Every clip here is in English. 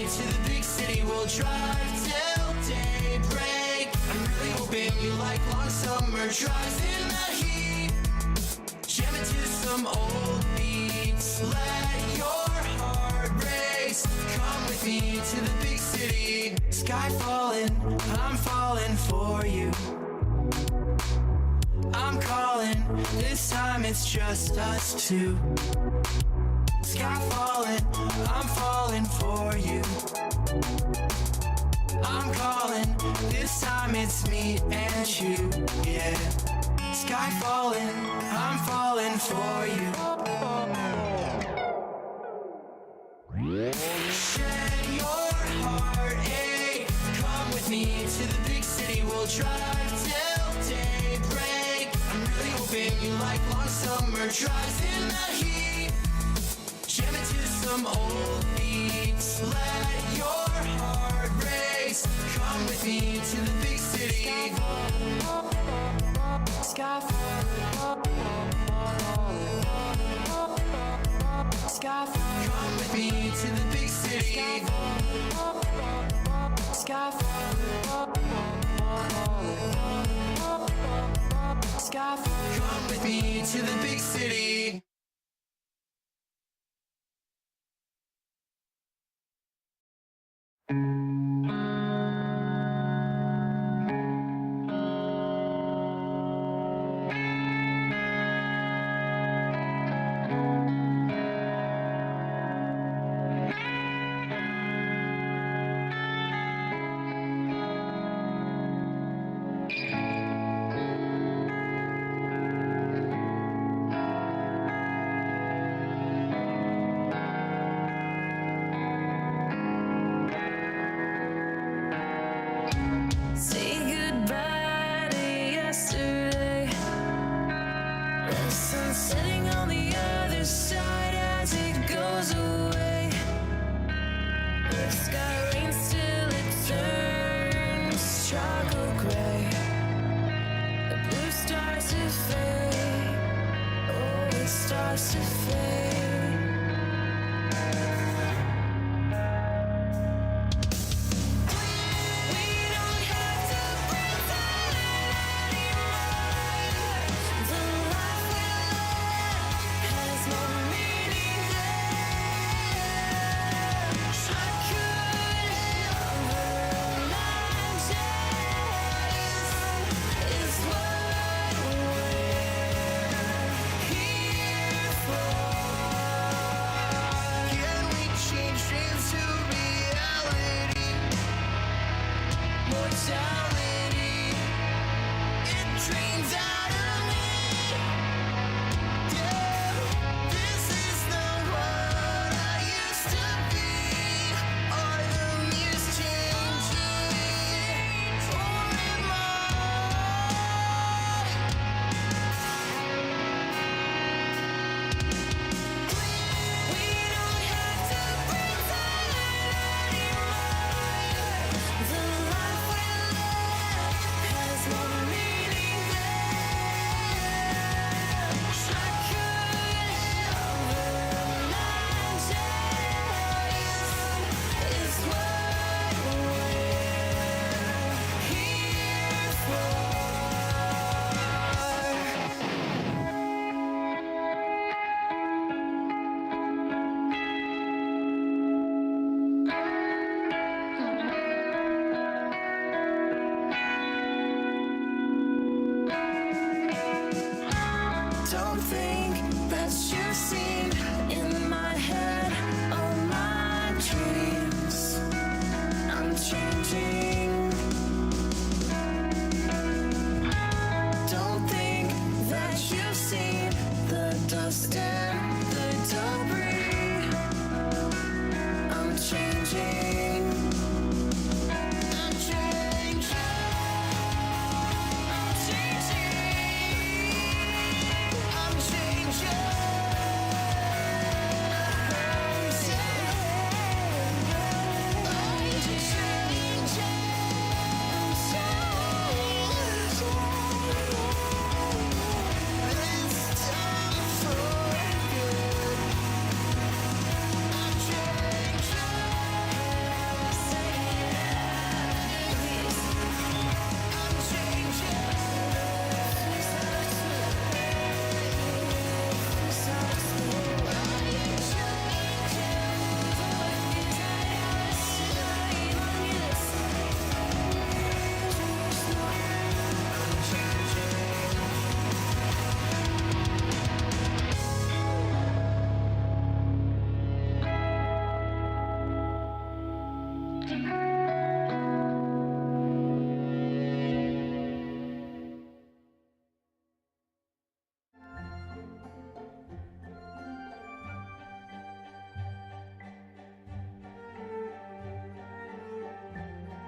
to the big city, we'll drive till daybreak. I'm really hoping you like long summer drives in the heat. Jam into some old beats, let your heart race. Come with me to the big city. Sky falling, I'm falling for you. I'm calling, this time it's just us two. Sky falling, I'm falling for you. I'm calling, this time it's me and you, yeah. Sky falling, I'm falling for you. Shed your heartache, come with me to the big city, we'll drive till daybreak. I'm really hoping you like long summer drives in the heat. Jam into some old beats, let your heart race. Come with me to the big city. Sky falling, sky falling. Come with me to the big city. Sky falling, sky falling. Come with me to the big city. Here for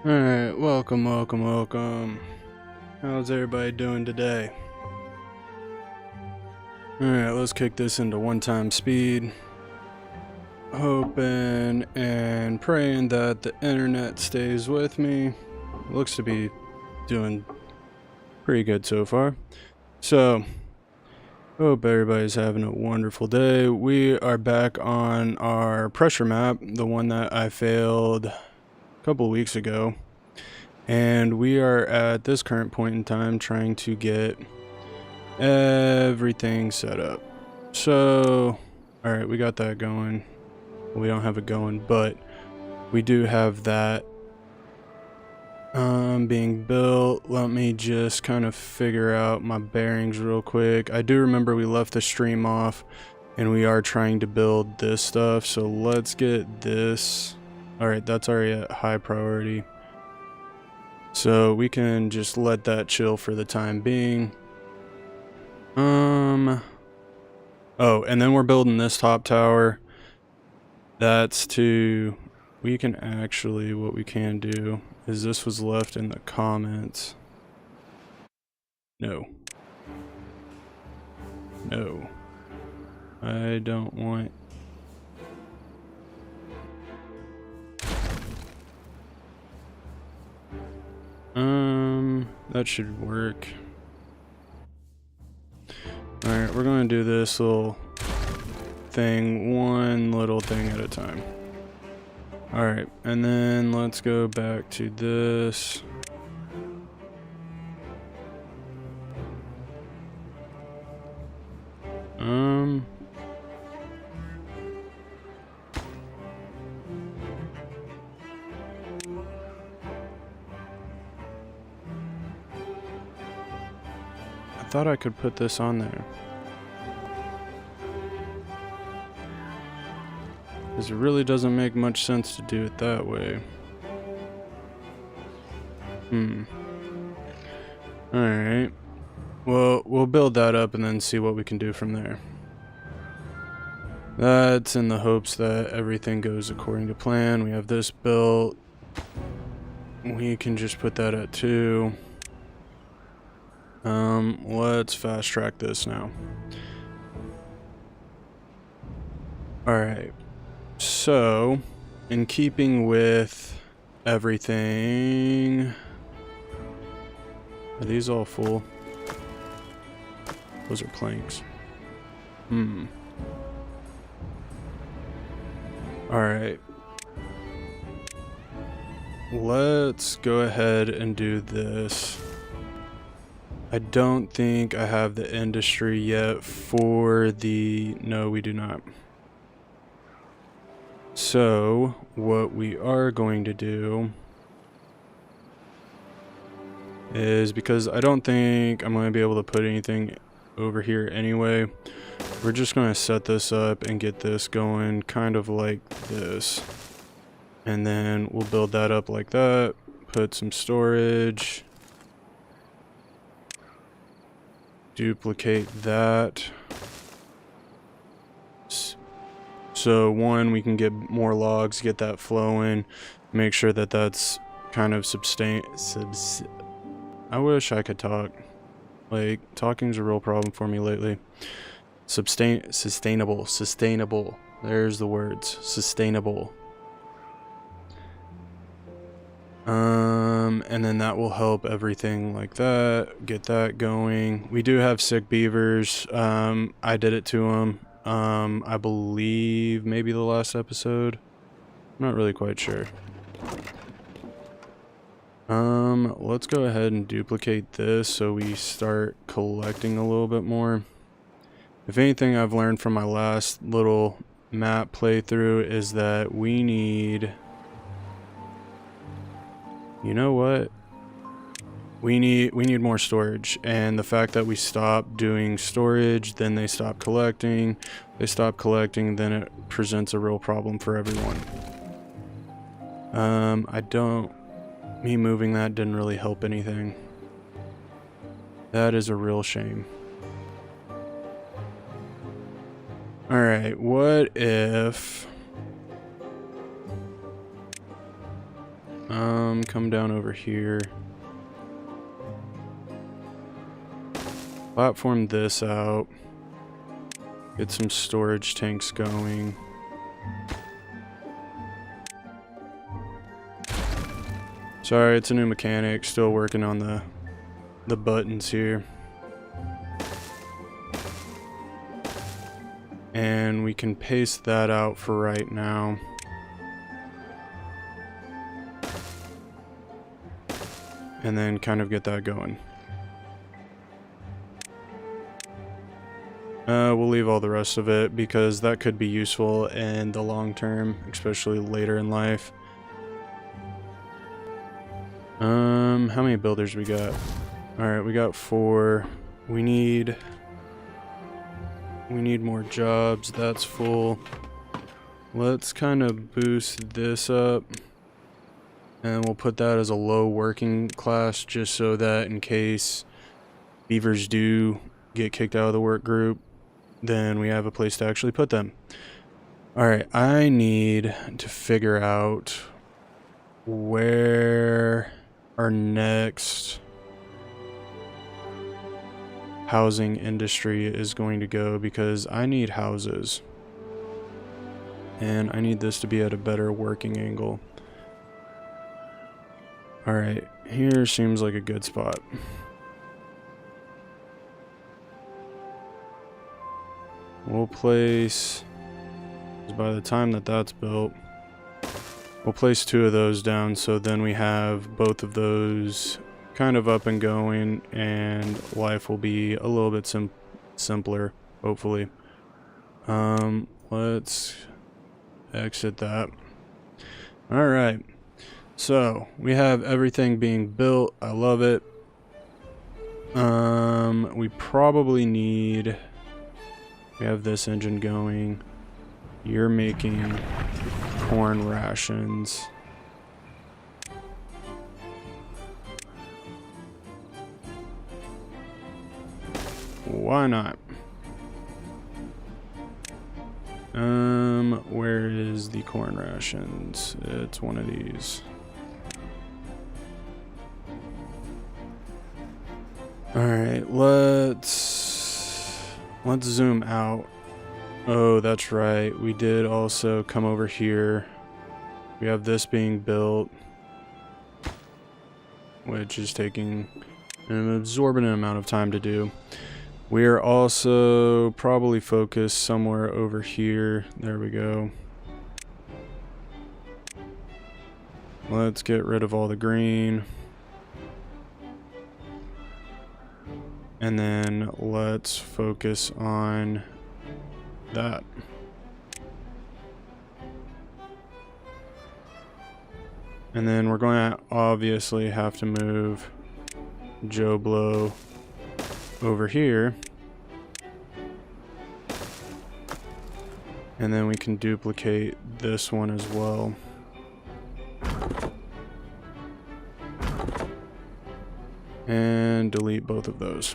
Alright, welcome. How's everybody doing today? Alright, let's kick this into one-time speed. Hoping and praying that the internet stays with me. Looks to be doing pretty good so far. So, hope everybody's having a wonderful day. We are back on our pressure map, the one that I failed a couple weeks ago. And we are at this current point in time trying to get everything set up. So, alright, we got that going. We don't have it going, but we do have that being built. Let me just kind of figure out my bearings real quick. I do remember we left the stream off and we are trying to build this stuff. So let's get this. Alright, that's already at high priority. So we can just let that chill for the time being. Oh, and then we're building this top tower. That's to, we can actually, what we can do is this was left in the comments. No. I don't want. That should work. Alright, we're going to do this little thing, one little thing at a time. Alright, and then let's go back to this. I thought I could put this on there. Because it really doesn't make much sense to do it that way. Alright. Well, we'll build that up and then see what we can do from there. That's in the hopes that everything goes according to plan. We have this built. We can just put that at 2. Let's fast track this now. Alright. So, in keeping with everything... Are these all full? Those are planks. Alright. Let's go ahead and do this. I don't think I have the industry yet for the... No, we do not. So, what we are going to do is, because I don't think I'm going to be able to put anything over here anyway, we're just going to set this up and get this going kind of like this. And then we'll build that up like that, put some storage, duplicate that. So one, we can get more logs, get that flowing, make sure that that's kind of I wish I could talk. Like, talking's a real problem for me lately. Sustainable. There's the words. Sustainable. And then that will help everything like that. Get that going. We do have sick beavers. I did it to them. I believe maybe the last episode. I'm not really quite sure. Let's go ahead and duplicate this so we start collecting a little bit more. If anything I've learned from my last little map playthrough is that we need... You know what? We need more storage, and the fact that we stopped doing storage, then they stop collecting, then it presents a real problem for everyone. Me moving that didn't really help anything. That is a real shame. Alright, what if... Come down over here. Platform this out. Get some storage tanks going. Sorry, it's a new mechanic. Still working on the buttons here. And we can paste that out for right now. And then kind of get that going. We'll leave all the rest of it because that could be useful in the long term, especially later in life. How many builders we got? Alright, we got 4. We need more jobs. That's full. Let's kind of boost this up. And we'll put that as a low working class just so that in case beavers do get kicked out of the work group, then we have a place to actually put them. Alright, I need to figure out where our next housing industry is going to go because I need houses. And I need this to be at a better working angle. Alright, here seems like a good spot. We'll place, by the time that that's built, we'll place 2 of those down so then we have both of those kind of up and going and life will be a little bit simpler, hopefully. Let's exit that. Alright, so we have everything being built. I love it. We probably need... We have this engine going. You're making corn rations. Why not? Where is the corn rations? It's one of these. Alright, let's zoom out. Oh, that's right. We did also come over here. We have this being built, which is taking an absorbent amount of time to do. We are also probably focused somewhere over here. There we go. Let's get rid of all the green. And then let's focus on that. And then we're going to obviously have to move Joe Blow over here. And then we can duplicate this one as well. And delete both of those.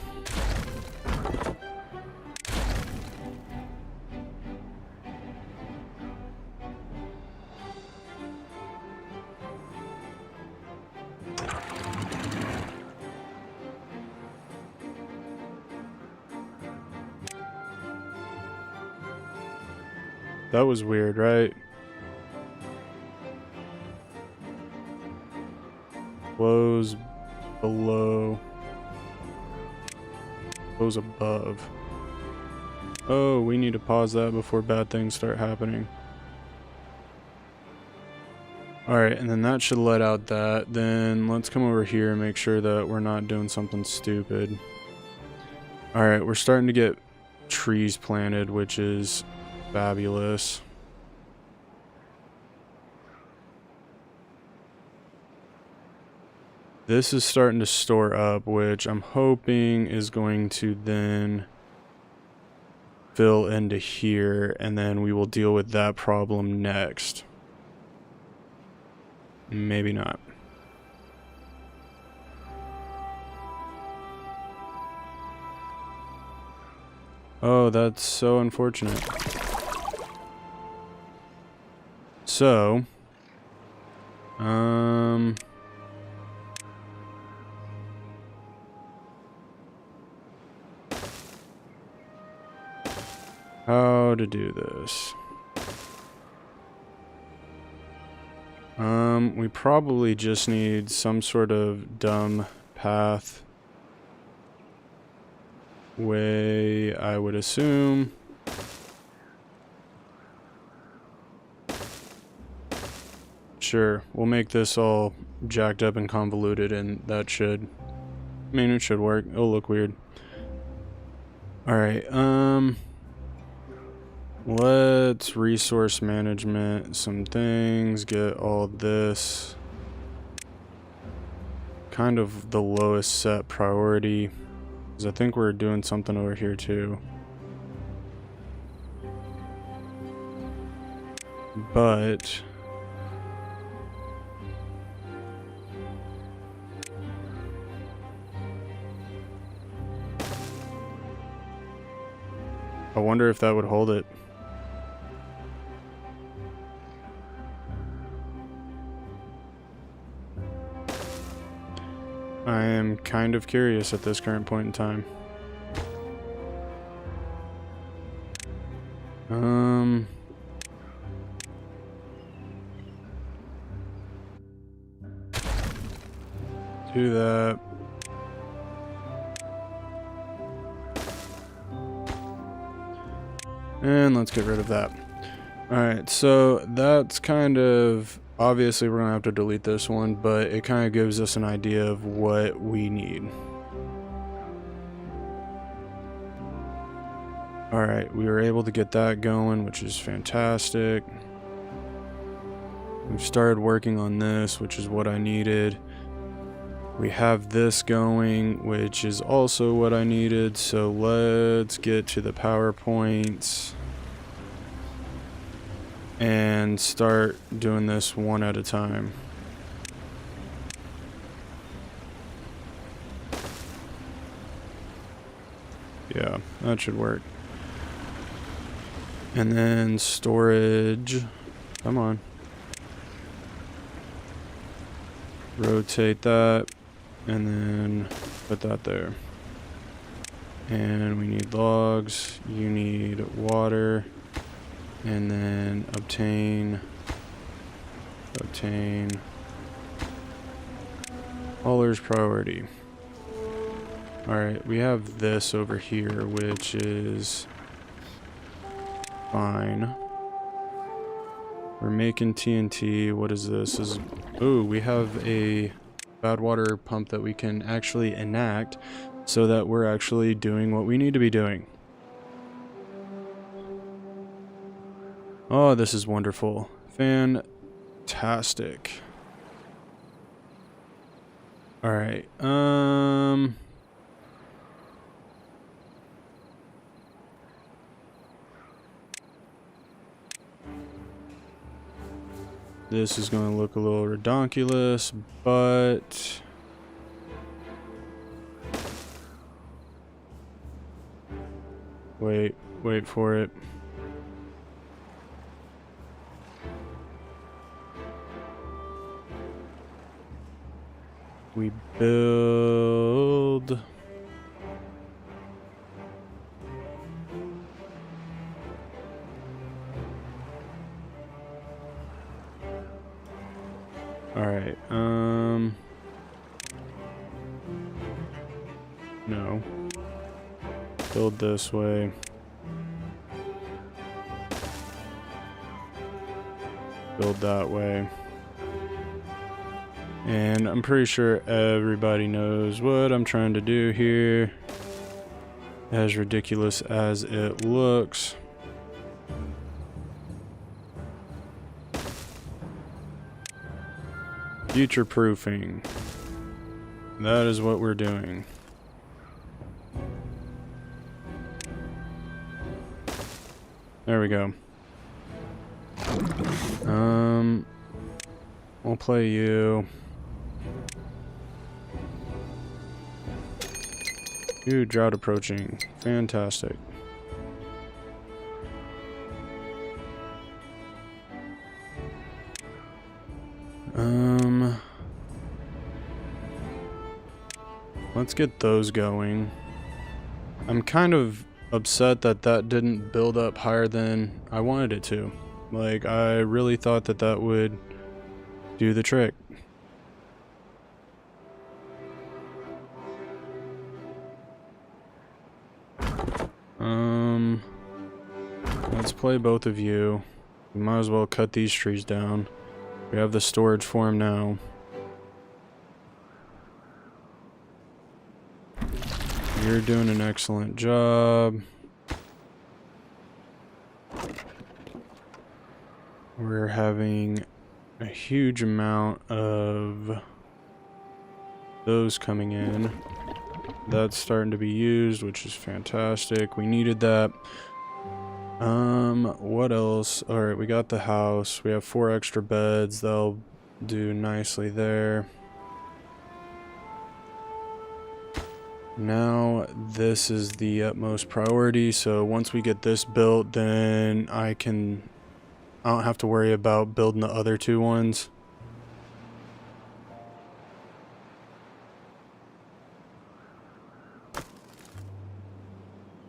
That was weird, right? Close below. Close above. Oh, we need to pause that before bad things start happening. Alright, and then that should let out that. Then let's come over here and make sure that we're not doing something stupid. Alright, we're starting to get trees planted, which is fabulous. This is starting to store up, which I'm hoping is going to then fill into here, and then we will deal with that problem next. Maybe not. Oh, that's so unfortunate. So, How to do this? We probably just need some sort of dumb path way, I would assume. Sure, we'll make this all jacked up and convoluted, and that should, I mean, it should work. It'll look weird. Alright, let's resource management some things, get all this kind of the lowest set priority, because I think we're doing something over here too. But I wonder if that would hold it. I am kind of curious at this current point in time. Do that. And let's get rid of that. Alright, so that's kind of, obviously we're going to have to delete this one, but it kind of gives us an idea of what we need. Alright, we were able to get that going, which is fantastic. We've started working on this, which is what I needed. We have this going, which is also what I needed, so let's get to the PowerPoints and start doing this one at a time. Yeah, that should work. And then storage, come on. Rotate that. And then put that there. And we need logs. You need water. And then obtain. Hauler's priority. Alright, we have this over here, which is fine. We're making TNT. What is this? Oh, we have a bad water pump that we can actually enact so that we're actually doing what we need to be doing. Oh, this is wonderful. Fantastic. All right. This is going to look a little redonkulous, but wait for it. We build. Alright, no. Build this way. Build that way. And I'm pretty sure everybody knows what I'm trying to do here. As ridiculous as it looks. Future proofing. That is what we're doing. There we go. We'll play you. Ooh, drought approaching. Fantastic. let's get those going. I'm kind of upset that that didn't build up higher than I wanted it to. Like, I really thought that that would do the trick. Let's play both of you. We might as well cut these trees down. We have the storage for them now. You're doing an excellent job. We're having a huge amount of those coming in. That's starting to be used, which is fantastic. We needed that. What else? Alright, we got the house. We have 4 extra beds. They'll do nicely there. Now, this is the utmost priority, so once we get this built, then I don't have to worry about building the other 2 ones.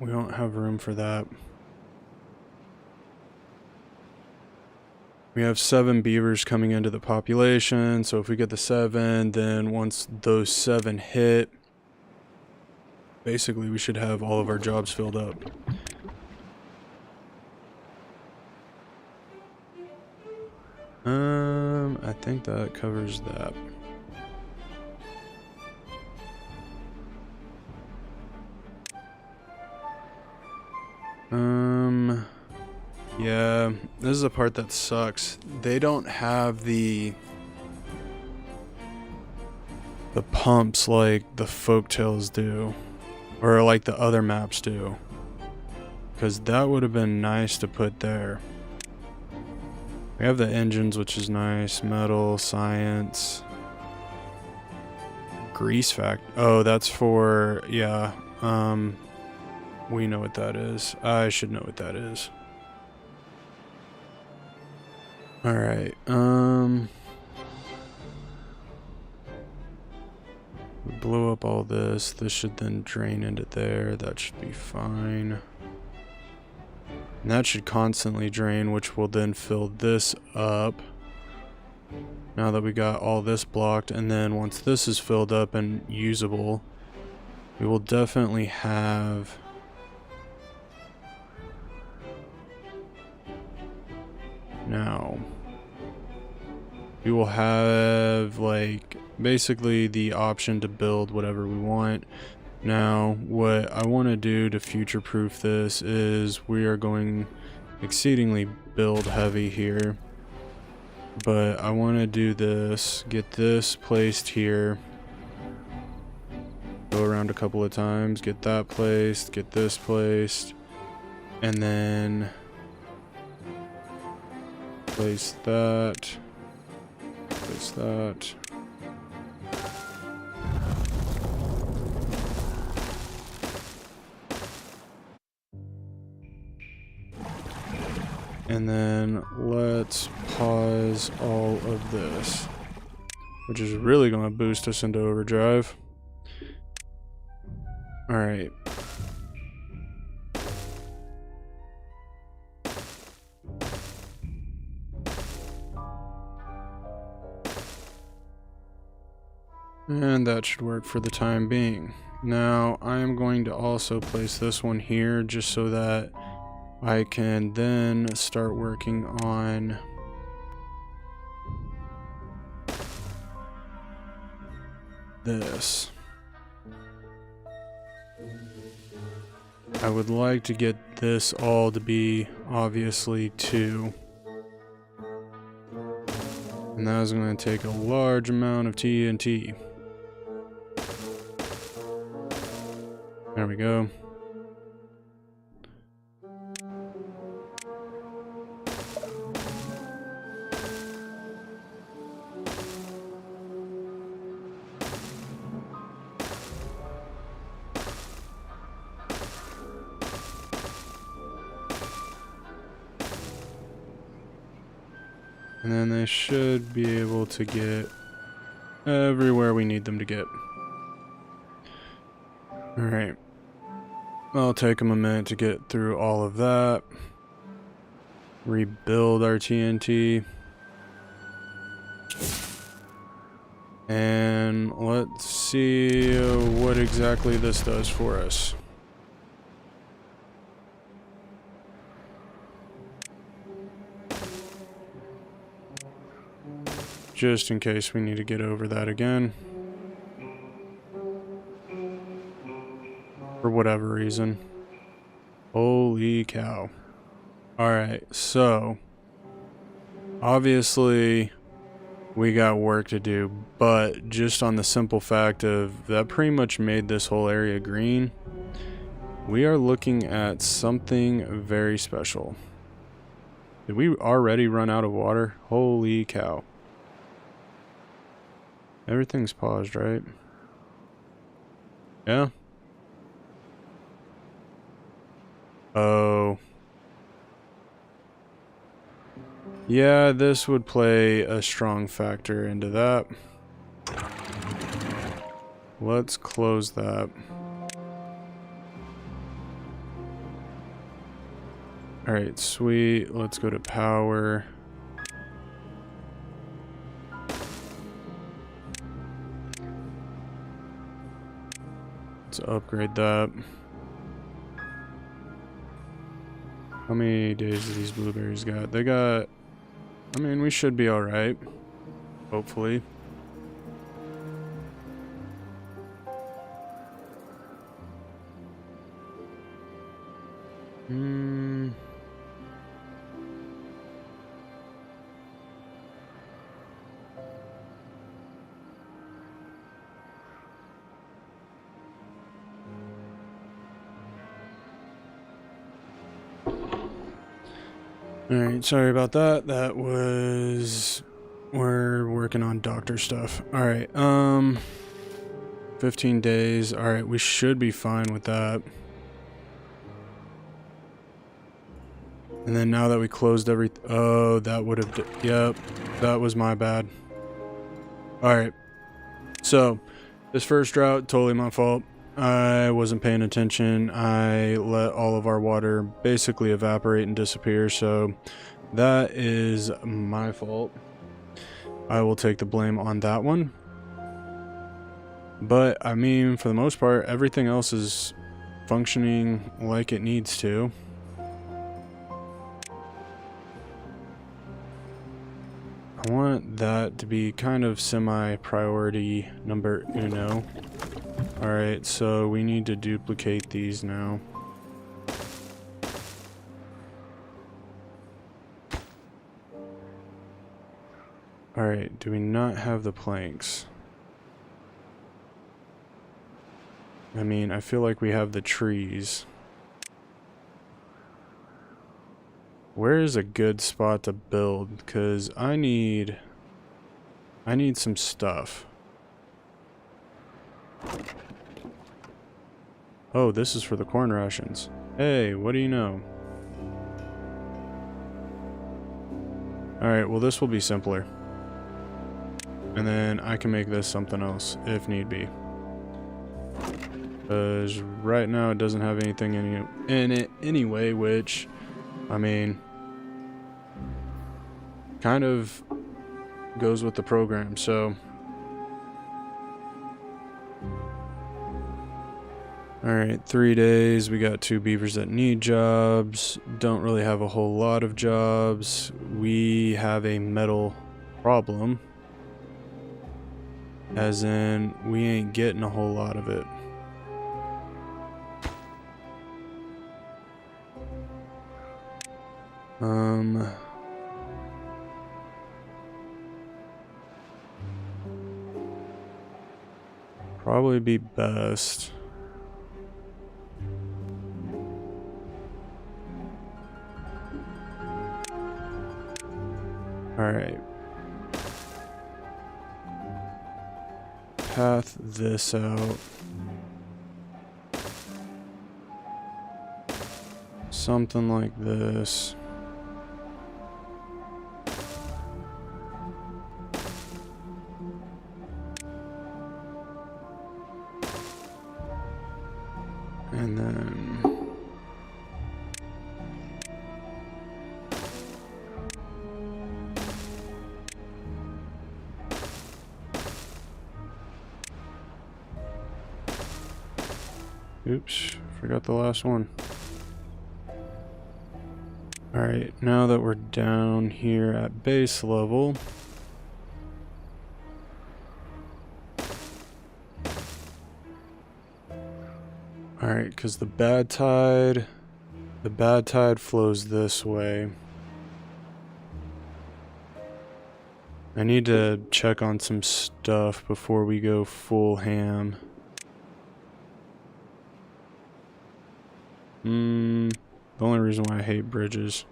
We don't have room for that. We have 7 beavers coming into the population, so if we get the 7, then once those 7 hit, basically we should have all of our jobs filled up. I think that covers that. Yeah, this is the part that sucks. They don't have the pumps like the folktales do, or like the other maps do, because that would have been nice to put there. We have the engines, which is nice. Metal, science, grease fact. Oh, that's for, yeah. We know what that is. I should know what that is. Alright, we blow up all this. This should then drain into there. That should be fine. And that should constantly drain, which will then fill this up. Now that we got all this blocked, and then once this is filled up and usable, we will definitely have now. We will have, like, basically the option to build whatever we want. Now, what I want to do to future-proof this is we are going exceedingly build heavy here. But I want to do this, get this placed here. Go around a couple of times, get that placed, get this placed, and then place that. Place that. And then let's pause all of this, which is really going to boost us into overdrive. All right. And that should work for the time being. Now, I am going to also place this one here just so that I can then start working on this. I would like to get this all to be obviously 2. And that is going to take a large amount of TNT. There we go. And then they should be able to get everywhere we need them to get. Alright. I'll take them a minute to get through all of that. Rebuild our TNT. And let's see what exactly this does for us. Just in case we need to get over that again. For whatever reason. Holy cow. Alright, so obviously we got work to do, but just on the simple fact of that pretty much made this whole area green, we are looking at something very special. Did we already run out of water? Holy cow. Everything's paused, right? Yeah? Oh. Yeah, this would play a strong factor into that. Let's close that. Alright, sweet. Let's go to power. Let's upgrade that. How many days do these blueberries got? They got... I mean, we should be alright. Hopefully. Alright, sorry about that. That was... We're working on doctor stuff. Alright, 15 days. Alright, we should be fine with that. And then now that we closed everything... Oh, that would have... Yep, that was my bad. Alright. So, this first drought, totally my fault. I wasn't paying attention. I let all of our water basically evaporate and disappear, so that is my fault. I will take the blame on that one. But, I mean, for the most part, everything else is functioning like it needs to. I want that to be kind of semi-priority number uno. Alright, so we need to duplicate these now. Alright, do we not have the planks? I mean, I feel like we have the trees. Where is a good spot to build? Because I need some stuff. Oh, this is for the corn rations. Hey, what do you know? Alright, well this will be simpler. And then I can make this something else, if need be. Because right now it doesn't have anything in it anyway, which, I mean, kind of goes with the program, so... Alright, 3 days. We got 2 beavers that need jobs. Don't really have a whole lot of jobs. We have a metal problem. As in, we ain't getting a whole lot of it. Probably be best. Alright. Path this out. Something like this. Oops, forgot the last one. Alright, now that we're down here at base level, alright, because the bad tide flows this way. I need to check on some stuff before we go full ham. The only reason why I hate bridges.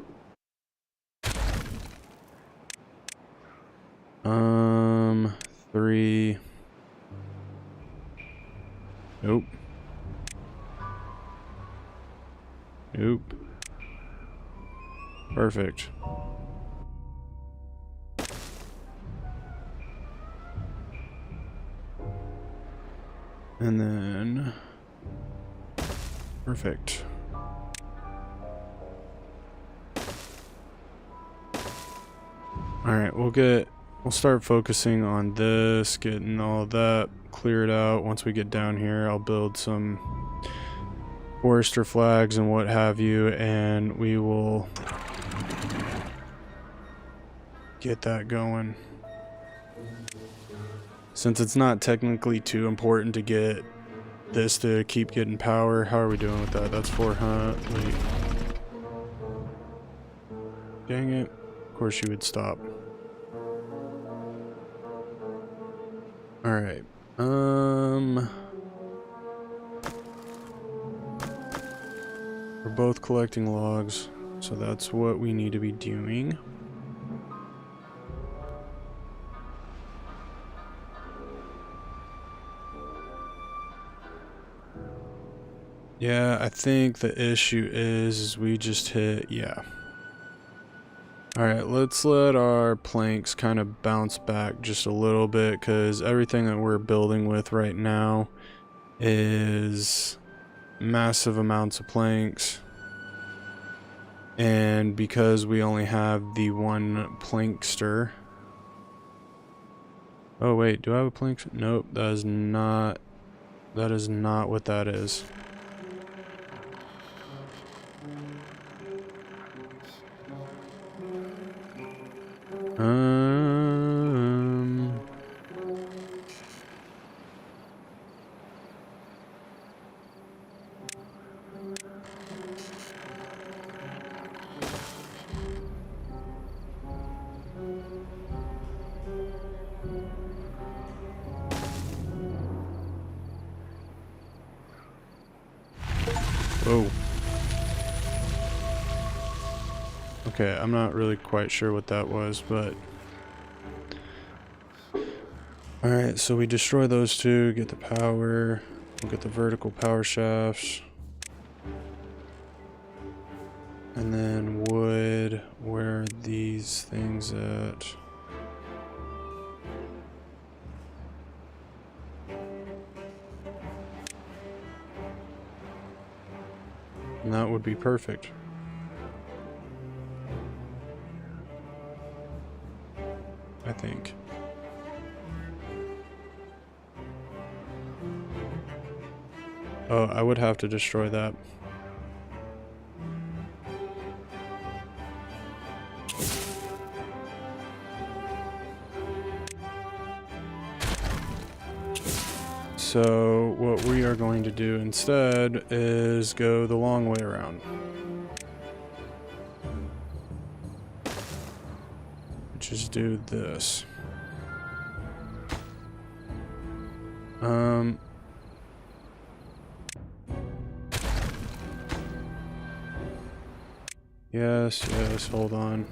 Three. Nope. Nope. Perfect. And then... perfect. Alright, we'll start focusing on this, getting all that cleared out. Once we get down here, I'll build some forester flags and what have you, and we will get that going. Since it's not technically too important to get this to keep getting power, how are we doing with that? That's 400. Wait. Dang it. Of course you would stop. Alright. We're both collecting logs, so that's what we need to be doing. Yeah, I think the issue is we just hit, yeah. Alright, let's let our planks kind of bounce back just a little bit, because everything that we're building with right now is massive amounts of planks. And because we only have the one plankster... Oh wait, do I have a plank? Nope, that is not what that is. Whoa. Okay, I'm not really quite sure what that was, but... Alright, so we destroy those two, get the power, we'll get the vertical power shafts. And then wood, where are these things at? And that would be perfect. I think. Oh, I would have to destroy that. So what we are going to do instead is go the long way around. Just do this. Yes, hold on.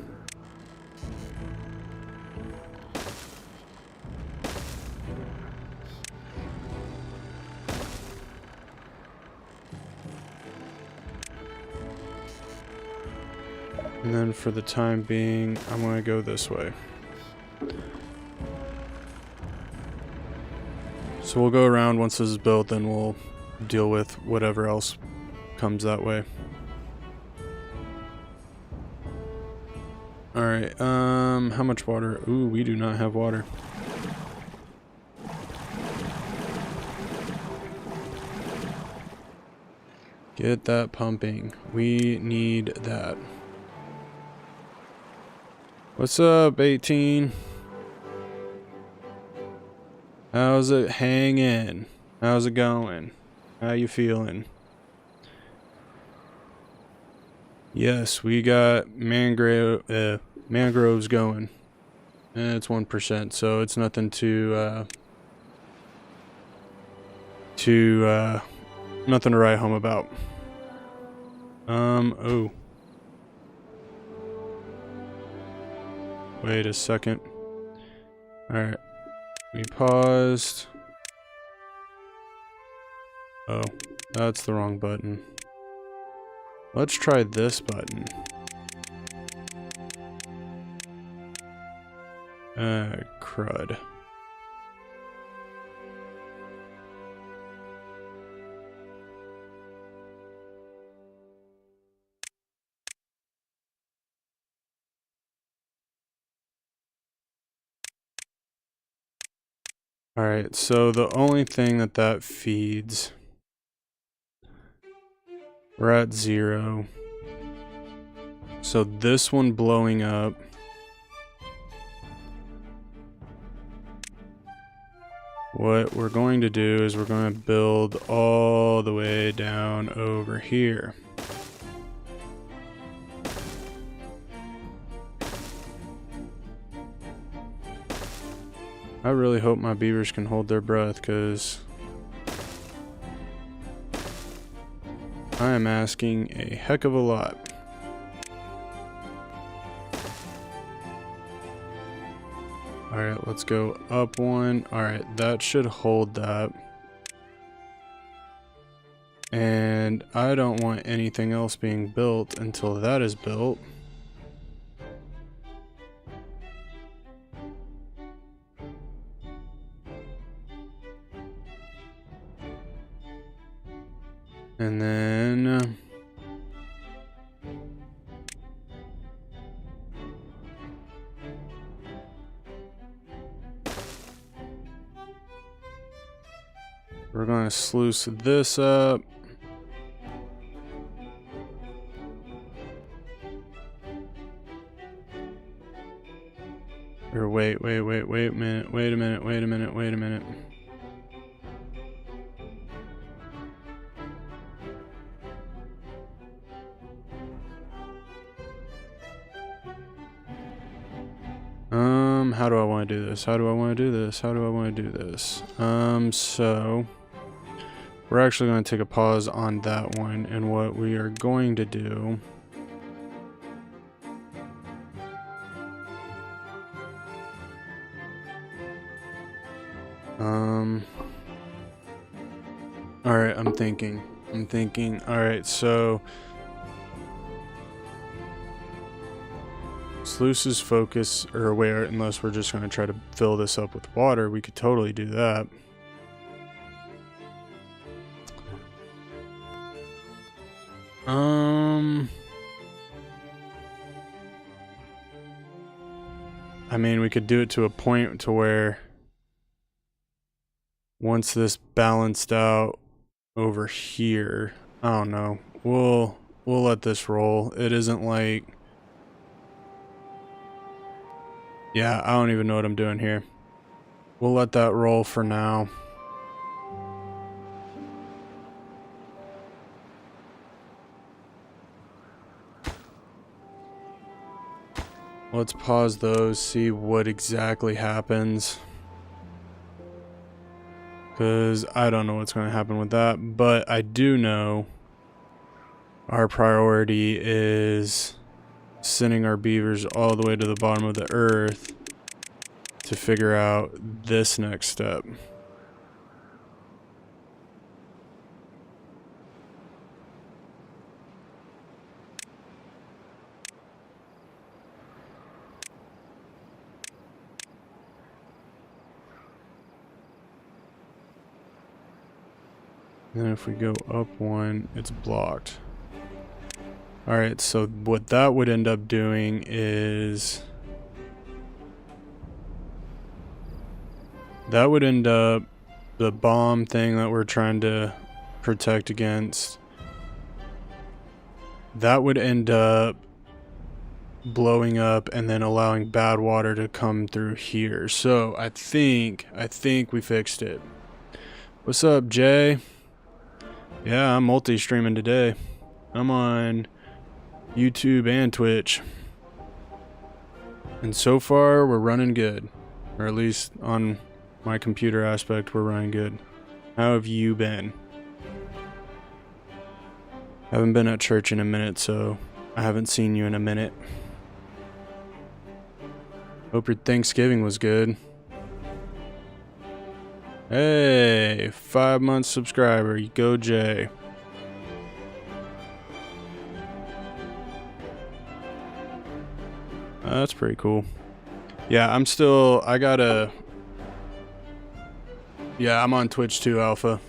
And then for the time being, I'm going to go this way. So we'll go around once this is built, then we'll deal with whatever else comes that way. Alright, how much water? Ooh, we do not have water. Get that pumping. We need that. What's up, 18? How's it hanging? How's it going? How you feeling? Yes, we got mangroves going. And it's 1%, so it's nothing nothing to write home about. Oh. Wait a second. Alright. We paused. Oh, that's the wrong button. Let's try this button. Crud. Alright, so the only thing that feeds, we're at 0. So this one blowing up, what we're going to do is we're going to build all the way down over here. I really hope my beavers can hold their breath, because I am asking a heck of a lot. Alright, let's go up one. Alright, that should hold that. And I don't want anything else being built until that is built. And then we're going to sluice this up. Or wait a minute. How do I want to do this? So we're actually going to take a pause on that one, and what we are going to do alright, I'm thinking, alright, so sluices focus, or where, unless we're just going to try to fill this up with water, we could totally do that. I mean, we could do it to a point to where once this balanced out over here, I don't know, we'll let this roll. It isn't like, yeah, I don't even know what I'm doing here. We'll let that roll for now. Let's pause those, see what exactly happens. Because I don't know what's going to happen with that. But I do know our priority is sending our beavers all the way to the bottom of the earth to figure out this next step. And then if we go up one, it's blocked. Alright, so what that would end up doing is that would end up the bomb thing that we're trying to protect against that would end up blowing up and then allowing bad water to come through here. So I think we fixed it. What's up, Jay? Yeah, I'm multi-streaming today. I'm on YouTube and Twitch. And so far, we're running good. Or at least on my computer aspect, we're running good. How have you been? Haven't been at church in a minute, so I haven't seen you in a minute. Hope your Thanksgiving was good. Hey, 5-month subscriber, you go Jay. That's pretty cool. Yeah, I'm on Twitch too, Alpha.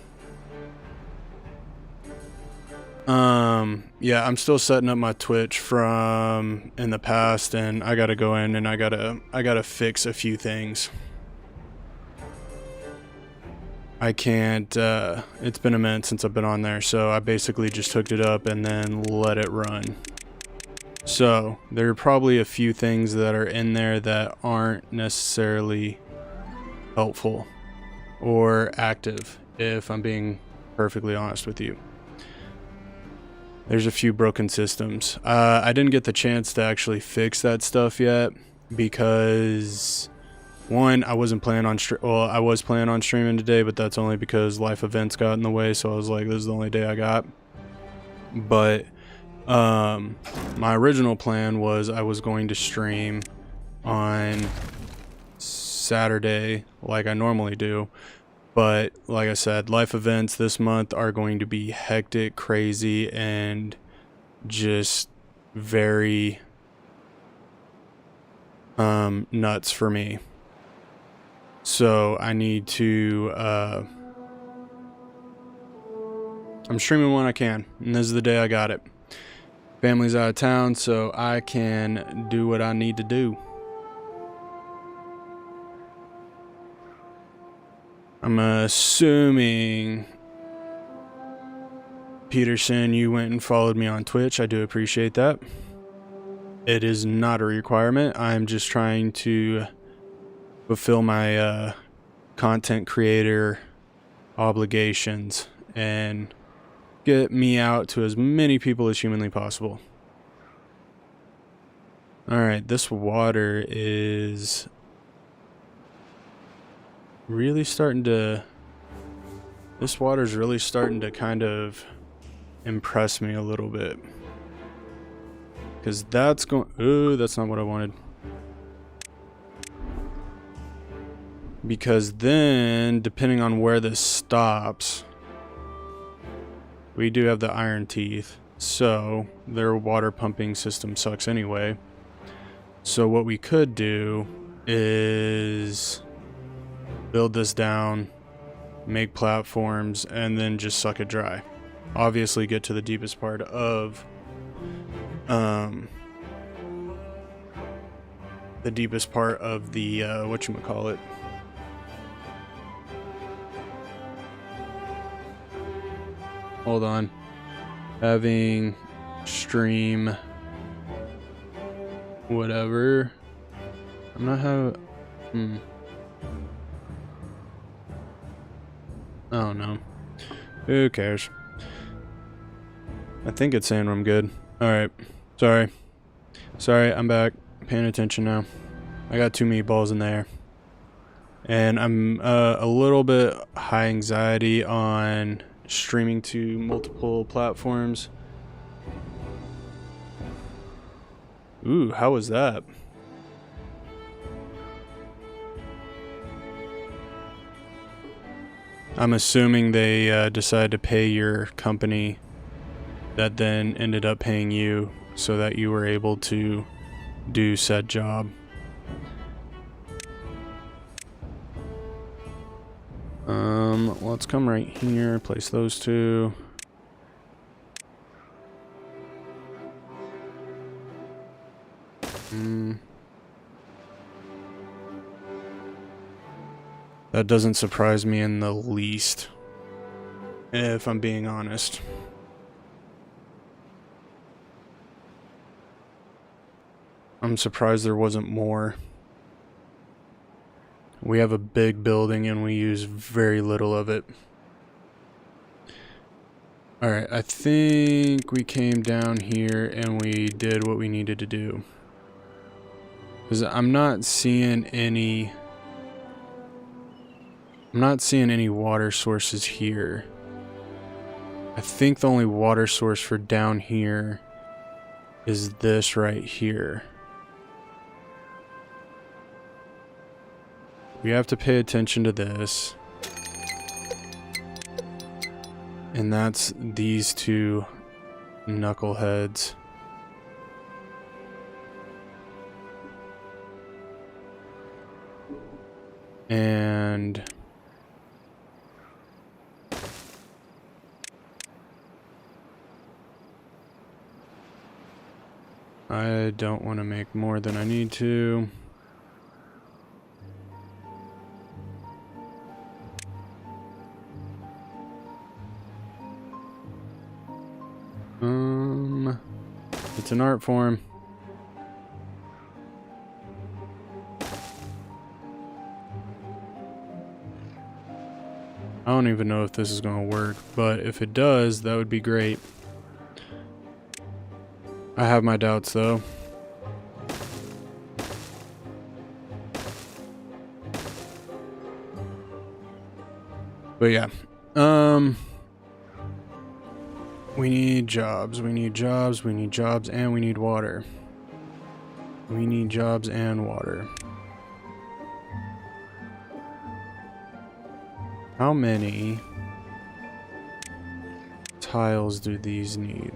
Yeah, I'm still setting up my Twitch from in the past, and I gotta go in and I gotta fix a few things. I can't, it's been a minute since I've been on there, so I basically just hooked it up and then let it run. So, there are probably a few things that are in there that aren't necessarily helpful or active, if I'm being perfectly honest with you. There's a few broken systems. I didn't get the chance to actually fix that stuff yet because, one, I wasn't planning on I was planning on streaming today, but that's only because life events got in the way, so I was like, this is the only day I got. But my original plan was I was going to stream on Saturday like I normally do. But like I said, life events this month are going to be hectic, crazy, and just very nuts for me. So I need to I'm streaming when I can, and this is the day I got it. Family's out of town, so I can do what I need to do. I'm assuming, Peterson, you went and followed me on Twitch. I do appreciate that. It is not a requirement. I'm just trying to fulfill my content creator obligations and get me out to as many people as humanly possible. Alright, this water is really starting to... This water's really starting to kind of impress me a little bit. Because that's going... Ooh, that's not what I wanted. Because then, depending on where this stops, we do have the iron teeth. So, their water pumping system sucks anyway. So what we could do is build this down, make platforms, and then just suck it dry. Obviously get to the deepest part of the whatchamacallit. Hold on. Having stream whatever. I'm not having... Oh no. Who cares? I think it's saying I'm good. Alright. Sorry. Sorry, I'm back. Paying attention now. I got too many balls in the air. And I'm a little bit high anxiety on streaming to multiple platforms. Ooh, how was that? I'm assuming they decided to pay your company that then ended up paying you so that you were able to do said job. Let's come right here, place those two. That doesn't surprise me in the least, if I'm being honest. I'm surprised there wasn't more. We have a big building and we use very little of it. Alright, I think we came down here and we did what we needed to do. Because I'm not seeing any water sources here. I think the only water source for down here is this right here. We have to pay attention to this. And that's these two knuckleheads. And I don't want to make more than I need to. It's an art form. I don't even know if this is going to work, but if it does, that would be great. I have my doubts though. But yeah, we need jobs, we need jobs, we need jobs, and we need water. We need jobs and water. How many tiles do these need?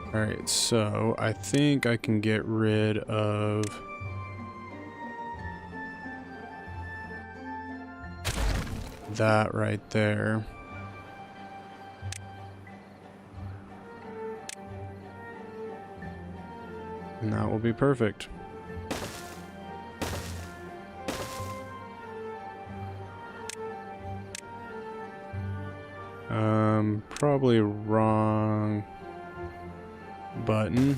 Alright, so I think I can get rid of that right there. And that will be perfect. Probably wrong button.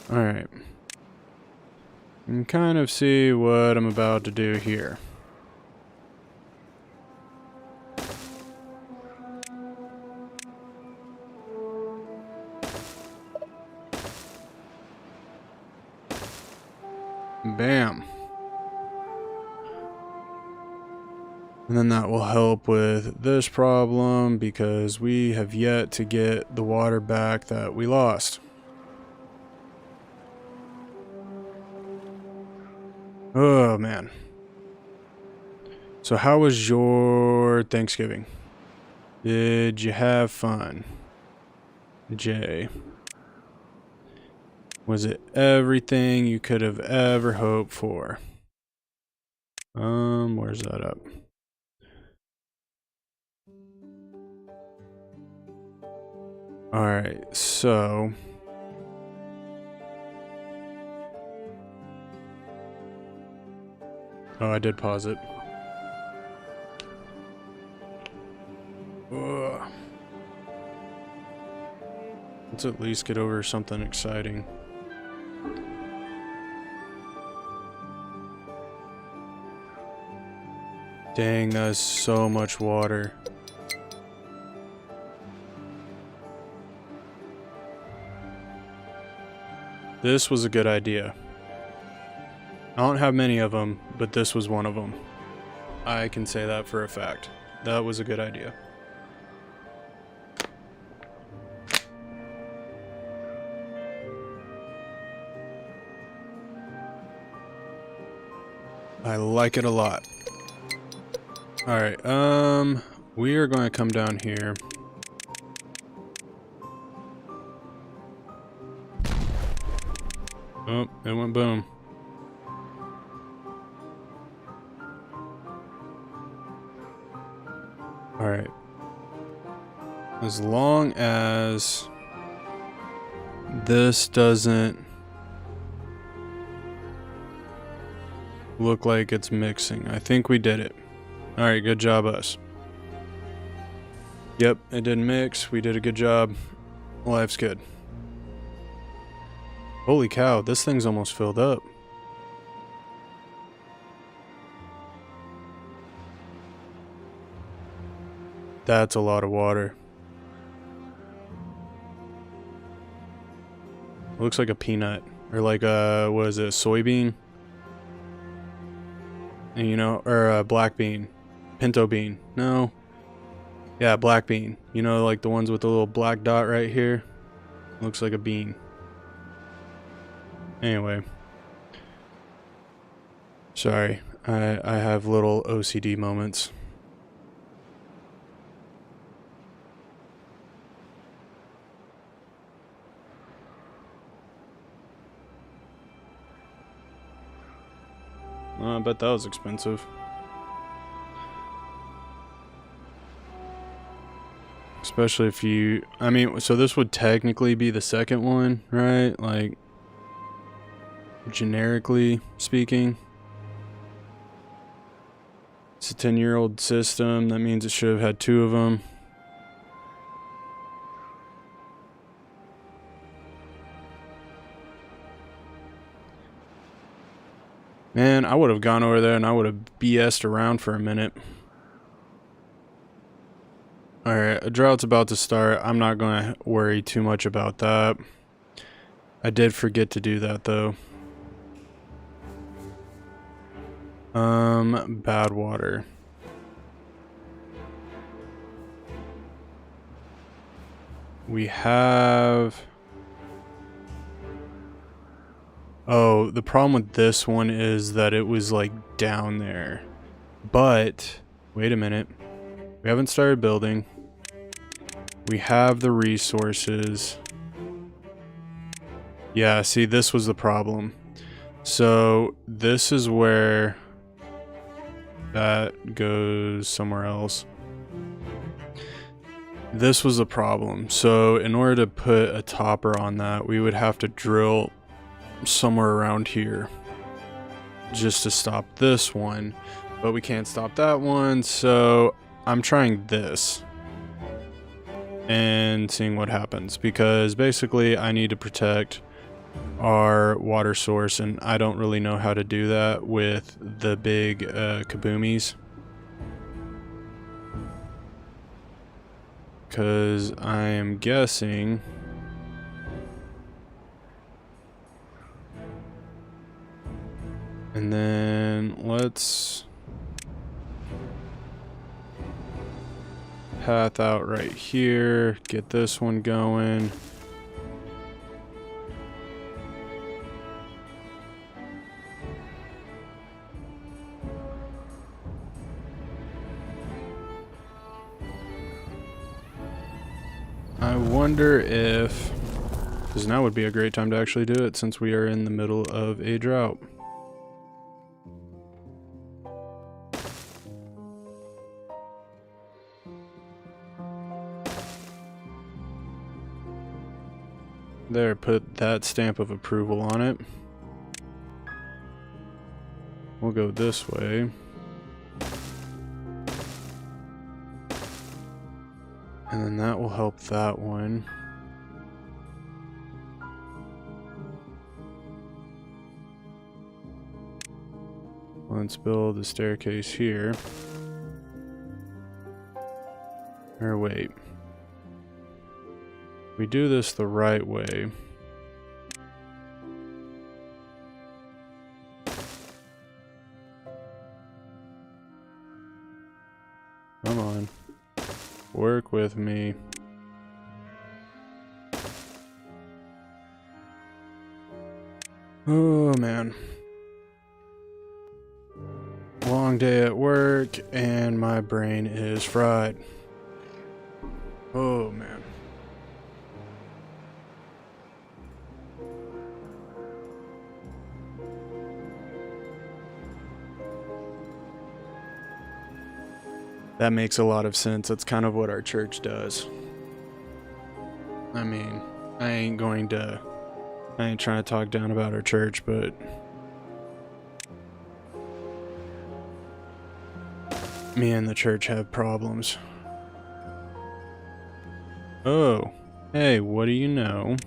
Alright. You can kind of see what I'm about to do here. Bam. And then that will help with this problem because we have yet to get the water back that we lost. Oh man. So how was your Thanksgiving? Did you have fun? Jay. Was it everything you could have ever hoped for? Where's that up? Alright, so oh, I did pause it. Ugh. Let's at least get over something exciting. Dang, that is so much water. This was a good idea. I don't have many of them, but this was one of them. I can say that for a fact. That was a good idea. I like it a lot. Alright, we are going to come down here. Oh, it went boom. Alright. As long as this doesn't look like it's mixing. I think we did it. Alright, good job us. Yep, it didn't mix. We did a good job. Life's good. Holy cow, this thing's almost filled up. That's a lot of water. Looks like a peanut. Or like a, what is it, a soybean? And you know, or a black bean. Pinto bean. No. Yeah, black bean. You know, like the ones with the little black dot right here? Looks like a bean. Anyway. Sorry. I have little OCD moments. I bet that was expensive. Especially if you... I mean, so this would technically be the second one, right? Like, generically speaking. It's a 10-year-old system. That means it should have had 2 of them. Man, I would have gone over there and I would have BS'd around for a minute. Alright, a drought's about to start. I'm not going to worry too much about that. I did forget to do that though. Bad water. We have... Oh, the problem with this one is that it was like down there. But, wait a minute. We haven't started building. We have the resources. Yeah, see, this was the problem. So, this is where that goes somewhere else. This was the problem. So, in order to put a topper on that, we would have to drill somewhere around here just to stop this one, but we can't stop that one, so I'm trying this and seeing what happens, because basically I need to protect our water source, and I don't really know how to do that with the big kaboomies, because I am guessing and then let's path out right here, get this one going. I wonder if, because now would be a great time to actually do it since we are in the middle of a drought. There, put that stamp of approval on it. We'll go this way. And then that will help that one. Let's build a staircase here. Or wait. We do this the right way. Come on. Work with me. Oh man. Long day at work and my brain is fried. Oh man. That makes a lot of sense. That's kind of what our church does. I mean, I ain't trying to talk down about our church, but me and the church have problems. Oh, hey, what do you know?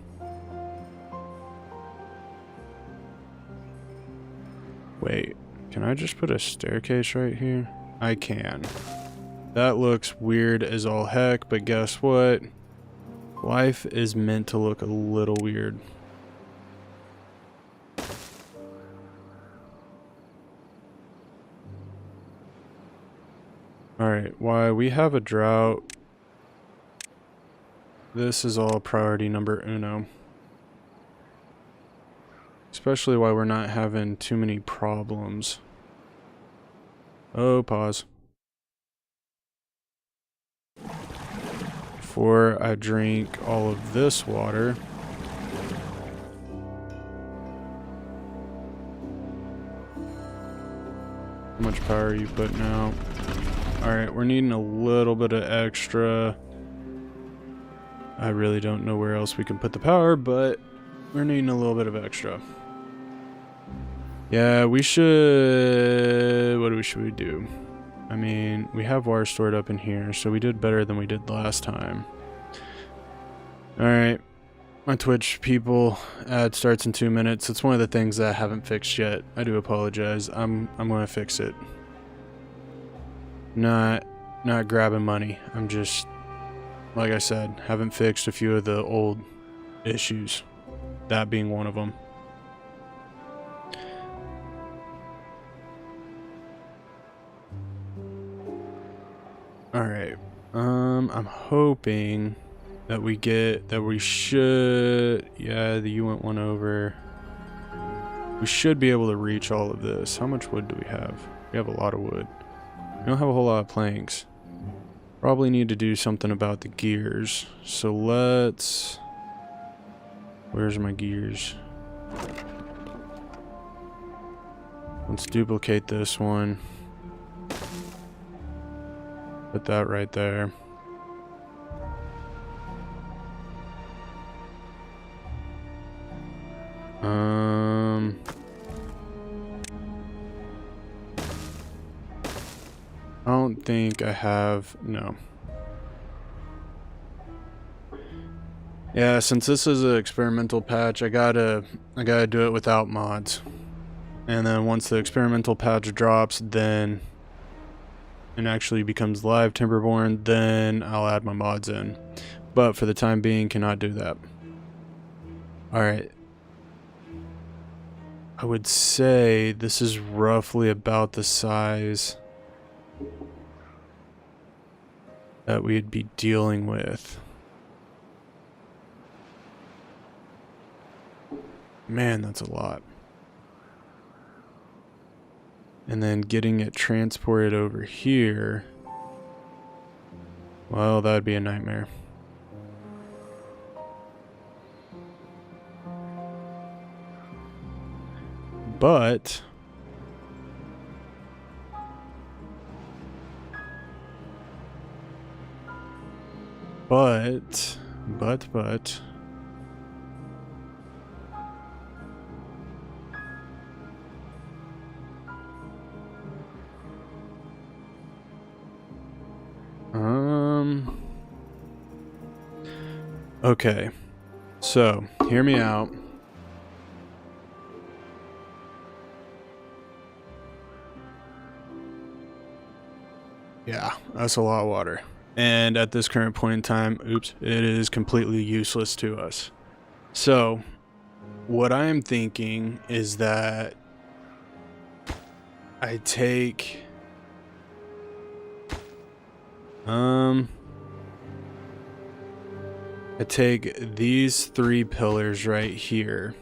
Wait, can I just put a staircase right here? I can. That looks weird as all heck, but guess what? Life is meant to look a little weird. Alright, why we have a drought. This is all priority number uno. Especially why we're not having too many problems. Oh, pause. Before I drink all of this water. How much power are you putting out? Alright, we're needing a little bit of extra. I really don't know where else we can put the power, but we're needing a little bit of extra. Yeah, we should... What should we do? I mean, we have water stored up in here, so we did better than we did last time. Alright. My Twitch people ad starts in 2 minutes. It's one of the things that I haven't fixed yet. I do apologize. I'm gonna fix it. Not grabbing money. I'm just, like I said, haven't fixed a few of the old issues. That being one of them. Alright. I'm hoping that we should, yeah, you went one over. We should be able to reach all of this. How much wood do we have? We have a lot of wood. We don't have a whole lot of planks. Probably need to do something about the gears. So let's... Where's my gears? Let's duplicate this one. Put that right there. I don't think I have, no. Yeah, since this is an experimental patch, I gotta do it without mods. And then once the experimental patch drops, then it actually becomes live Timberborn, then I'll add my mods in. But for the time being, cannot do that. Alright. I would say this is roughly about the size that we'd be dealing with. Man, that's a lot. And then getting it transported over here, well, that'd be a nightmare. But okay, so hear me out. Yeah, that's a lot of water. And at this current point in time, oops, it is completely useless to us. So, what I'm thinking is that I take... I take these 3 pillars right here.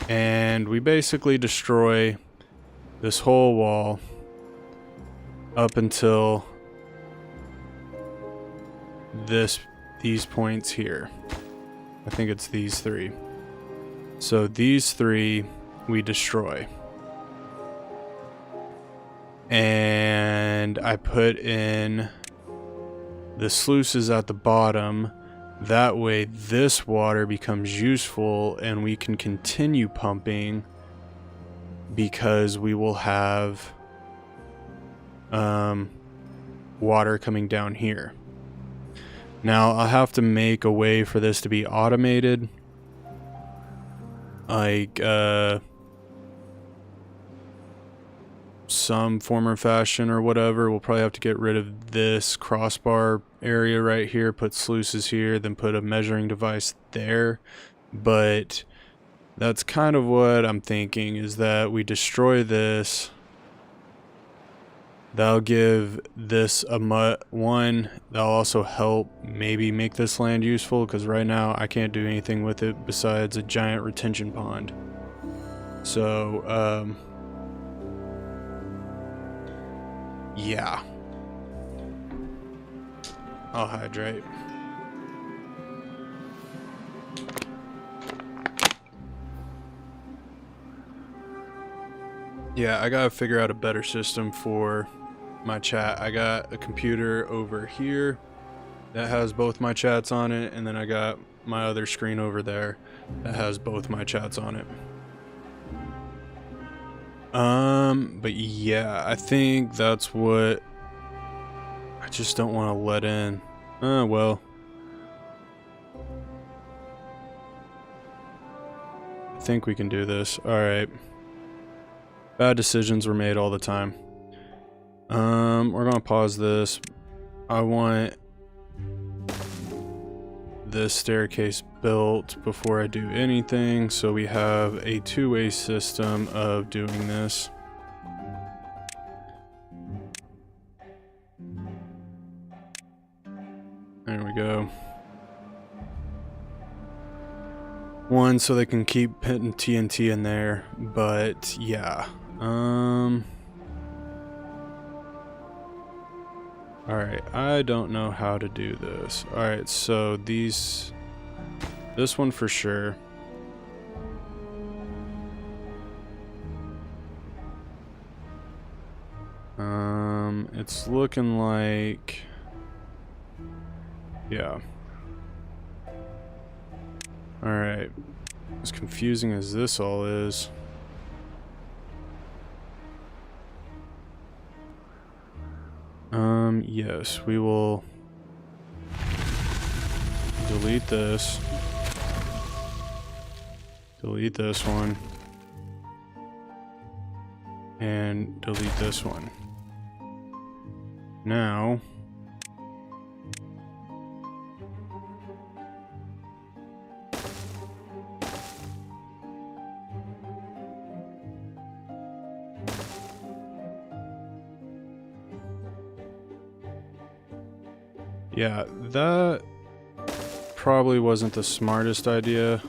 And we basically destroy this whole wall up until these points here. I think it's these 3. So these 3 we destroy. And I put in the sluices at the bottom. That way this water becomes useful and we can continue pumping because we will have water coming down here. Now I'll have to make a way for this to be automated, like some form or fashion or whatever. We'll probably have to get rid of this crossbar area right here, put sluices here, then put a measuring device there. But that's kind of what I'm thinking, is that we destroy this. That'll give this a one. That'll also help maybe make this land useful, because right now I can't do anything with it besides a giant retention pond. So, yeah. I'll hydrate. Yeah, I gotta figure out a better system for my chat. I got a computer over here that has both my chats on it, and then I got my other screen over there that has both my chats on it. But yeah, I think that's what I just don't want to let in. Well. I think we can do this. Alright. Bad decisions were made all the time. We're gonna pause this. I want this staircase built before I do anything, so we have a two-way system of doing this. There we go. One, so they can keep putting TNT in there, but yeah. Alright, I don't know how to do this. Alright, so this one for sure. It's looking like, yeah. Alright, as confusing as this all is. Yes, we will delete this. Delete this one. And delete this one. Now, yeah, that probably wasn't the smartest idea.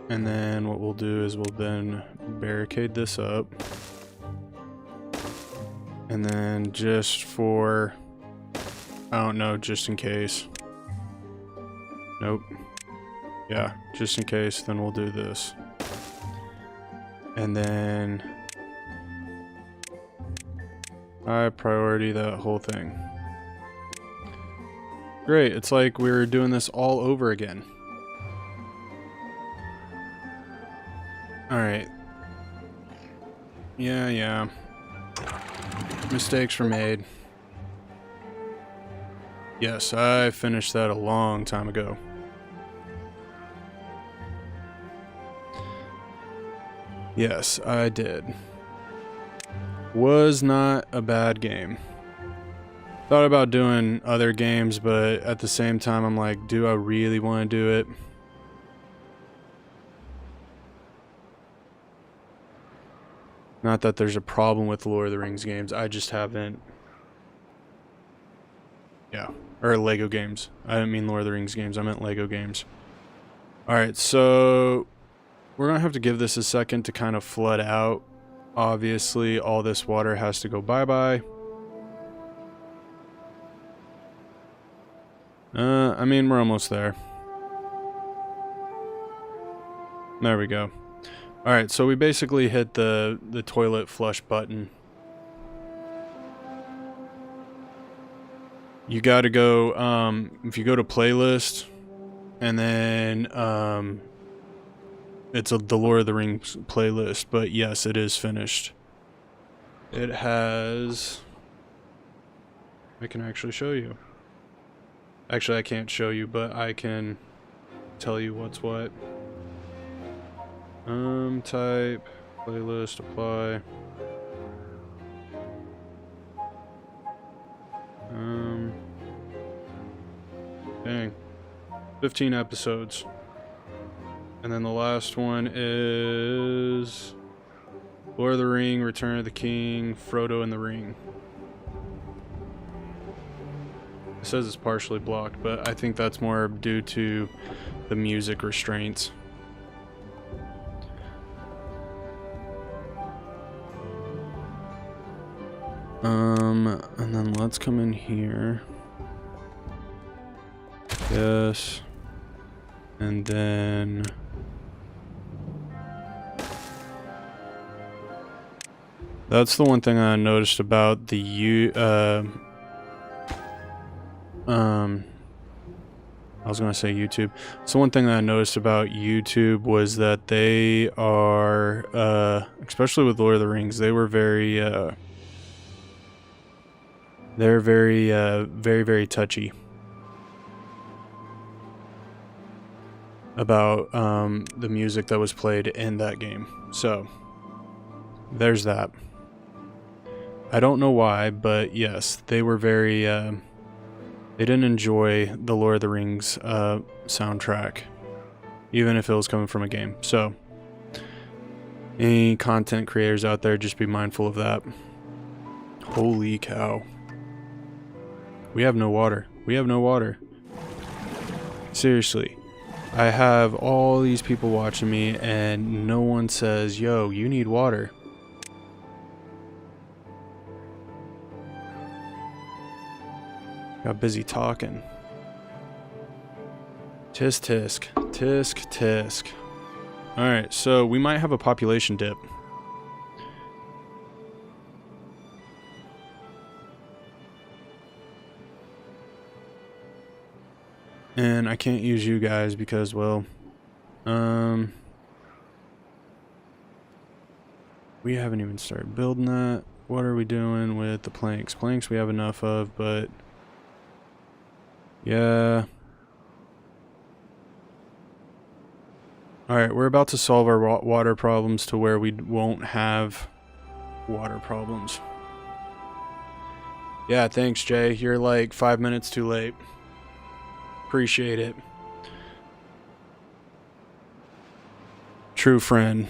And then what we'll do is we'll then barricade this up. And then just for, I don't know, just in case. Nope. Yeah, just in case, then we'll do this. And then high priority that whole thing. Great, it's like we're doing this all over again. Alright. Yeah. Mistakes were made. Yes, I finished that a long time ago. Yes, I did. Was not a bad game. Thought about doing other games, but at the same time I'm like, do I really want to do it? Not that there's a problem with Lord of the Rings games, I just haven't. Yeah, or Lego games. I didn't mean Lord of the Rings games, I meant Lego games. Alright, so we're gonna have to give this a second to kind of flood out. Obviously, all this water has to go bye-bye. I mean, we're almost there. There we go. Alright, so we basically hit the toilet flush button. You gotta go, if you go to playlist, and then, it's the Lord of the Rings playlist, but yes, it is finished. It has... I can actually show you. Actually, I can't show you, but I can tell you what's what. Type, playlist, apply. Dang. 15 episodes. And then the last one is Lord of the Ring, Return of the King, Frodo and the Ring. It says it's partially blocked, but I think that's more due to the music restraints. And then let's come in here. Yes. And then that's the one thing I noticed about the I was gonna say YouTube. So one thing that I noticed about YouTube was that they are, especially with Lord of the Rings, they were very, they're very touchy about the music that was played in that game. So there's that. I don't know why, but yes, they were very, they didn't enjoy the Lord of the Rings soundtrack, even if it was coming from a game. So, any content creators out there, just be mindful of that. Holy cow. We have no water. We have no water. Seriously. I have all these people watching me, and no one says, yo, you need water. Got busy talking. Tisk tisk. Tisk tisk. Alright, so we might have a population dip. And I can't use you guys because, well, we haven't even started building that. What are we doing with the planks? Planks we have enough of, but yeah. Alright, we're about to solve our water problems to where we won't have water problems. Yeah, thanks, Jay. You're like 5 minutes too late. Appreciate it. True friend.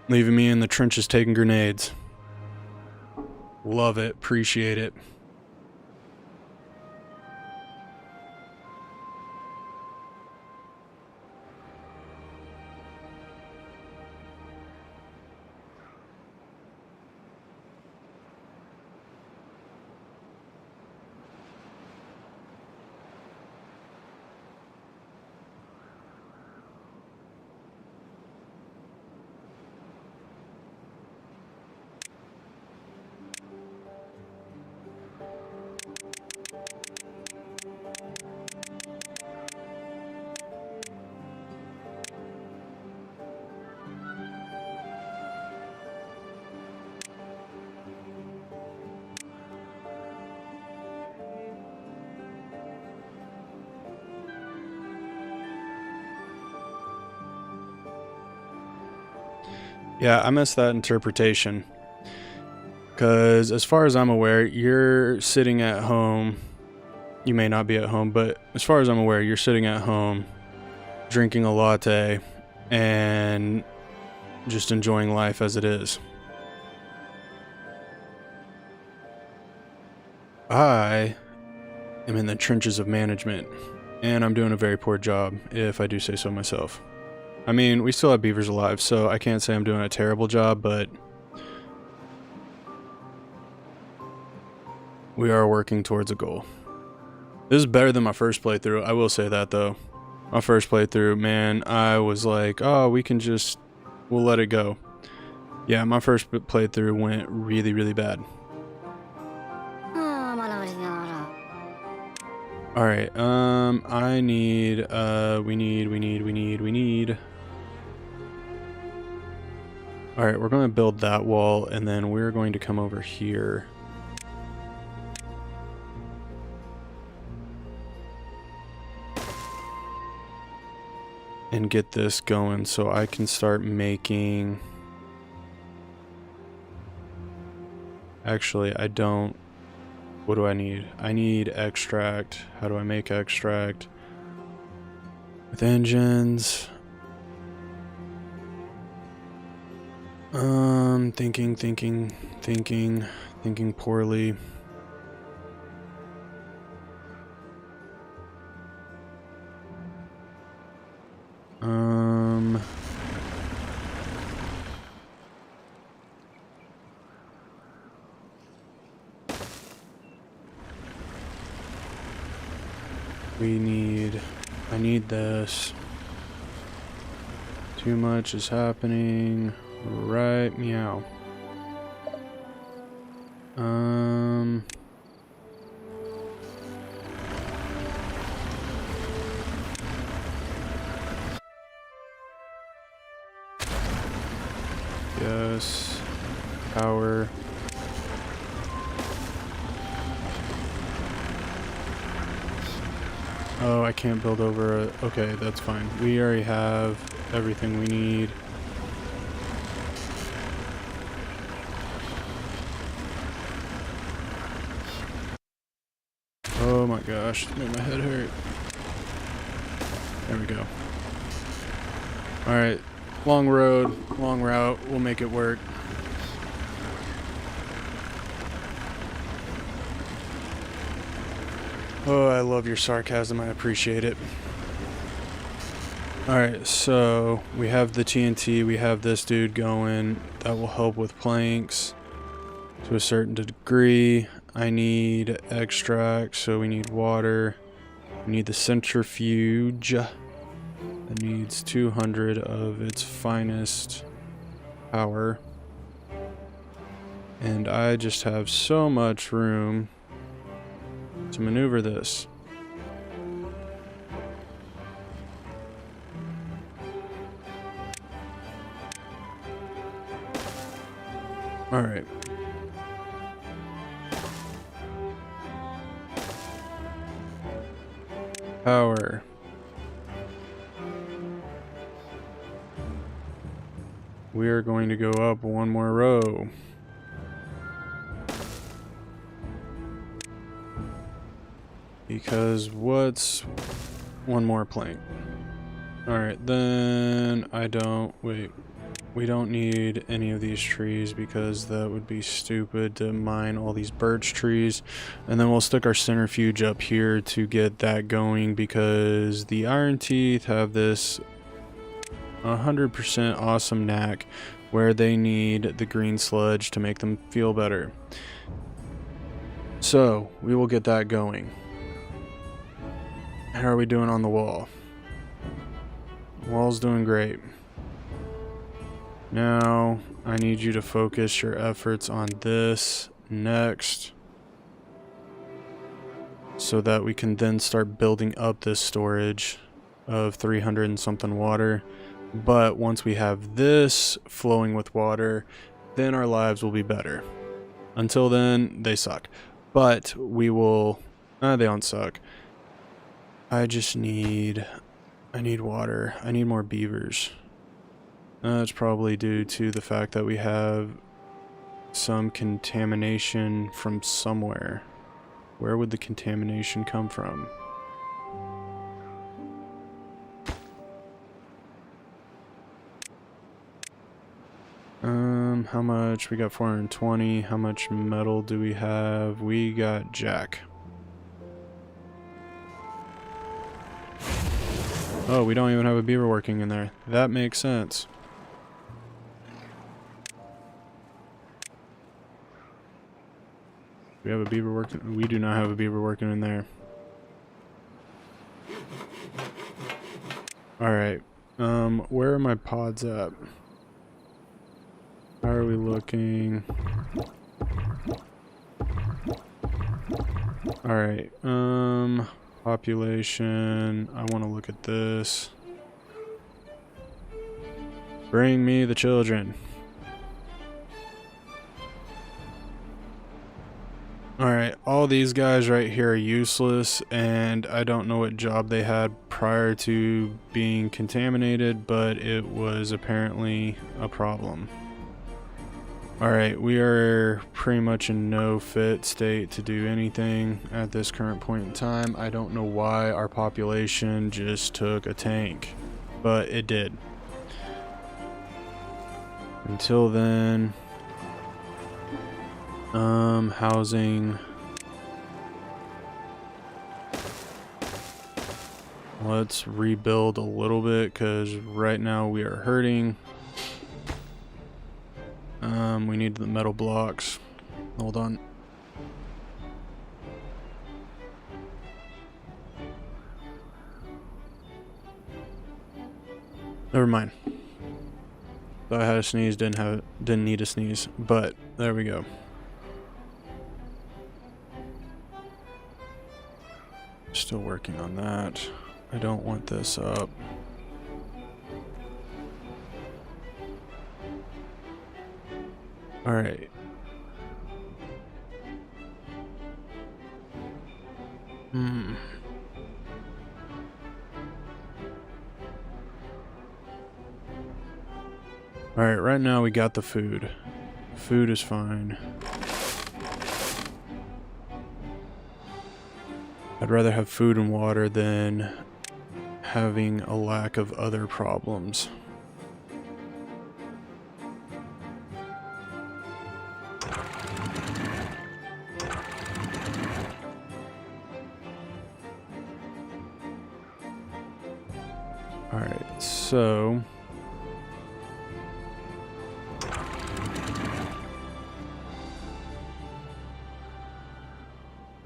Leaving me in the trenches taking grenades. Love it. Appreciate it. Yeah, I missed that interpretation. Because as far as I'm aware, you're sitting at home. You may not be at home, but as far as I'm aware, you're sitting at home, drinking a latte, and just enjoying life as it is. I am in the trenches of management, and I'm doing a very poor job, if I do say so myself. I mean, we still have beavers alive, so I can't say I'm doing a terrible job, but we are working towards a goal. This is better than my first playthrough, I will say that though. My first playthrough, man, I was like, oh, we'll let it go. Yeah, my first playthrough went really, really bad. Alright, I need, we need Alright, we're going to build that wall, and then we're going to come over here. And get this going so I can start making... Actually, I don't... What do I need? I need extract. How do I make extract? With engines. Thinking poorly. I need this. Too much is happening. Right, meow. Yes. Power. Oh, I can't build over a... Okay, that's fine. We already have everything we need. Oh my gosh, it made my head hurt. There we go. Alright, long road, long route, we'll make it work. Oh, I love your sarcasm, I appreciate it. Alright, so we have the TNT, we have this dude going. That will help with planks to a certain degree. I need extract, so we need water. We need the centrifuge. That needs 200 of its finest power. And I just have so much room to maneuver this. All right. Power. We are going to go up one more row. Because what's one more plank? Alright, then we don't need any of these trees because that would be stupid to mine all these birch trees. And then we'll stick our centrifuge up here to get that going because the iron teeth have this 100% awesome knack where they need the green sludge to make them feel better. So we will get that going. How are we doing on the wall? Wall's doing great. Now I need you to focus your efforts on this next so that we can then start building up this storage of 300 and something water. But once we have this flowing with water, then our lives will be better. Until then, they suck. But we will... they don't suck. I need water. I need more beavers. That's probably due to the fact that we have some contamination from somewhere. Where would the contamination come from? How much? We got 420. How much metal do we have? We got jack. Oh, we don't even have a beaver working in there. That makes sense. We have a beaver working. We do not have a beaver working in there. Alright. Where are my pods at? How are we looking? Alright. Population. I want to look at this. Bring me the children. Alright, all these guys right here are useless, and I don't know what job they had prior to being contaminated, but it was apparently a problem. Alright, we are pretty much in no fit state to do anything at this current point in time. I don't know why our population just took a tank, but it did. Until then, housing. Let's rebuild a little bit because right now we are hurting. We need the metal blocks. Hold on. Never mind. Thought I had a sneeze, didn't need a sneeze, but there we go. Still working on that. I don't want this up. All right. All right, right now we got the food. Food is fine. I'd rather have food and water than having a lack of other problems. All right, so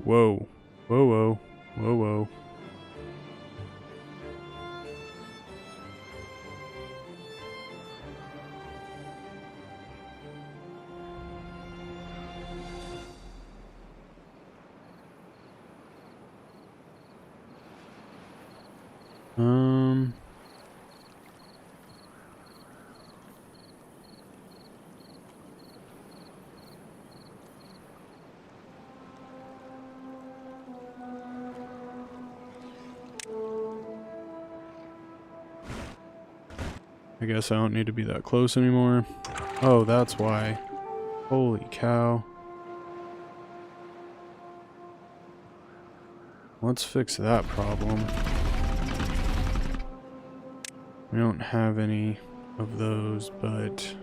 whoa, whoa, whoa, whoa, whoa. I guess I don't need to be that close anymore. Oh, that's why. Holy cow. Let's fix that problem. We don't have any of those, but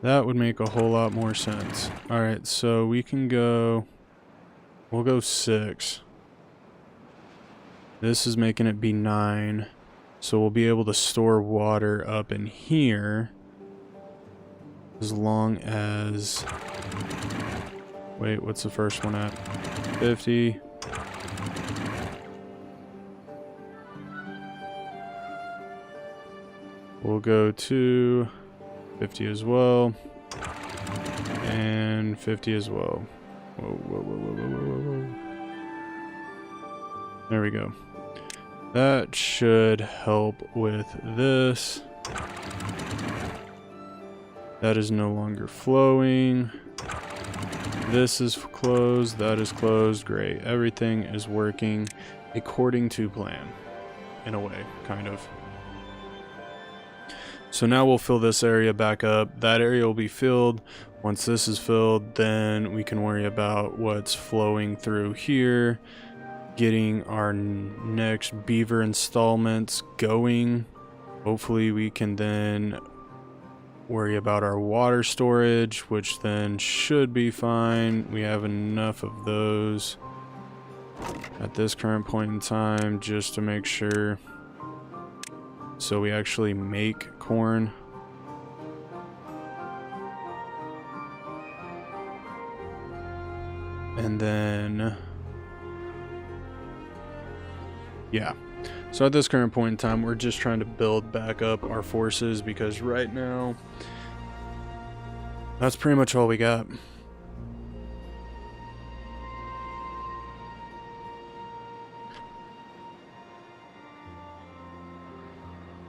that would make a whole lot more sense. Alright, so we can go... We'll go 6. This is making it be 9. So we'll be able to store water up in here. As long as... Wait, what's the first one at? 50. We'll go to 50 as well. And 50 as well. Whoa, whoa, whoa, whoa, whoa, whoa, whoa. There we go. That should help with this. That is no longer flowing. This is closed. That is closed. Great. Everything is working according to plan. In a way, kind of. So now we'll fill this area back up. That area will be filled. Once this is filled, then we can worry about what's flowing through here. Getting our next beaver installments going. Hopefully we can then worry about our water storage, which then should be fine. We have enough of those at this current point in time just to make sure. So we actually make corn. And then, yeah. So at this current point in time, we're just trying to build back up our forces because right now, that's pretty much all we got.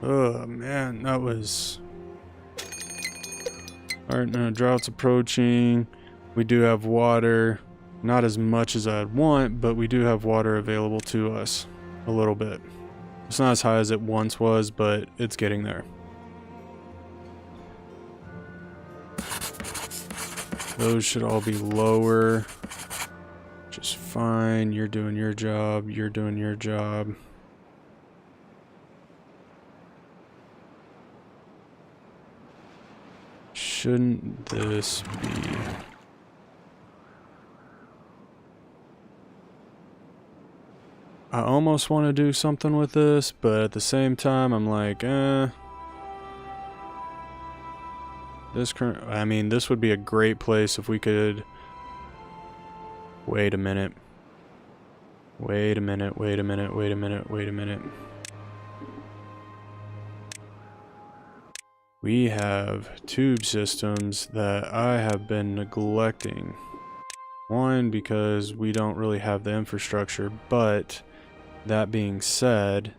Oh man, that was Alright, now drought's approaching. We do have water. Not as much as I'd want, but we do have water available to us. A little bit. It's not as high as it once was, but it's getting there. Those should all be lower. Just fine. You're doing your job. You're doing your job. Shouldn't this be... I almost want to do something with this, but at the same time, I'm like, this would be a great place if we could... Wait a minute. Wait a minute, wait a minute, wait a minute, wait a minute. We have tube systems that I have been neglecting. One, because we don't really have the infrastructure, but that being said,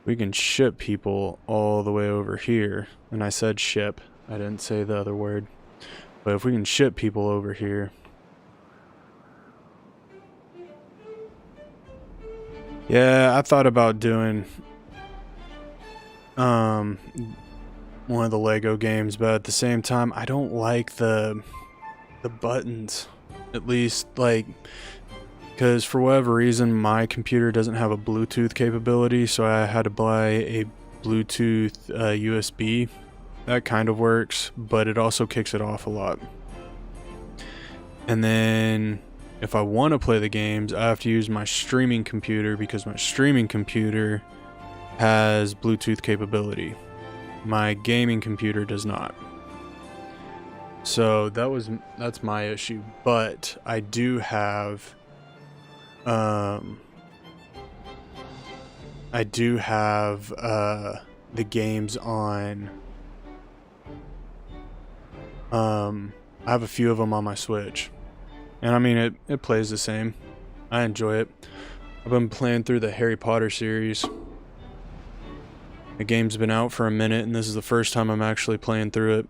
we can ship people all the way over here. And I said ship, I didn't say the other word. But if we can ship people over here. Yeah, I thought about doing one of the Lego games, but at the same time, I don't like the buttons. At least, like, because for whatever reason, my computer doesn't have a Bluetooth capability, so I had to buy a Bluetooth USB. That kind of works, but it also kicks it off a lot. And then if I want to play the games, I have to use my streaming computer because my streaming computer has Bluetooth capability. My gaming computer does not. So that's my issue, but I do have the games on I have a few of them on my Switch. And I mean, it plays the same. I enjoy it. I've been playing through the Harry Potter series. The game's been out for a minute, and this is the first time I'm actually playing through it.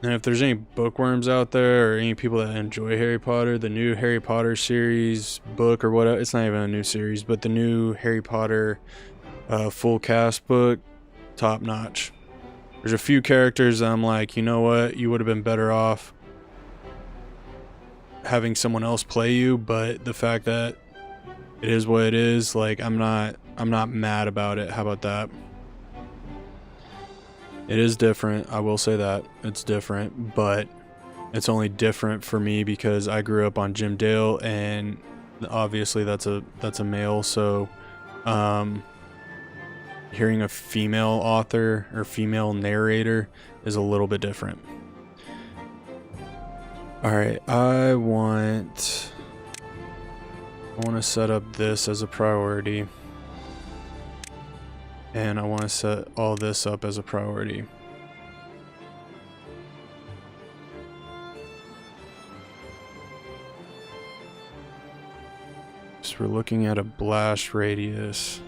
And if there's any bookworms out there, or any people that enjoy Harry Potter, the new Harry Potter series book, or whatever, it's not even a new series, but the new Harry Potter full cast book, top notch. There's a few characters that I'm like, you know what, you would have been better off having someone else play you, but the fact that it is what it is, like, I'm not mad about it. How about that? It is different, I will say that. It's different, but it's only different for me because I grew up on Jim Dale, and obviously that's a male, so hearing a female author or female narrator is a little bit different. Alright, I want to set up this as a priority. And I want to set all this up as a priority. So we're looking at a blast radius.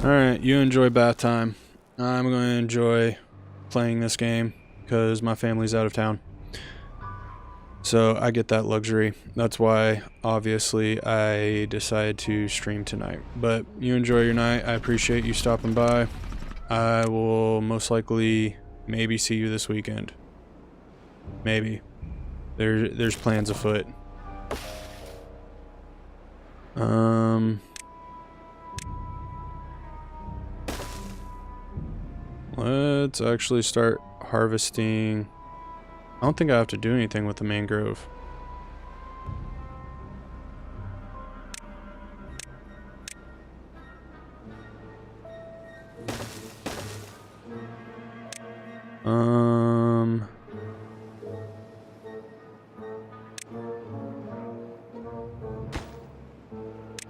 Alright, you enjoy bath time. I'm going to enjoy playing this game because my family's out of town. So I get that luxury. That's why, obviously, I decided to stream tonight. But you enjoy your night. I appreciate you stopping by. I will most likely maybe see you this weekend. Maybe. There's plans afoot. Let's actually start harvesting. I don't think I have to do anything with the mangrove.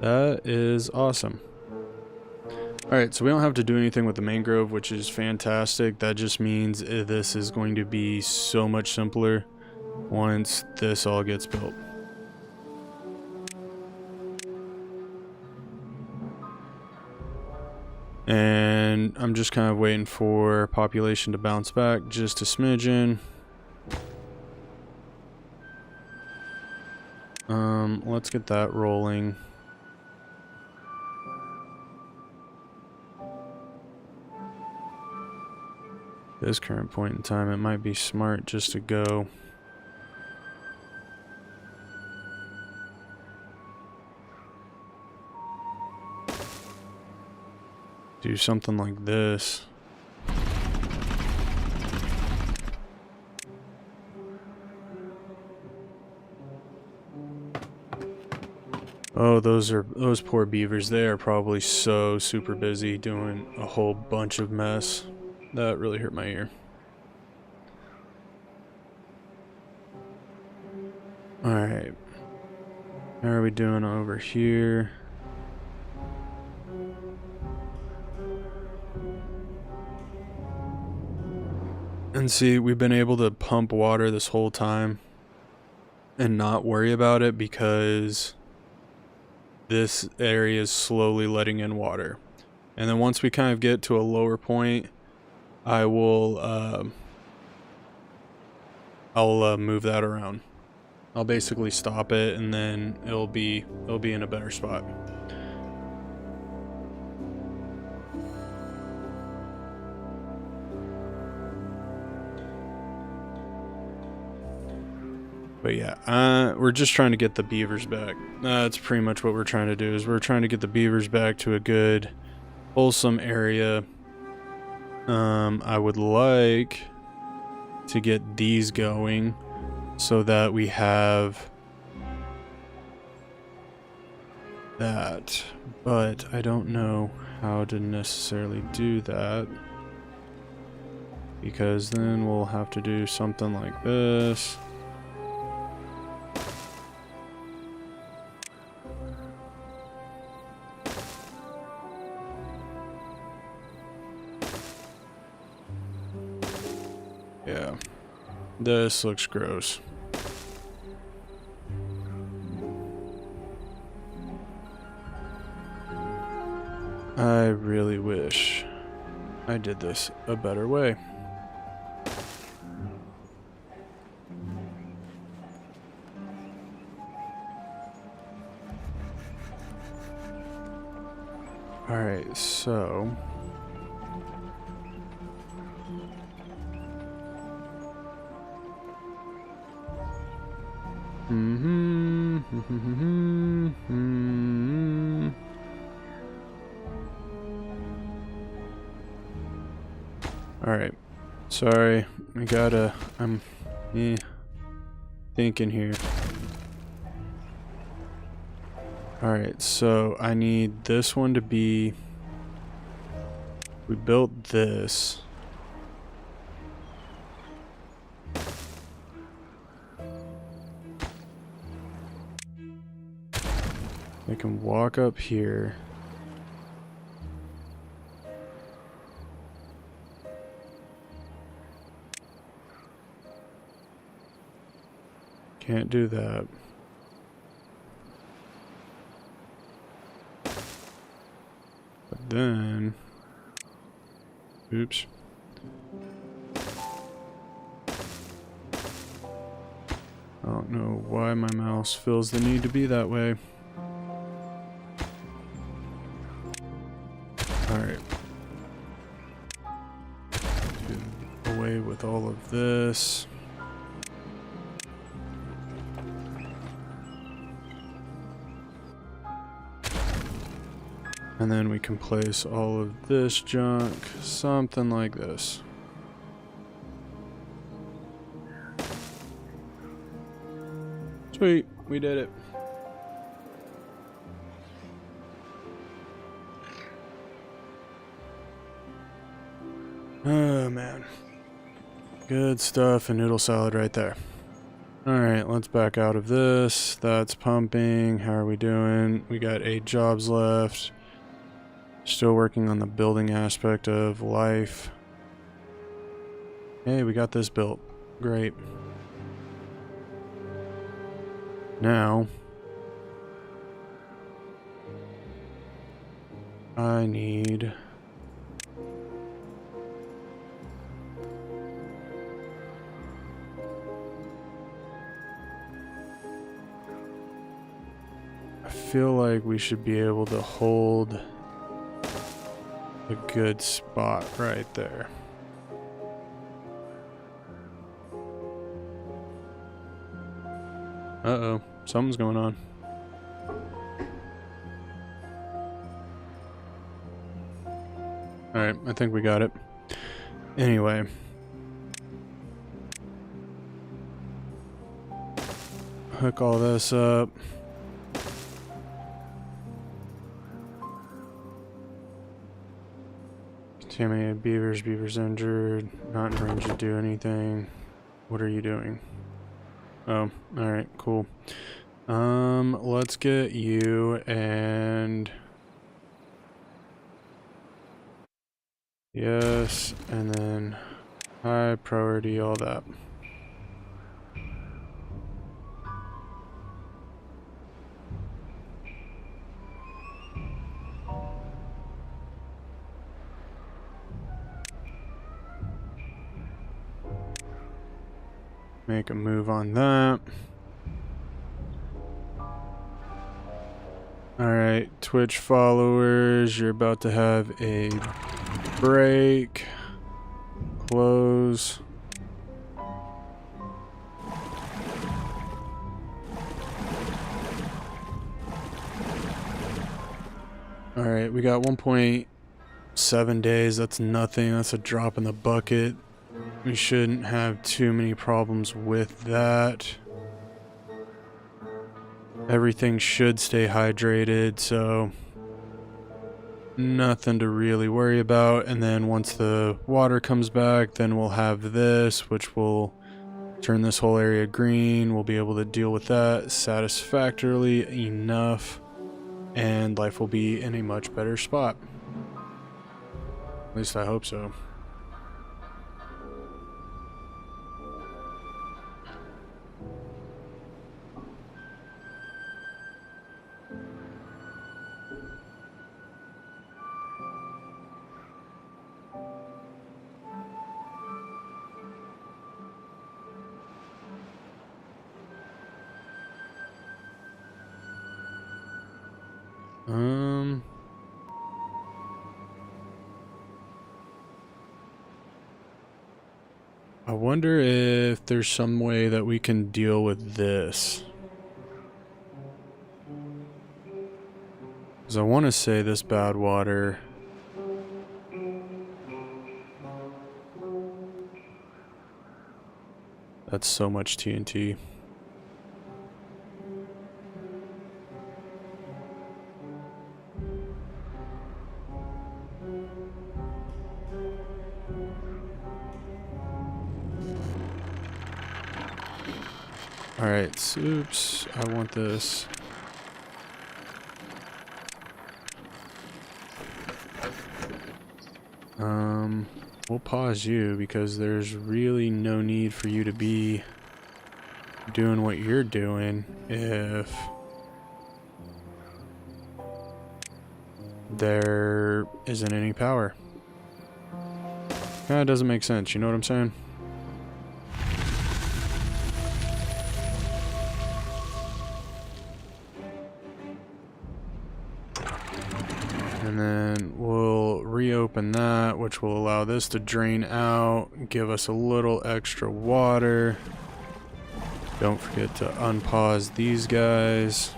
That is awesome. Alright, so we don't have to do anything with the mangrove, which is fantastic. That just means this is going to be so much simpler once this all gets built. And I'm just kind of waiting for population to bounce back just a smidgen. Let's get that rolling. This current point in time, it might be smart just to go. Do something like this. Oh, those poor beavers. They are probably so super busy doing a whole bunch of mess. That really hurt my ear. Alright. How are we doing over here? And see, we've been able to pump water this whole time and not worry about it because this area is slowly letting in water. And then once we kind of get to a lower point, I will I'll move that around. I'll basically stop it, and then it'll be in a better spot. But yeah, we're just trying to get the beavers back. That's pretty much what we're trying to do, is we're trying to get the beavers back to a good, wholesome area. I would like to get these going so that we have that. But I don't know how to necessarily do that, because then we'll have to do something like this. Yeah, this looks gross. I really wish I did this a better way. Alright, so Alright. Sorry. I'm thinking here. Alright, so I need this one to be... We built this. I can walk up here. Can't do that. But then... Oops. I don't know why my mouse feels the need to be that way. Alright. Do away with all of this. And then we can place all of this junk, something like this. Sweet, we did it. Oh man. Good stuff and noodle salad right there. Alright, let's back out of this. That's pumping. How are we doing? We got 8 jobs left. Still working on the building aspect of life. Hey, we got this built. Great. Now, I need feel like we should be able to hold a good spot right there. Uh-oh, something's going on. Alright, I think we got it. Anyway. Hook all this up. Contaminated beavers, beavers injured, not in range to do anything. What are you doing? Oh, alright, cool. Let's get you and... Yes, and then high priority, all that. Make a move on that. Alright, Twitch followers, you're about to have a break. Close. Alright, we got 1.7 days. That's nothing. That's a drop in the bucket. We shouldn't have too many problems with that. Everything should stay hydrated, so nothing to really worry about. And then once the water comes back, then we'll have this, which will turn this whole area green. We'll be able to deal with that satisfactorily enough, and life will be in a much better spot. At least I hope so. I wonder if there's some way that we can deal with this. Because I want to say this bad water... That's so much TNT. Alright, soups. I want this. We'll pause you because there's really no need for you to be doing what you're doing if there isn't any power. Kinda doesn't make sense, you know what I'm saying? And then we'll reopen that, which will allow this to drain out, give us a little extra water. Don't forget to unpause these guys.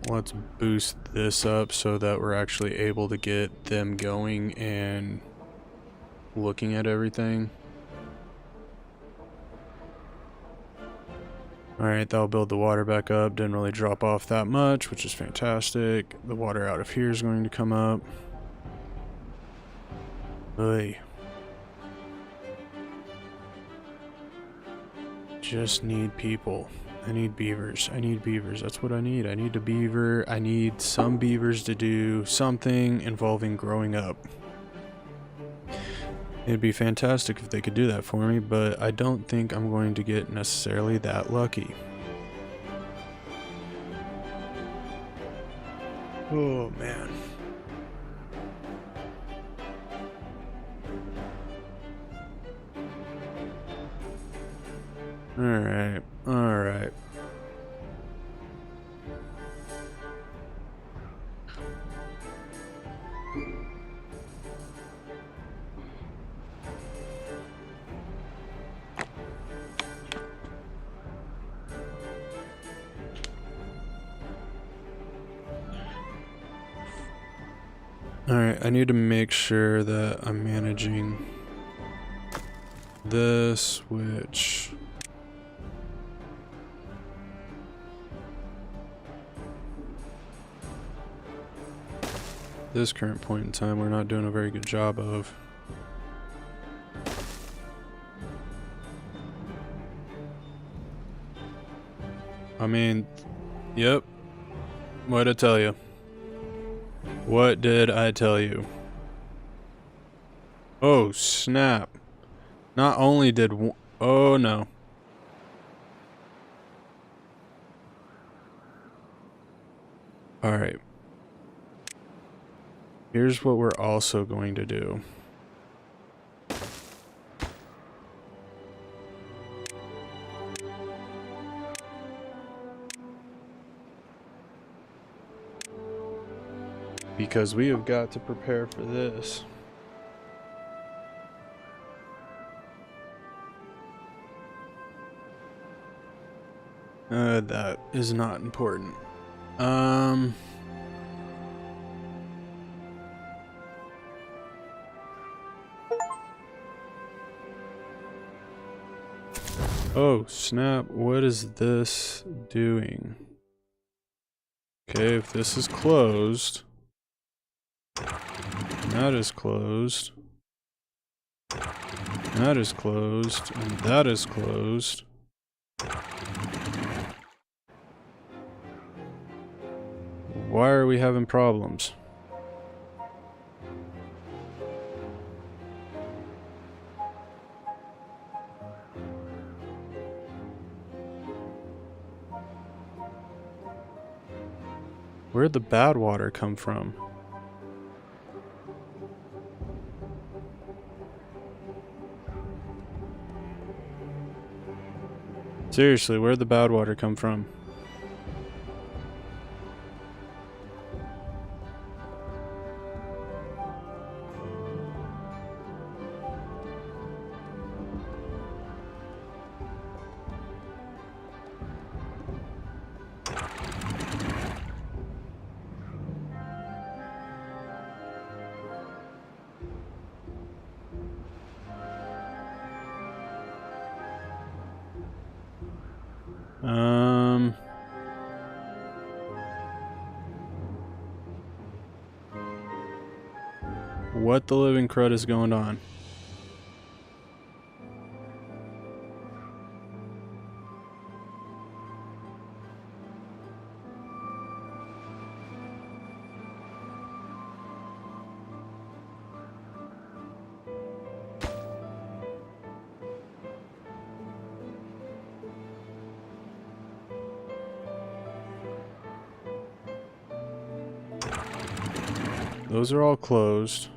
Let's boost this up so that we're actually able to get them going and looking at everything. Alright, that'll build the water back up. Didn't really drop off that much, which is fantastic. The water out of here is going to come up. Oy. Just need people. I need beavers. I need beavers. That's what I need. I need a beaver. I need some beavers to do something involving growing up. It'd be fantastic if they could do that for me, but I don't think I'm going to get necessarily that lucky. Oh, man. Alright, alright. Alright, I need to make sure that I'm managing this, which... this current point in time, we're not doing a very good job of. I mean, yep. What'd I tell you? What did I tell you? Oh, snap. Not only did oh no. Alright. Here's what we're also going to do. Because we have got to prepare for this. That is not important. Oh, snap. What is this doing? Okay, if this is closed, that is closed, that is closed, and that is closed. Why are we having problems? Where'd the bad water come from? Seriously, where'd the bad water come from? What the living crud is going on? Those are all closed.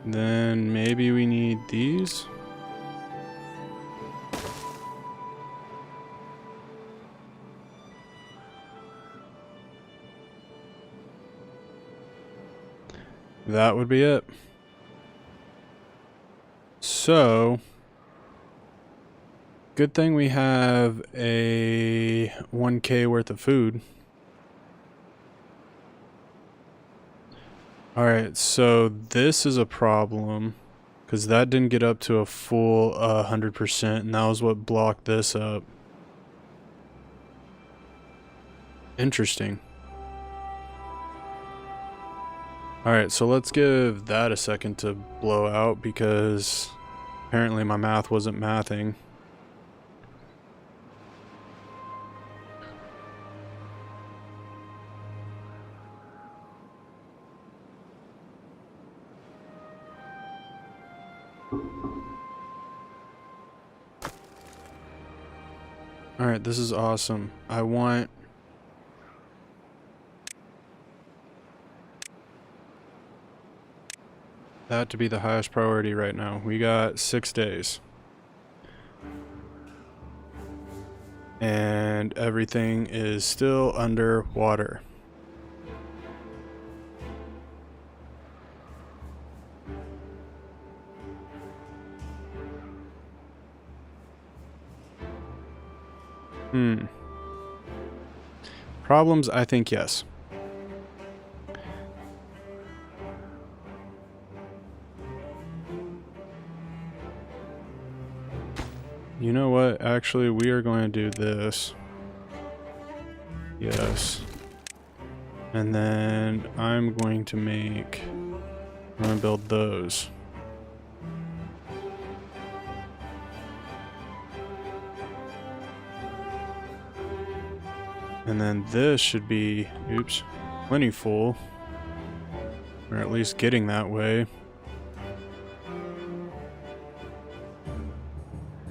Then maybe we need these. That would be it. So, good thing we have a 1K worth of food. Alright, so this is a problem because that didn't get up to a full 100%, and that was what blocked this up. Interesting. Alright, so let's give that a second to blow out because apparently my math wasn't mathing. Alright, this is awesome. I want... that to be the highest priority right now. We got 6 days. and everything is still underwater. Problems? I think yes. You know what? Actually, we are going to do this. Yes. And then I'm going to build those. And then this should be, oops, plenty full. Or at least getting that way.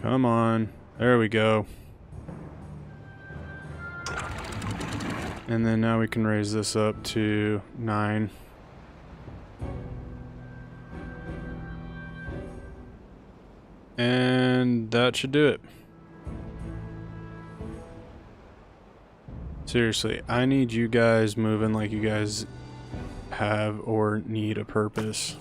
Come on. There we go. And then now we can raise this up to 9. And that should do it. Seriously, I need you guys moving like you guys have or need a purpose.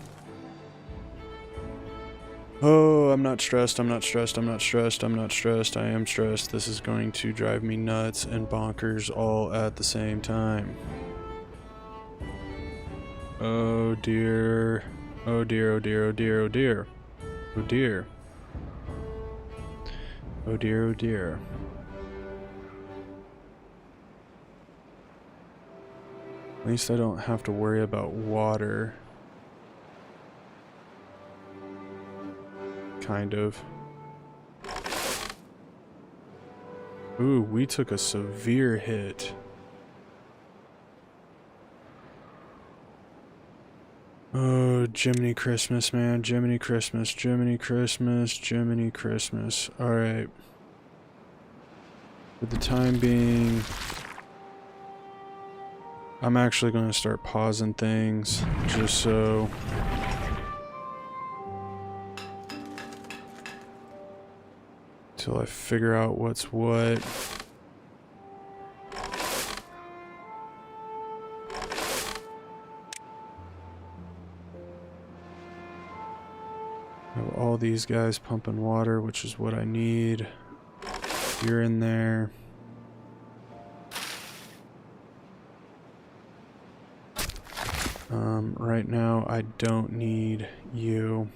Oh, I'm not stressed, I'm not stressed, I'm not stressed, I'm not stressed, I am stressed. This is going to drive me nuts and bonkers all at the same time. Oh dear. Oh dear, oh dear, oh dear, oh dear. Oh dear. Oh dear, oh dear. At least I don't have to worry about water. Kind of. Ooh, we took a severe hit. Oh, Jiminy Christmas, man. Jiminy Christmas, Jiminy Christmas, Jiminy Christmas. Alright. For the time being, I'm actually going to start pausing things just so till I figure out what's what. I have all these guys pumping water, which is what I need. You're in there. Right now, I don't need you.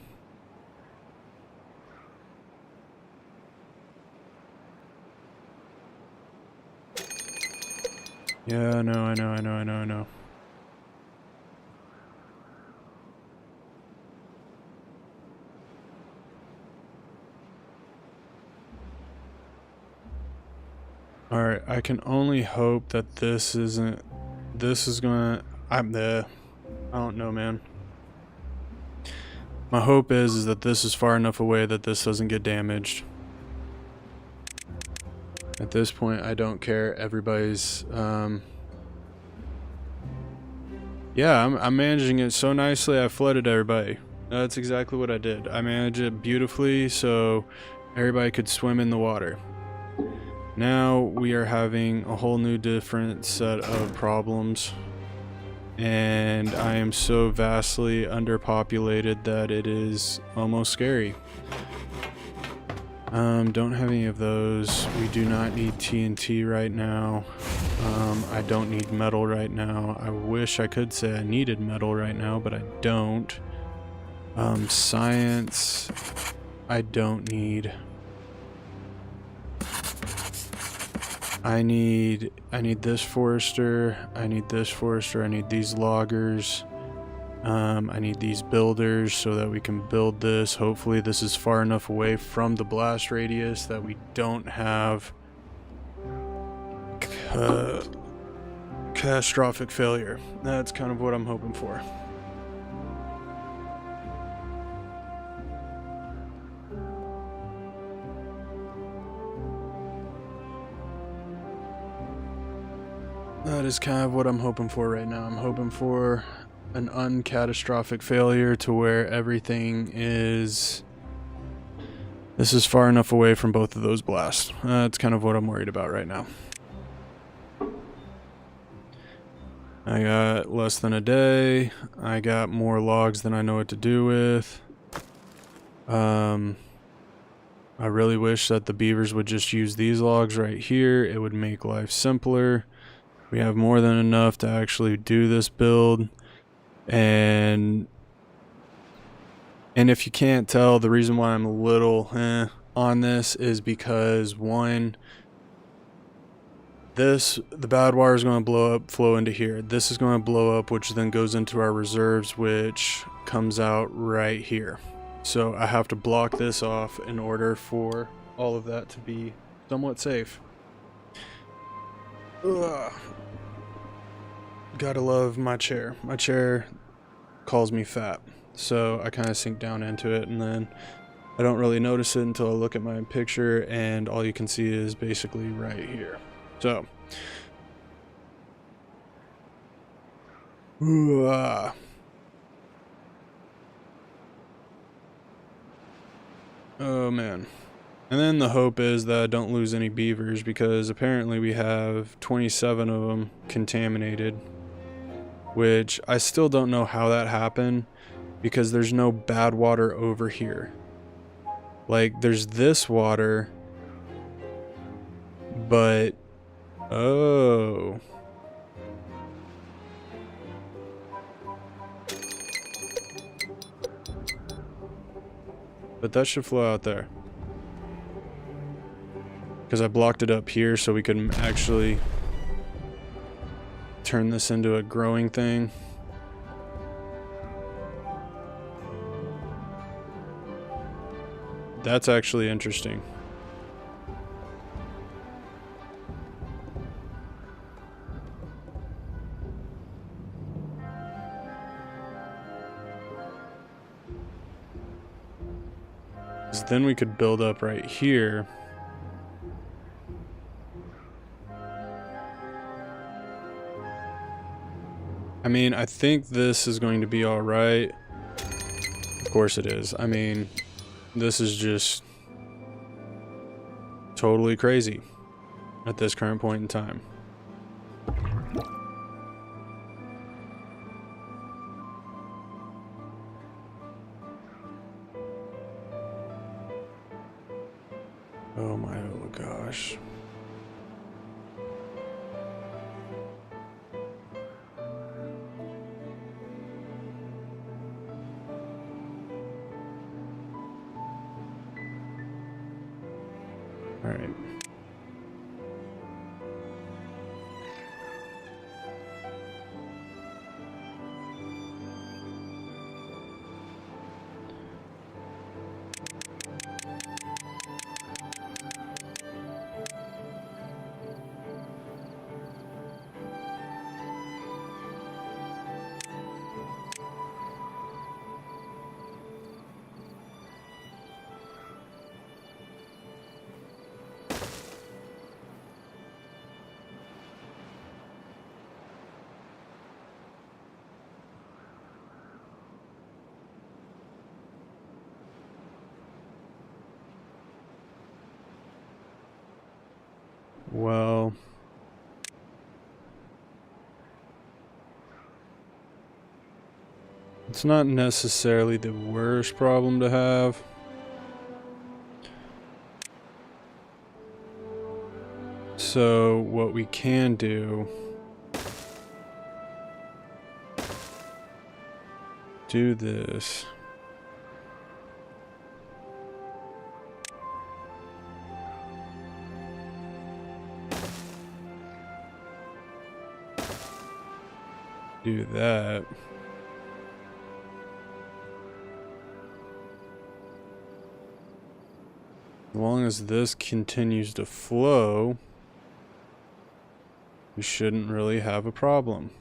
Yeah, no, I know, I know, I know, I know. Alright, I can only hope that this isn't... This is gonna... I don't know, man. My hope is that this is far enough away that this doesn't get damaged. At this point, I don't care. Everybody's... Yeah, I'm managing it so nicely, I flooded everybody. That's exactly what I did. I managed it beautifully so everybody could swim in the water. Now we are having a whole new different set of problems. And I am so vastly underpopulated that it is almost scary. Don't have any of those. We do not need TNT right now. I don't need metal right now. I wish I could say I needed metal right now, but I don't. Science, I don't need. I need this forester, I need this forester, I need these loggers, I need these builders so that we can build this. Hopefully this is far enough away from the blast radius that we don't have catastrophic failure. That's kind of what I'm hoping for. That is kind of what I'm hoping for right now. I'm hoping for an uncatastrophic failure to where everything is This is far enough away from both of those blasts. That's kind of what I'm worried about right now. I got less than a day. I got more logs than I know what to do with. I really wish that the beavers would just use these logs right here. It would make life simpler. We have more than enough to actually do this build. And if you can't tell, the reason why I'm a little on this is because, one, the bad wire is going to blow up, flow into here. This is going to blow up, which then goes into our reserves, which comes out right here. So I have to block this off in order for all of that to be somewhat safe. Ugh. Gotta love my chair. My chair calls me fat. So I kind of sink down into it, and then I don't really notice it until I look at my picture, and all you can see is basically right here. So, oh man. And then the hope is that I don't lose any beavers, because apparently we have 27 of them contaminated, which I still don't know how that happened, because there's no bad water over here. Like, there's this water, but oh. But that should flow out there. Because I blocked it up here so we could actually turn this into a growing thing. That's actually interesting. Then we could build up right here. I mean, I think this is going to be all right. Of course it is. I mean, this is just totally crazy at this current point in time. Oh my, oh gosh. All right. Well, it's not necessarily the worst problem to have. So what we can do this. Do that. As long as this continues to flow, we shouldn't really have a problem.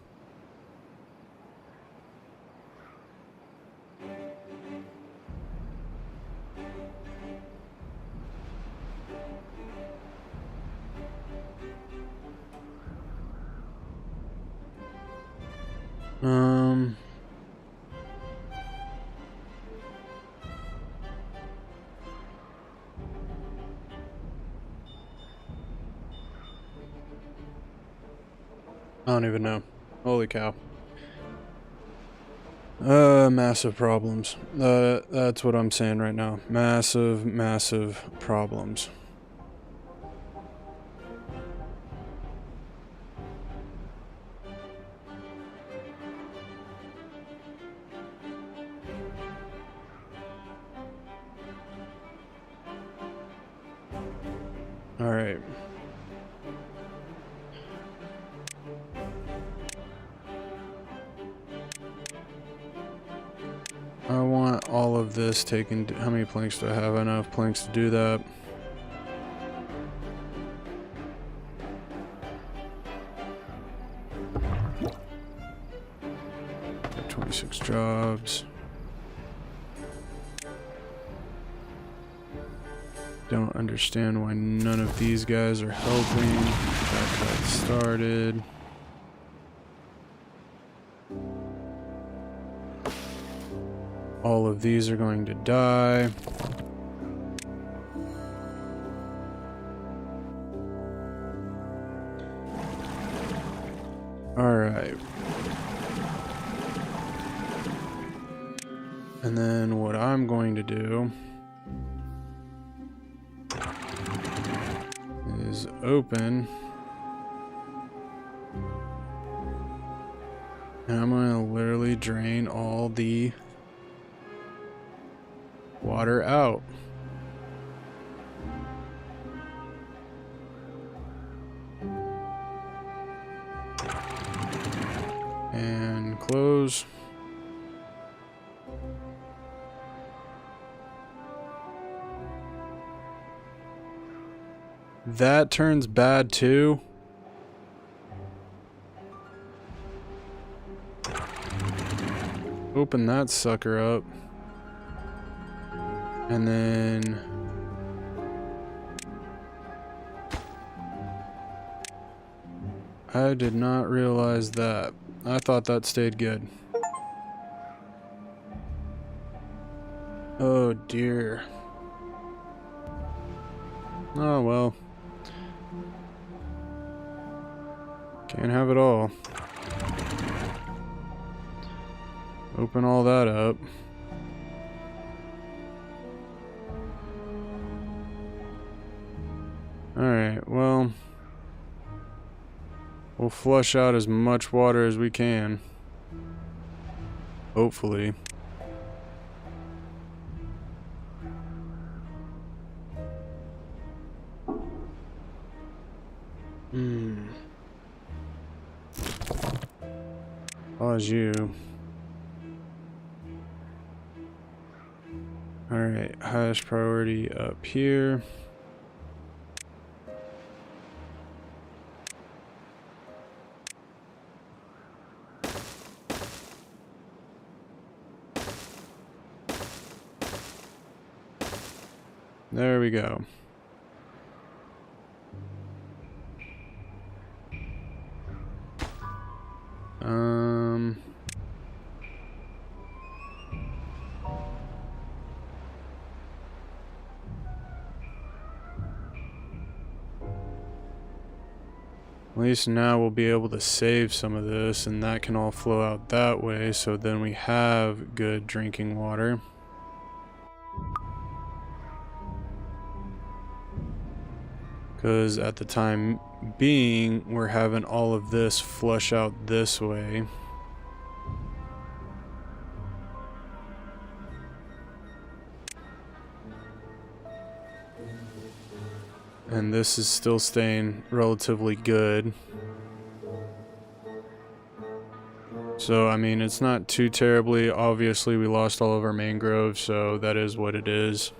I don't even know. Holy cow. Massive problems. That's what I'm saying right now. Massive, massive problems. All right. I want all of this taken. How many planks do I have? Enough planks to do that. Got 26 jobs. Don't understand why none of these guys are helping. Got started. All of these are going to die. All right. And then what I'm going to do is open. And I'm going to literally drain all the water out. And close. That turns bad too. Open that sucker up. And then I did not realize that. I thought that stayed good. Oh dear. Oh well. Can't have it all. Open all that up. Alright, well, we'll flush out as much water as we can. Hopefully. Pause you. Alright, highest priority up here. There we go. At least now we'll be able to save some of this, and that can all flow out that way, so then we have good drinking water. Because at the time being, we're having all of this flush out this way. And this is still staying relatively good. So, I mean, it's not too terribly. Obviously, we lost all of our mangroves, so that is what it is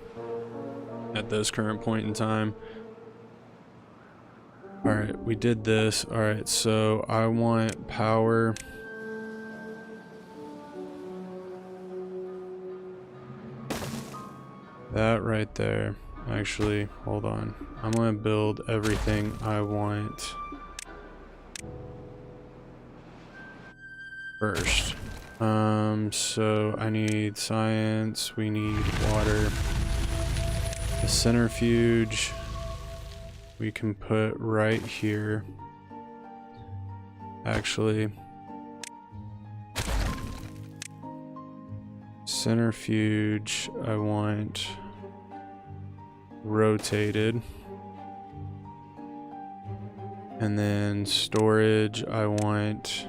at this current point in time. Alright, we did this. Alright, so I want power. That right there. Actually, hold on. I'm gonna build everything I want first. So I need science, we need water. The centrifuge we can put right here. actually. Centrifuge, I want rotated. And then storage, I want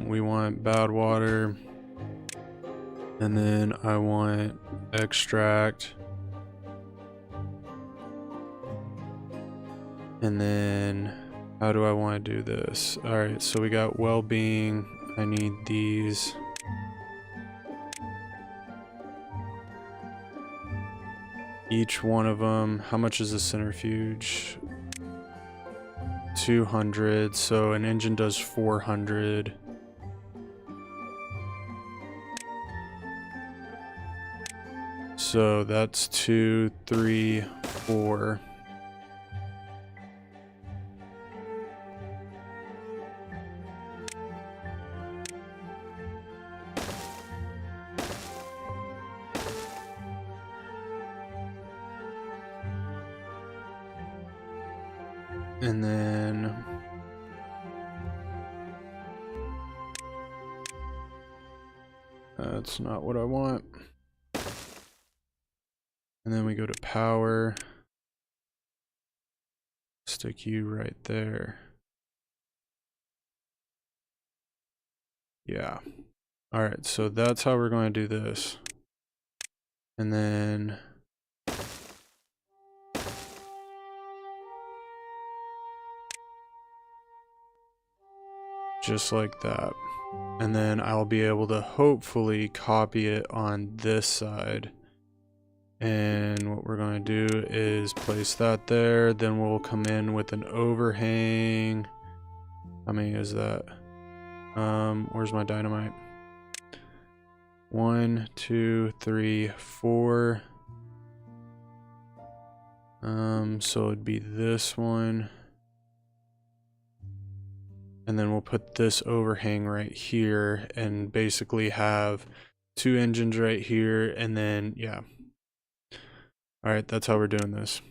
we want bad water. And then I want extract. And then how do I want to do this? All right, so we got well-being. I need these. Each one of them. How much is a centrifuge? 200. So an engine does 400. So that's 2, 3, 4. And then that's not what I want. And then we go to power. Stick you right there. Yeah. All right, so that's how we're going to do this. And then just like that. And then I'll be able to hopefully copy it on this side. And what we're going to do is place that there. Then we'll come in with an overhang. How many is that? Where's my dynamite? 1, 2, 3, 4. So it'd be this one. And then we'll put this overhang right here and basically have 2 engines right here. And then, yeah. All right, that's how we're doing this.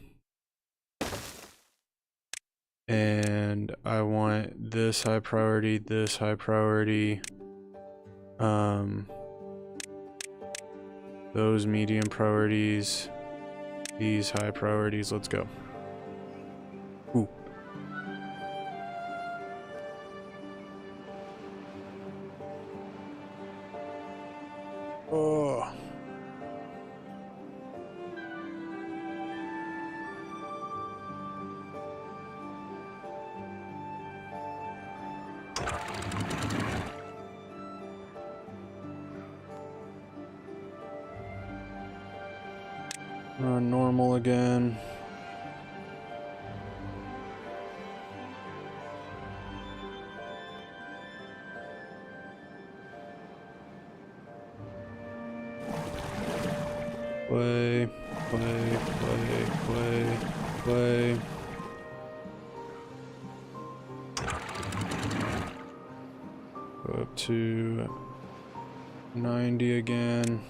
And I want this high priority, this high priority. Those medium priorities, these high priorities. Let's go. Ooh. Oh. Run normal again. Play, play, play, play, play. Go up to 90 again.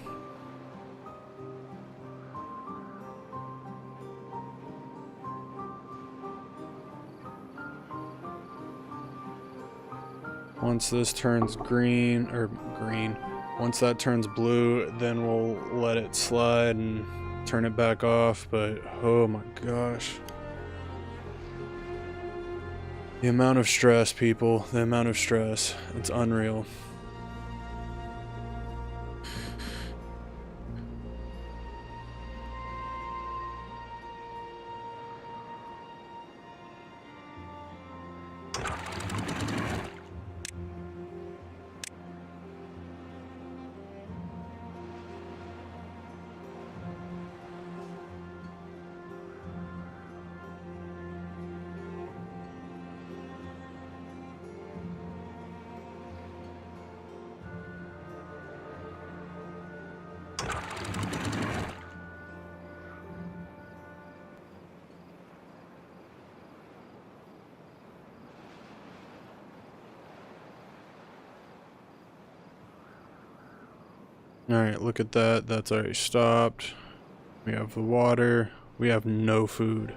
Once this turns green, once that turns blue, then we'll let it slide and turn it back off. But oh my gosh. The amount of stress, people, the amount of stress, it's unreal. Alright, look at that. That's already stopped. We have the water. We have no food.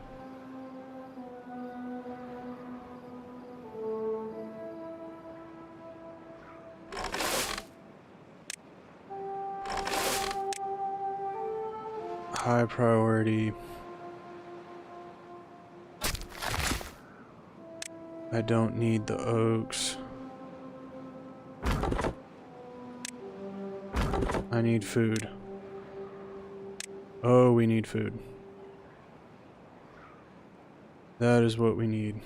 High priority. I don't need the oaks. I need food. Oh, we need food. That is what we need.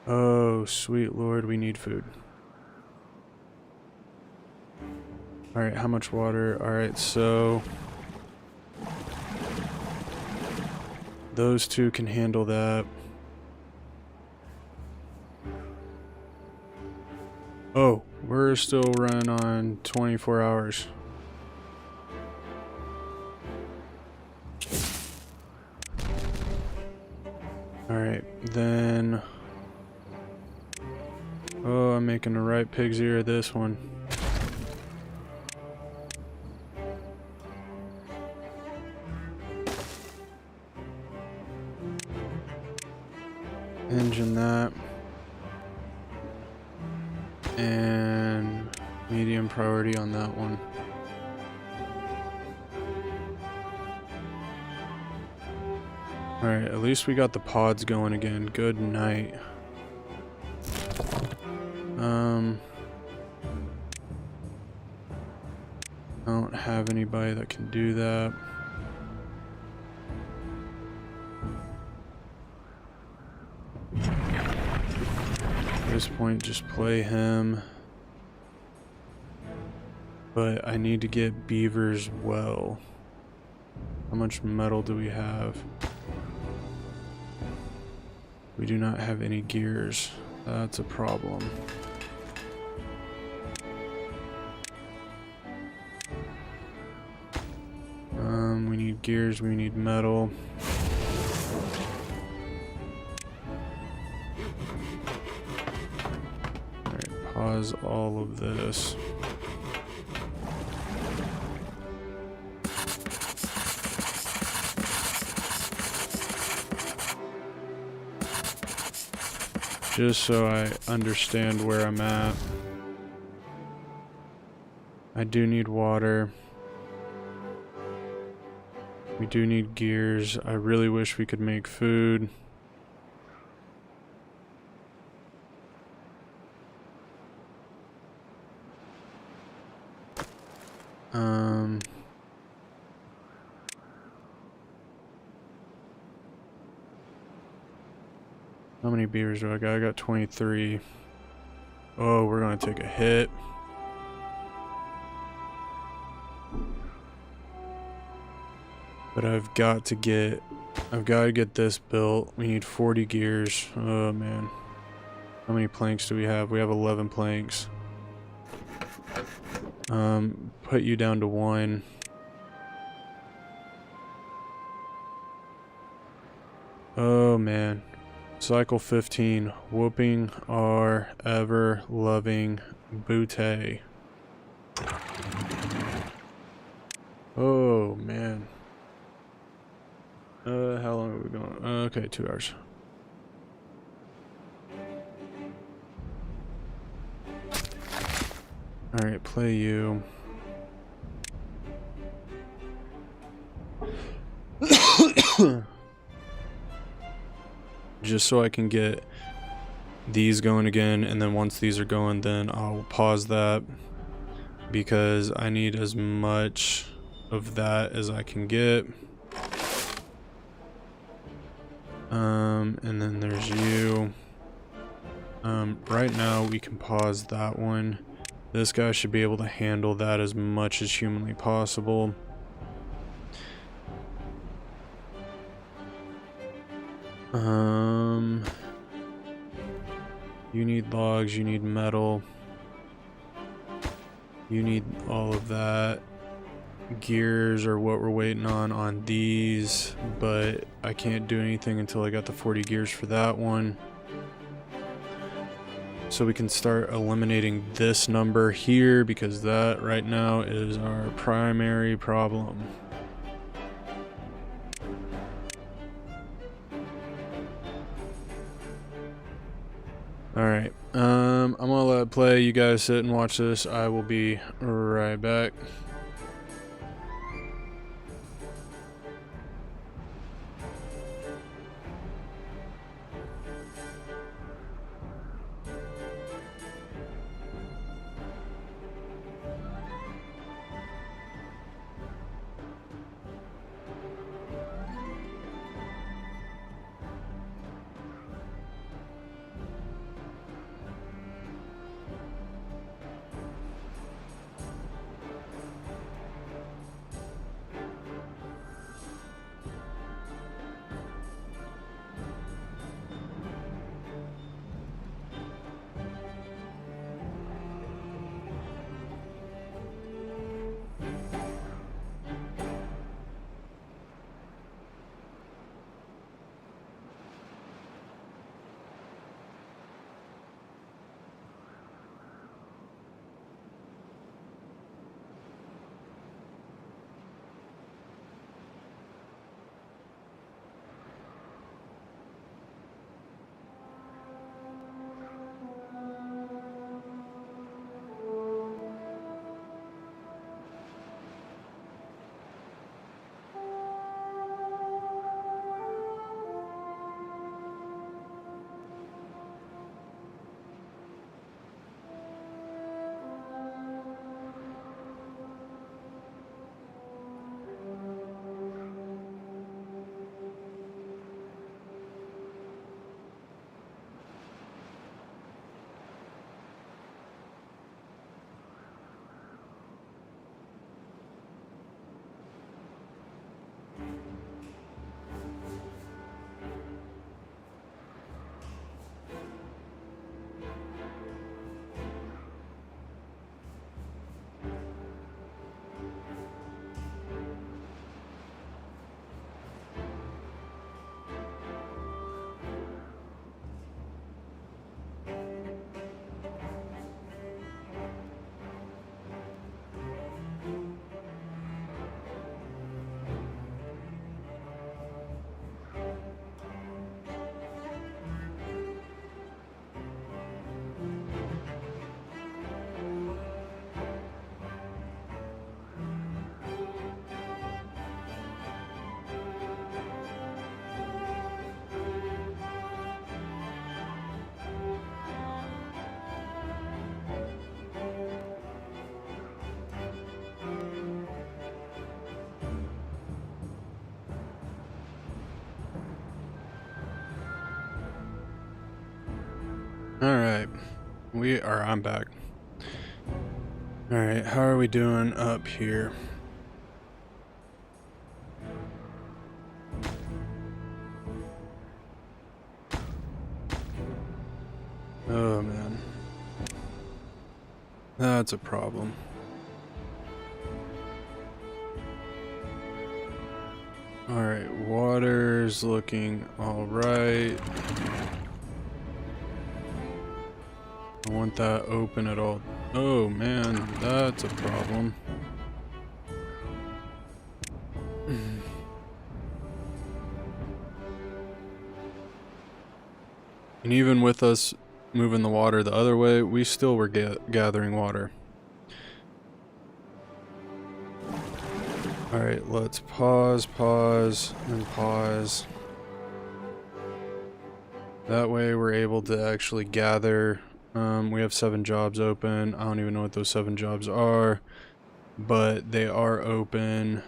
Oh, sweet Lord, we need food. Alright, how much water? Alright, so those two can handle that. Oh, we're still running on 24 hours. Alright, then... Oh, I'm making the right pig's ear of this one. Engine that. And medium priority on that one. Alright, at least we got the pods going again. Good night. I don't have anybody that can do that. At this point, just play him. But I need to get beavers well. How much metal do we have? We do not have any gears. That's a problem. We need gears, we need metal. Alright, pause all of this. Just so I understand where I'm at. I do need water. We do need gears. I really wish we could make food. How many beavers do I got? I got 23. Oh, we're gonna take a hit. But I've got to get this built. We need 40 gears. Oh man. How many planks do we have? We have 11 planks. Put you down to 1. Oh man. Cycle 15. Whooping our ever-loving booty. Oh man. How long are we going? Okay, 2 hours. Alright, play you. Just so I can get these going again, and then once these are going, then I'll pause that because I need as much of that as I can get. And then there's you. Right now we can pause that one. This guy should be able to handle that as much as humanly possible. You need logs, you need metal. You need all of that. Gears are what we're waiting on these, but I can't do anything until I got the 40 gears for that one. so we can start eliminating this number here, because that right now is our primary problem. Alright, I'm gonna let it play. You guys sit and watch this. I will be right back. Alright, I'm back. Alright, how are we doing up here? Oh man. That's a problem. Alright, water's looking alright. I want that open at all. Oh man, that's a problem. And even with us moving the water the other way, we still were gathering water. Alright, let's pause, and pause. That way we're able to actually gather. We have 7 jobs open. I don't even know what those 7 jobs are, but they are open.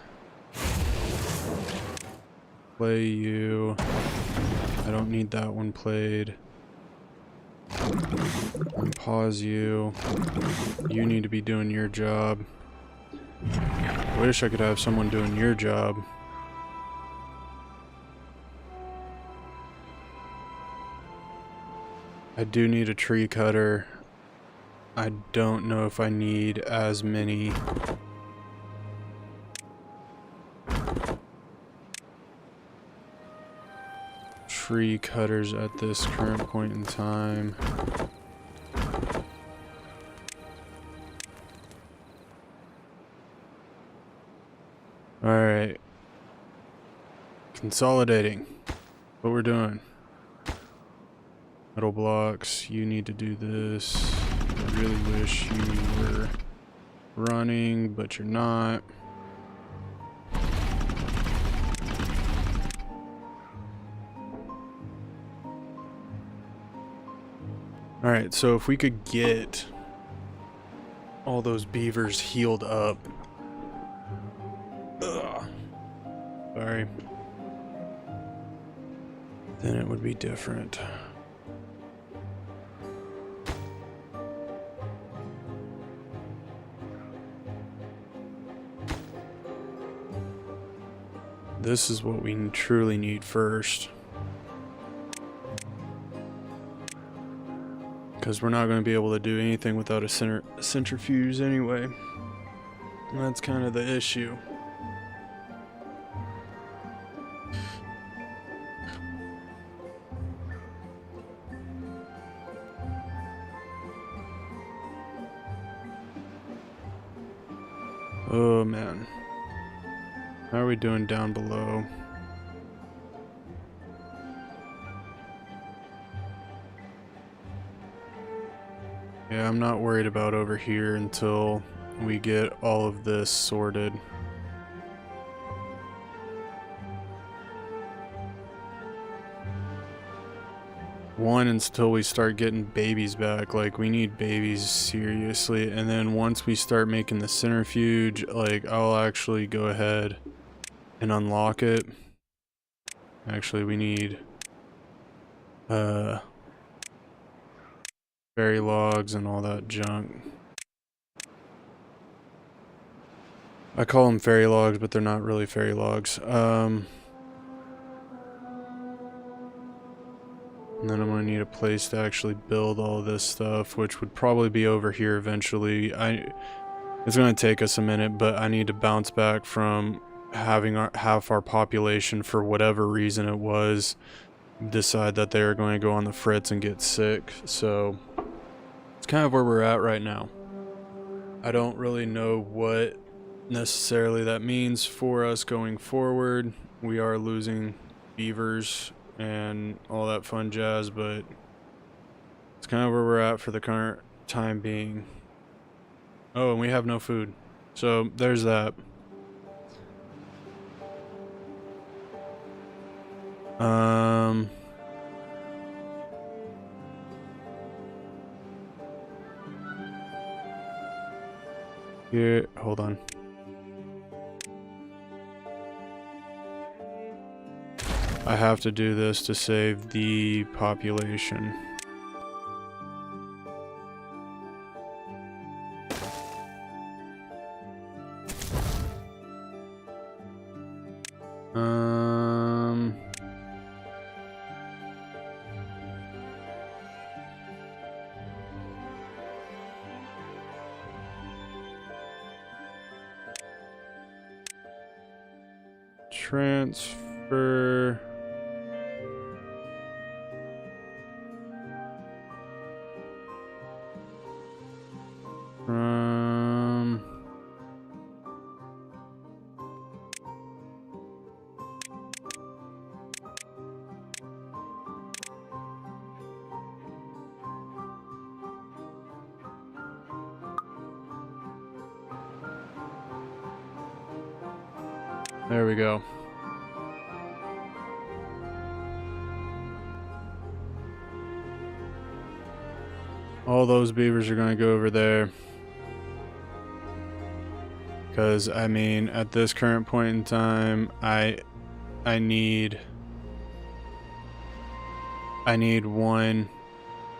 Play you. I don't need that one played. And pause you. You need to be doing your job. I wish I could have someone doing your job. I do need a tree cutter. I don't know if I need as many. Tree cutters at this current point in time. Consolidating. What we're doing. Metal blocks. You need to do this. I really wish you were running, but you're not. Alright, so if we could get all those beavers healed up. Ugh. Sorry. Then it would be different. This is what we truly need first. Because we're not going to be able to do anything without a centrifuge anyway. And that's kind of the issue. Oh man. How are we doing down below? Yeah, I'm not worried about over here until we get all of this sorted. One, until we start getting babies back. Like, we need babies seriously. And then once we start making the centrifuge, like, I'll actually go ahead and unlock it. Actually, we need berry logs and all that junk. I call them fairy logs, but they're not really fairy logs. And then I'm going to need a place to actually build all this stuff, which would probably be over here eventually. It's going to take us a minute, but I need to bounce back from having half our population, for whatever reason it was, decide that they are going to go on the fritz and get sick. So it's kind of where we're at right now. I don't really know what necessarily that means for us going forward. We are losing beavers and all that fun jazz, but it's kind of where we're at for the current time being. Oh, and we have no food, so there's that. Here, hold on. I have to do this to save the population. Transfer. There we go. All those beavers are going to go over there. Because, I mean, at this current point in time, I need one,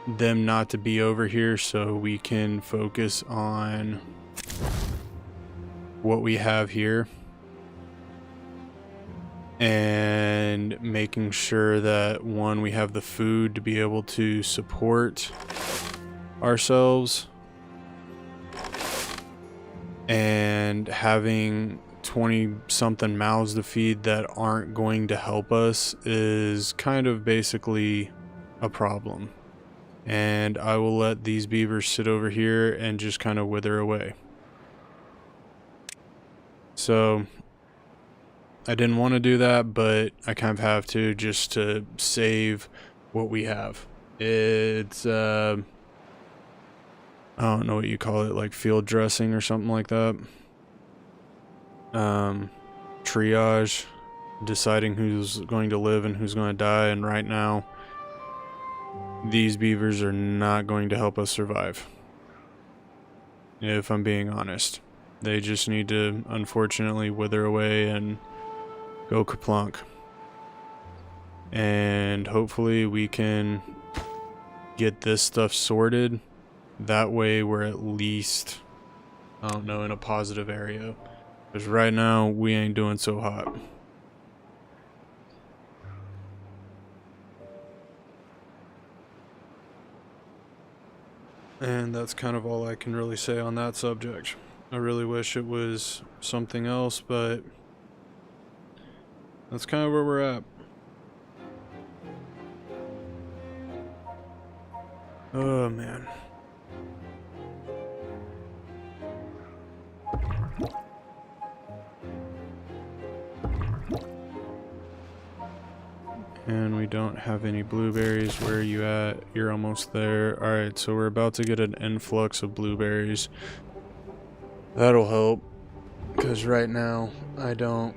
them not to be over here so we can focus on what we have here. And making sure that, one, we have the food to be able to support ourselves, and having 20 something mouths to feed that aren't going to help us is kind of basically a problem. And I will let these beavers sit over here and just kind of wither away. So I didn't want to do that, but I kind of have to just to save what we have. It's I don't know what you call it, like field dressing or something like that. Triage, deciding who's going to live and who's going to die, and right now these beavers are not going to help us survive. If I'm being honest. They just need to, unfortunately, wither away and go kaplunk. And hopefully we can get this stuff sorted. That way we're at least, I don't know, in a positive area. Because right now, we ain't doing so hot. And that's kind of all I can really say on that subject. I really wish it was something else, but that's kind of where we're at. Oh, man. And we don't have any blueberries. Where are you at? You're almost there. Alright, so we're about to get an influx of blueberries. That'll help. Because right now, I don't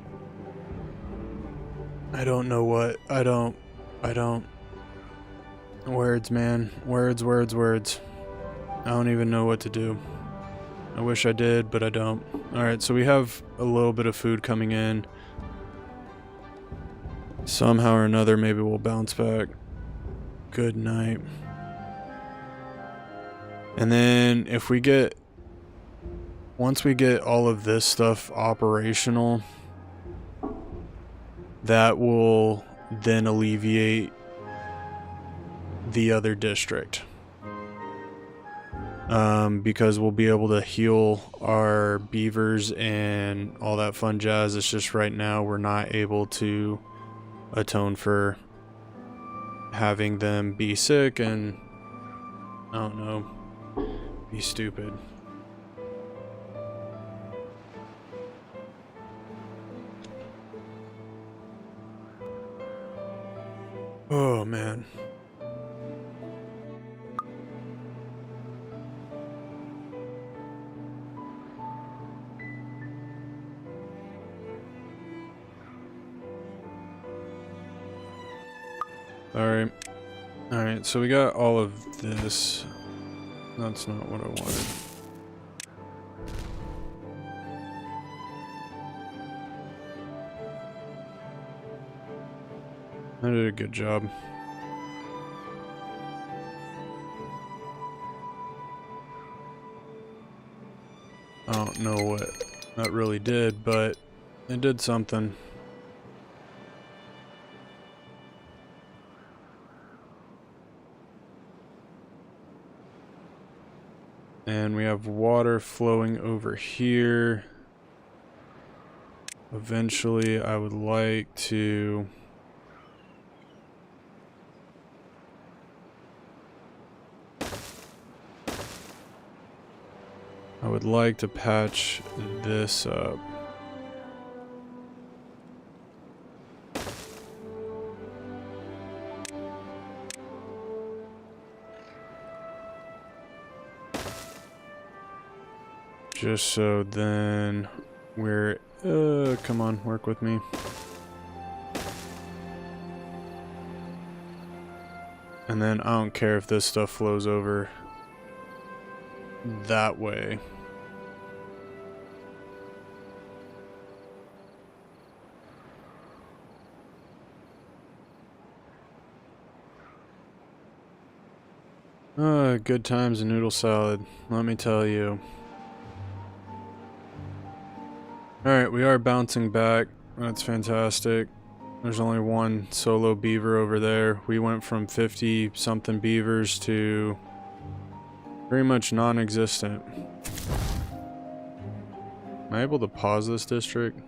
know what. I don't. Words, man. Words. I don't even know what to do. I wish I did, but I don't. Alright, so we have a little bit of food coming in. Somehow or another, maybe we'll bounce back. Good night. And then if we get... Once we get all of this stuff operational, that will then alleviate the other district. Because we'll be able to heal our beavers and all that fun jazz. It's just right now we're not able to atone for having them be sick and, I don't know, be stupid. Oh, man. Alright, so we got all of this. That's not what I wanted. I did a good job. I don't know what that really did, but it did something. And we have water flowing over here. Eventually, I would like to... patch this up. Just so then we're, come on, work with me. And then I don't care if this stuff flows over that way. Good times and noodle salad, let me tell you. Alright, we are bouncing back. That's fantastic. There's only one solo beaver over there. We went from 50 something beavers to pretty much non-existent. Am I able to pause this district?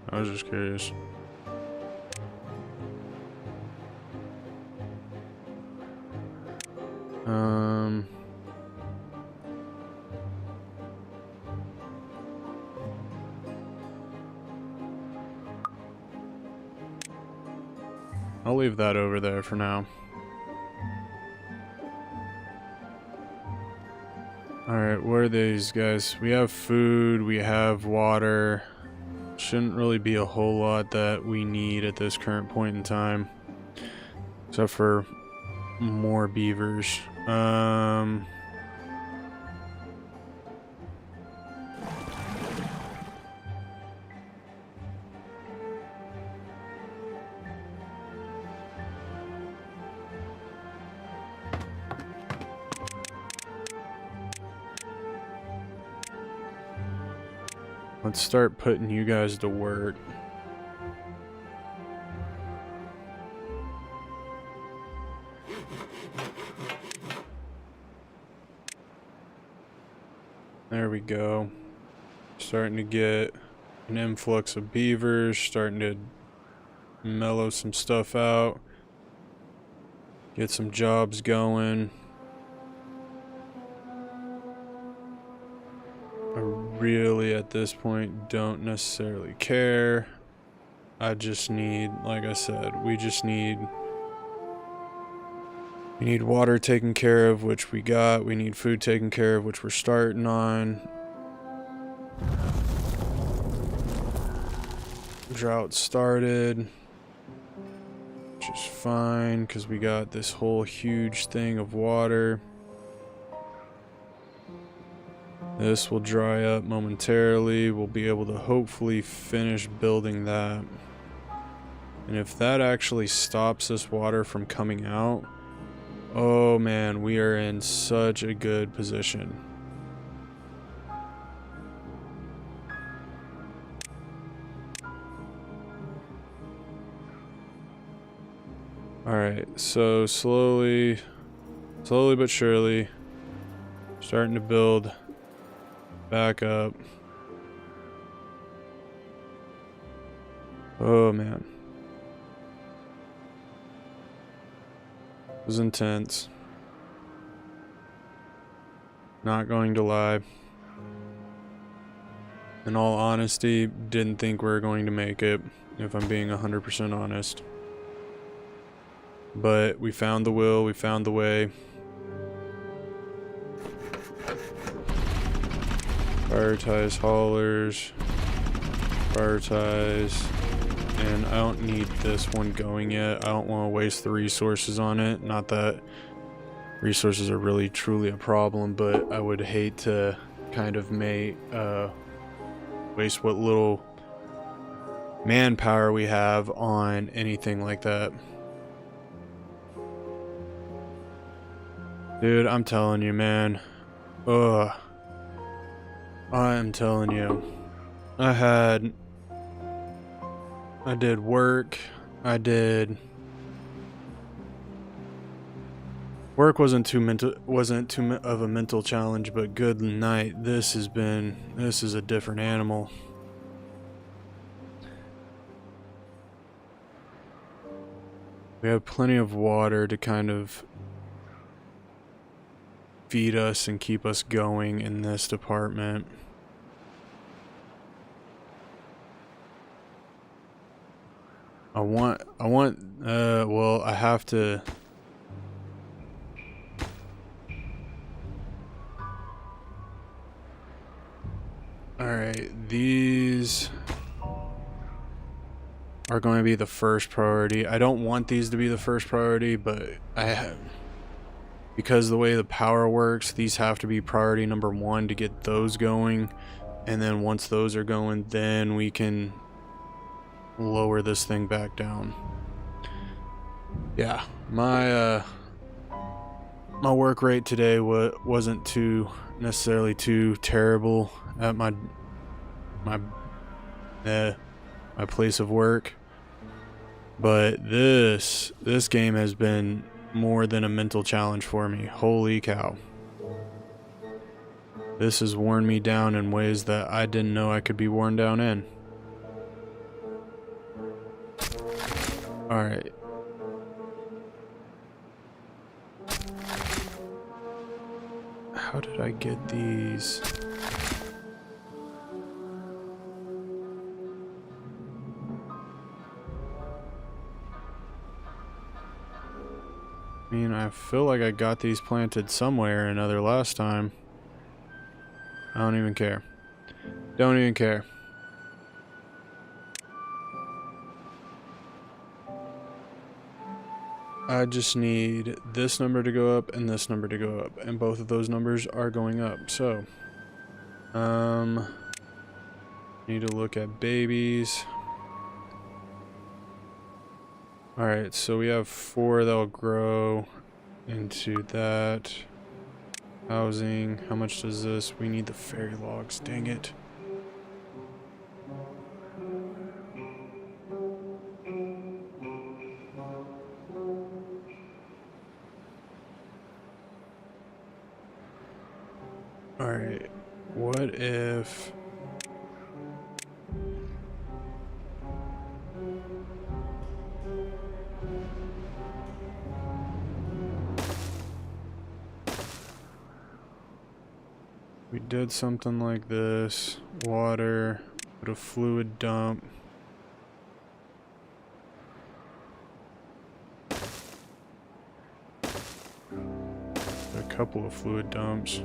I was just curious. I'll leave that over there for now. Alright, what are these guys? We have food, we have water. Shouldn't really be a whole lot that we need at this current point in time. Except for more beavers. Let's start putting you guys to work. There we go. Starting to get an influx of beavers, starting to mellow some stuff out. Get some jobs going. I really, at this point, don't necessarily care. I just need, like I said, we need water taken care of, which we got. We need food taken care of, which we're starting on. Drought started, which is fine because we got this whole huge thing of water. This will dry up momentarily. We'll be able to hopefully finish building that. And if that actually stops this water from coming out, oh man, we are in such a good position. Alright, so slowly but surely, starting to build back up. Oh man. It was intense. Not going to lie. In all honesty, didn't think we were going to make it, if I'm being 100% honest. But we found the will, we found the way. Prioritize haulers. Prioritize. And I don't need this one going yet. I don't want to waste the resources on it. Not that resources are really truly a problem, but I would hate to kind of waste what little manpower we have on anything like that. Dude, I'm telling you, man. Ugh. I am telling you. I did work. Work wasn't too of a mental challenge, but good night. This is a different animal. We have plenty of water to kind of feed us and keep us going in this department. Well, I have to. Alright, these are going to be the first priority. I don't want these to be the first priority, but because the way the power works, these have to be priority number 1 to get those going. And then once those are going, then we can lower this thing back down. Yeah, my work rate today wasn't necessarily too terrible at my place of work, but this game has been more than a mental challenge for me. Holy cow. This has worn me down in ways that I didn't know I could be worn down in. Alright. How did I get these? I mean, I feel like I got these planted somewhere or another last time. I don't even care. Don't even care. I just need this number to go up and this number to go up, and both of those numbers are going up. So, need to look at babies. Alright, so we have 4 that'll grow into that. Housing, how much does this? We need the fairy logs, dang it. Alright, what if... we did something like this, water, put a fluid dump. A couple of fluid dumps.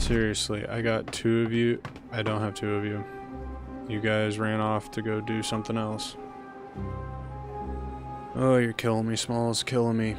Seriously, I got 2 of you. I don't have 2 of you. You guys ran off to go do something else. Oh, you're killing me, Smalls, killing me.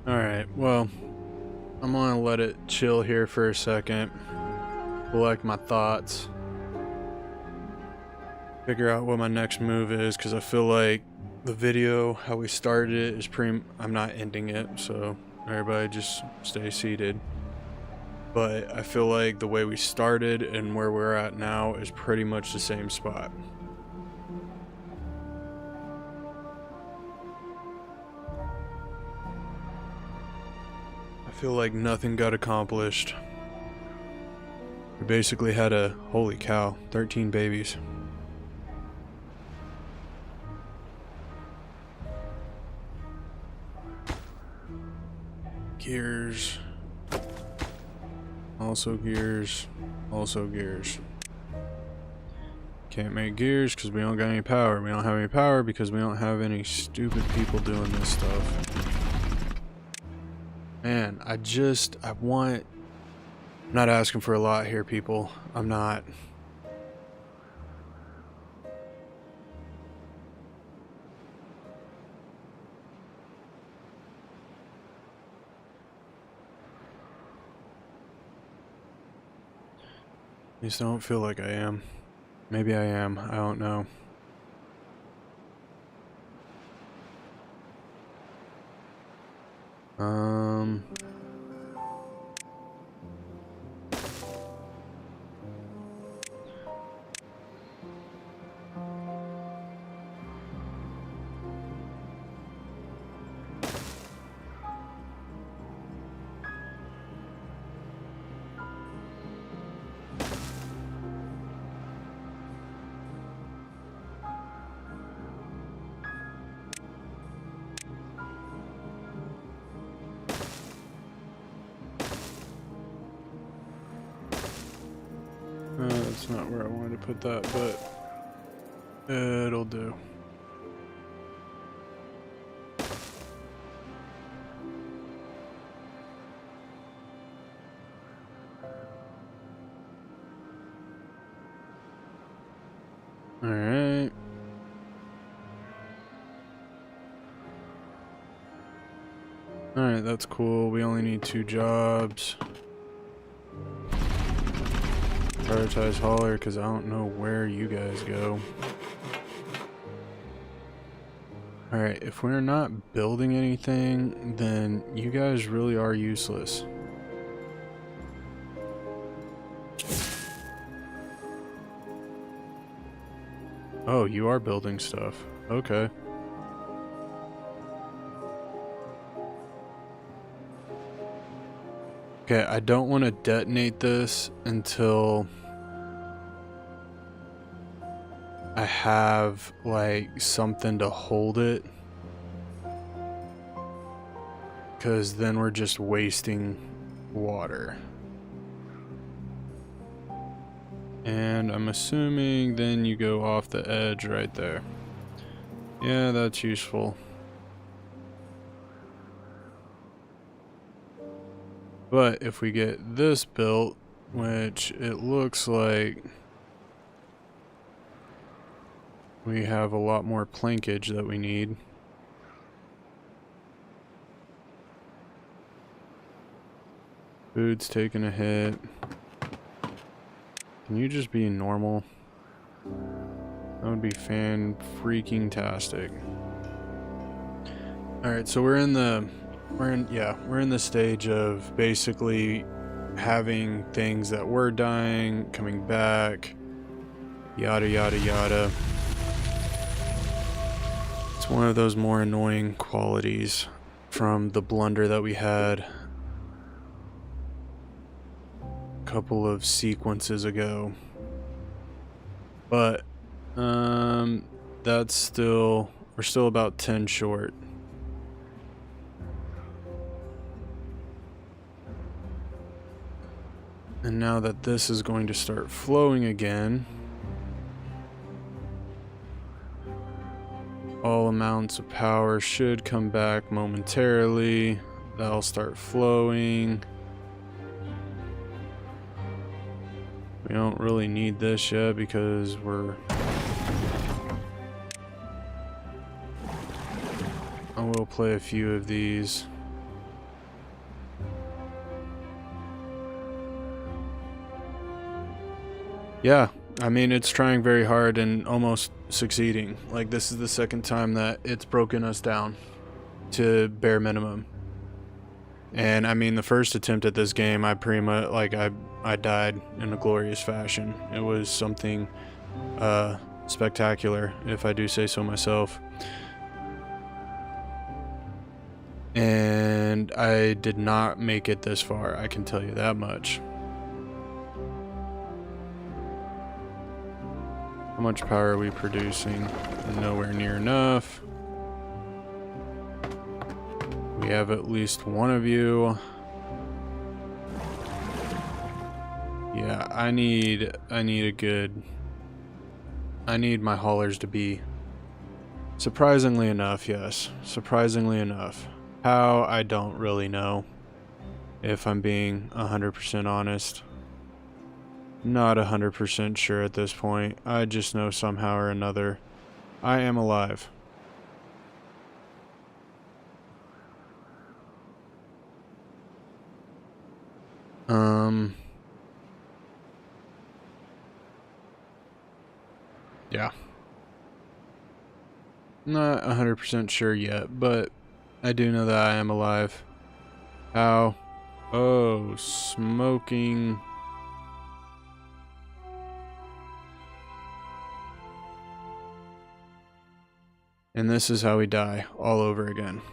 Alright, well, I'm gonna let it chill here for a second, collect my thoughts, figure out what my next move is, because I feel like the video, how we started it, is I'm not ending it, so everybody just stay seated. But I feel like the way we started and where we're at now is pretty much the same spot. I feel like nothing got accomplished. We basically had a, holy cow, 13 babies. Gears. Also gears. Also gears. Can't make gears because we don't got any power. We don't have any power because we don't have any stupid people doing this stuff. Man, I'm not asking for a lot here, people. I'm not. I just don't feel like I am. Maybe I am. I don't know. That's not where I wanted to put that, but it'll do. Alright. Alright, that's cool. We only need 2 jobs. Prioritize hauler because I don't know where you guys go. Alright, if we're not building anything, then you guys really are useless. Oh, you are building stuff. Okay. Okay, I don't want to detonate this until I have, like, something to hold it. Because then we're just wasting water. And I'm assuming then you go off the edge right there. Yeah, that's useful. But if we get this built, which it looks like we have a lot more plankage that we need. Food's taking a hit. Can you just be normal? That would be fan-freaking-tastic. Alright, so we're in the stage of basically having things that were dying, coming back, yada yada yada. It's one of those more annoying qualities from the blunder that we had a couple of sequences ago. But that's still, we're still about 10 short. And now that this is going to start flowing again, all amounts of power should come back momentarily. That'll start flowing. We don't really need this yet because I will play a few of these. Yeah, I mean, it's trying very hard and almost succeeding. Like, this is the second time that it's broken us down to bare minimum. And I mean, the first attempt at this game, I pretty much, like, I died in a glorious fashion. It was something spectacular, if I do say so myself. And I did not make it this far, I can tell you that much. How much power are we producing? Nowhere near enough. We have at least one of you. Yeah, I need my haulers to be surprisingly enough, yes. Surprisingly enough. How, I don't really know. If I'm being 100% honest. Not 100% sure at this point. I just know somehow or another I am alive. Yeah. Not 100% sure yet, but I do know that I am alive. How? Oh, smoking. And this is how we die all over again.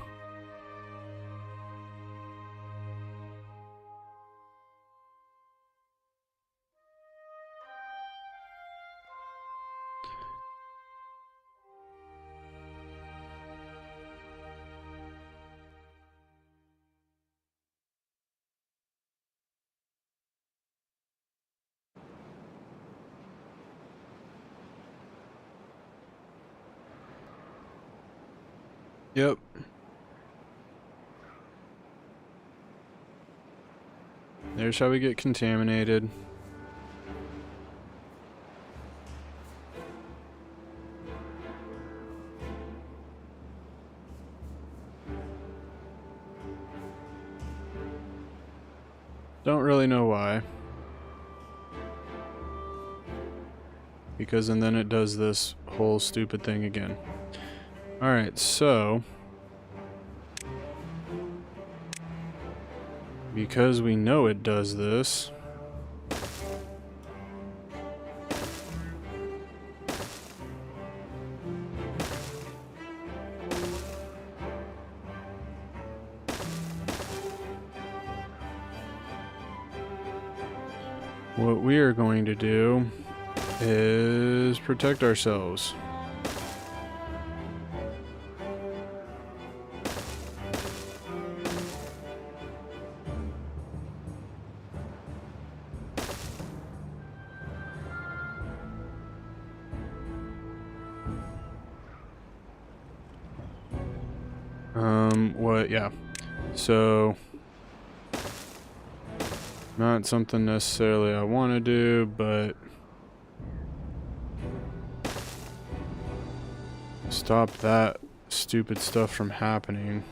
Yep. There's how we get contaminated. Don't really know why. Because and then it does this whole stupid thing again. Alright, so because we know it does this, what we are going to do is protect ourselves. Yeah. So, not something necessarily I want to do, but stop that stupid stuff from happening.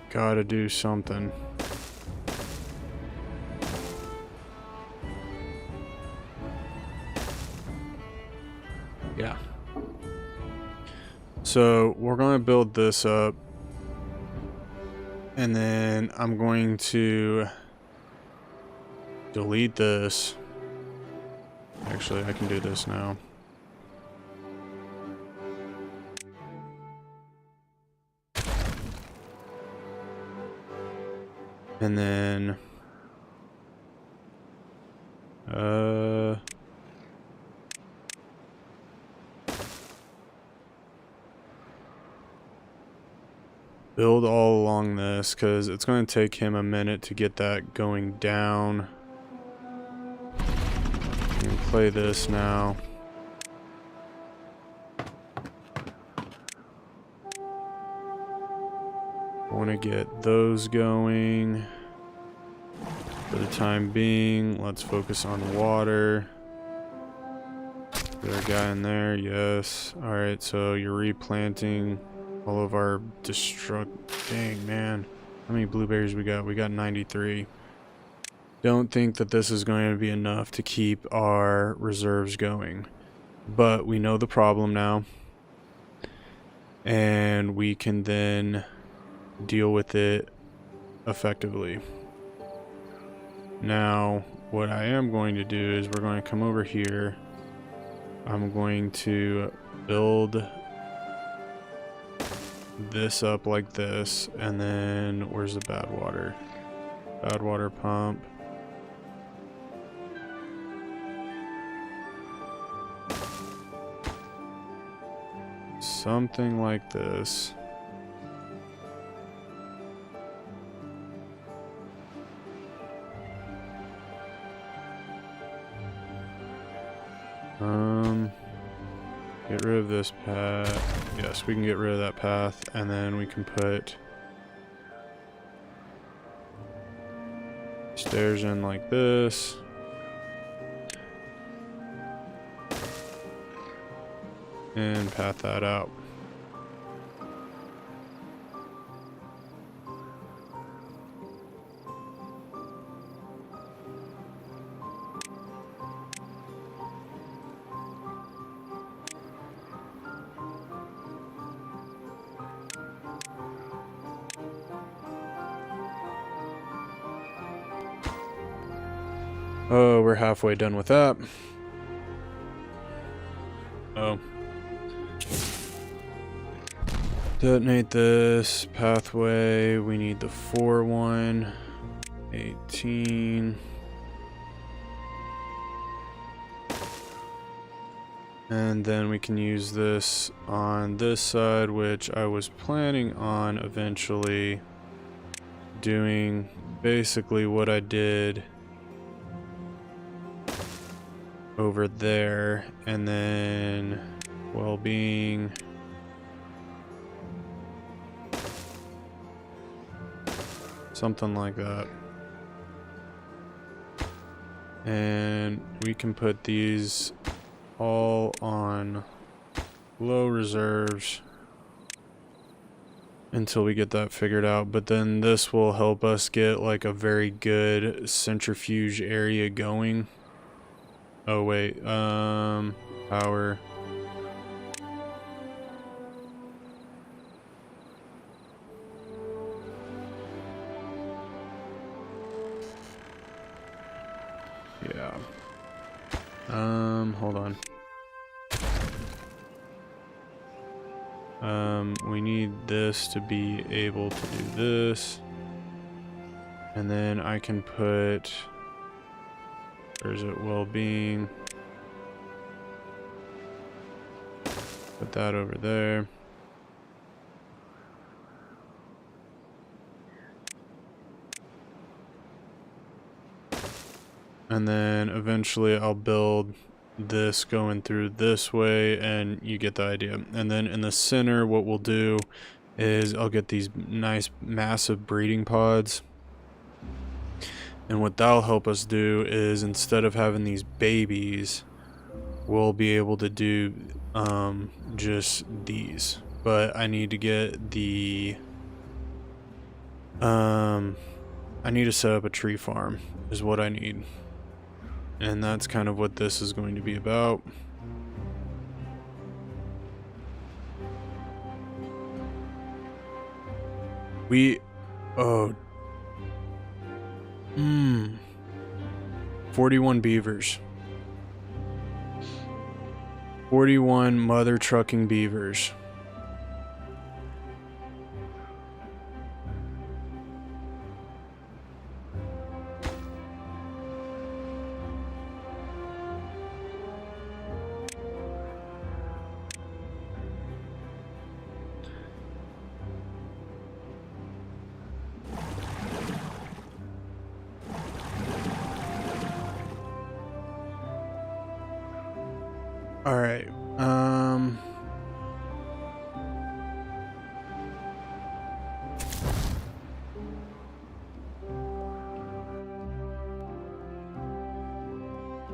Gotta do something. Yeah. So we're going to build this up, and then I'm going to delete this. Actually, I can do this now. And then build all along this, because it's going to take him a minute to get that going down. And play this now. I want to get those going. For the time being, let's focus on water. Is there a guy in there? Yes. Alright, so you're replanting all of our dang, man. How many blueberries we got? We got 93. Don't think that this is going to be enough to keep our reserves going. But we know the problem now. And we can then deal with it effectively. Now, what I am going to do is we're going to come over here. I'm going to build this up like this, and then where's the bad water? Bad water pump. Something like this. Get rid of this path. Yes, we can get rid of that path, and then we can put stairs in like this. And path that out. Oh, we're halfway done with that. Oh. Detonate this pathway. We need the 4-1. 18. And then we can use this on this side, which I was planning on eventually doing basically what I did over there, and then well-being. Something like that. And we can put these all on low reserves until we get that figured out. But then this will help us get like a very good centrifuge area going. Oh wait, power. Yeah. Hold on. We need this to be able to do this. And then I can put, where is it, well-being. Put that over there. And then eventually I'll build this going through this way, and you get the idea. And then in the center, what we'll do is I'll get these nice massive breeding pods. And what that'll help us do is, instead of having these babies, we'll be able to do just these. But I need to get the I need to set up a tree farm is what I need. And that's kind of what this is going to be about. Oh 41 beavers. 41 mother trucking beavers. All right.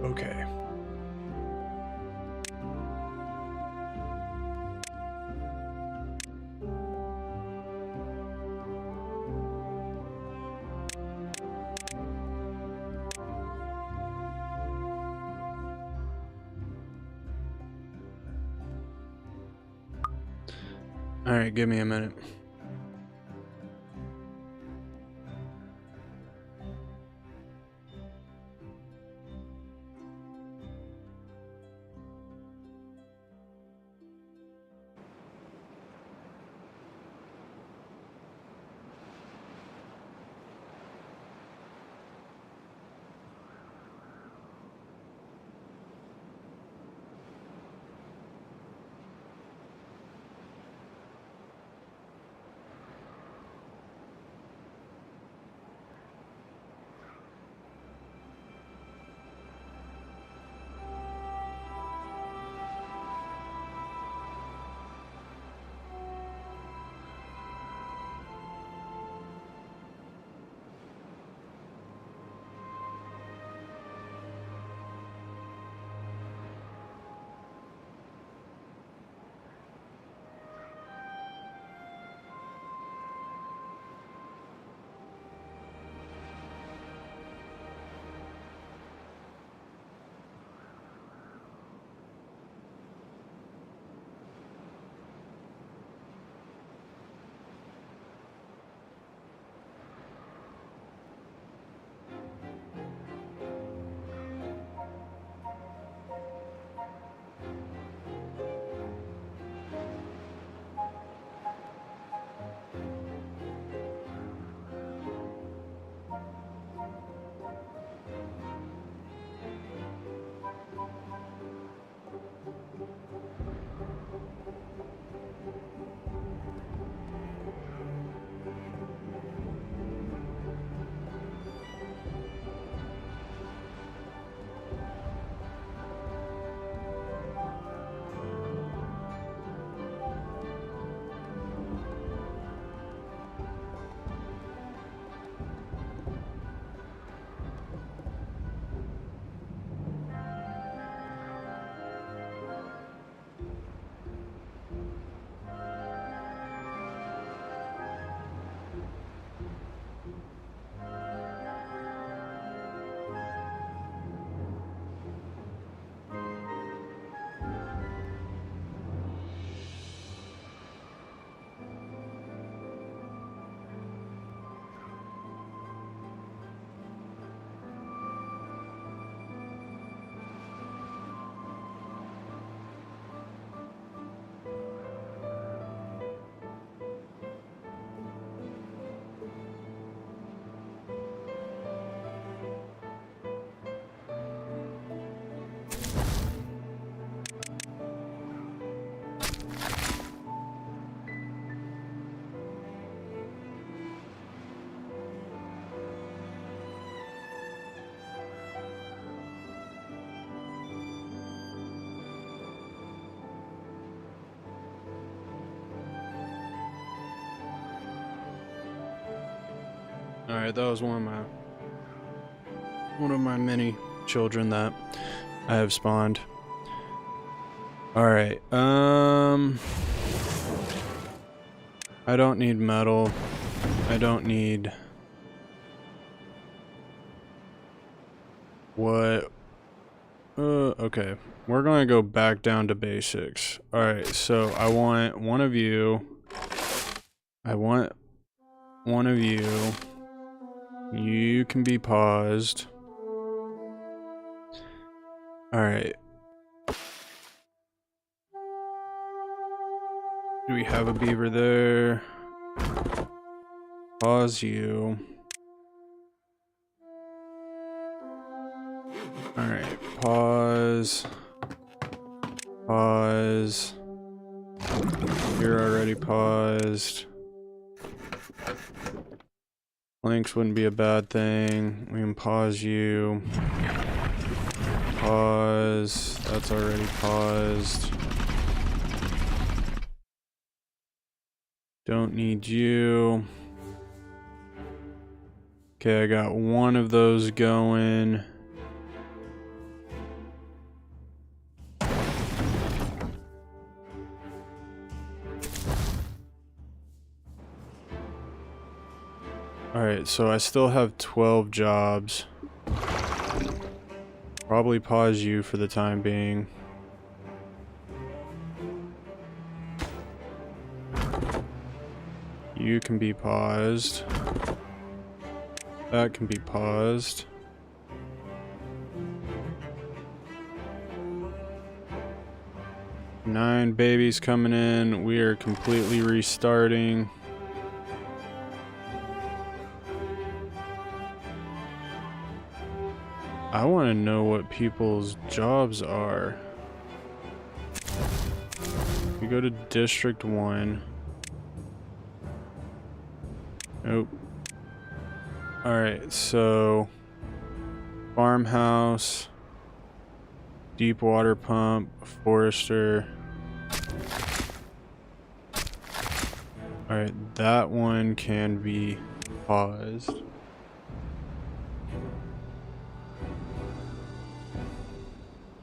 Okay. All right, give me a minute. Alright, that was one of my many children that I have spawned. Alright, I don't need metal. I don't need... What? Okay. We're gonna go back down to basics. Alright, so I want one of you. I want one of you. You can be paused. Alright. Do we have a beaver there? Pause you. Alright, pause. Pause. You're already paused. Links wouldn't be a bad thing. We can pause you. Pause. That's already paused. Don't need you. Okay, I got one of those going. Alright, so I still have 12 jobs. Probably pause you for the time being. You can be paused. That can be paused. Nine babies coming in. We are completely restarting. I want to know what people's jobs are. We go to District 1. Nope. Alright, so farmhouse, deep water pump, forester. Alright, that one can be paused.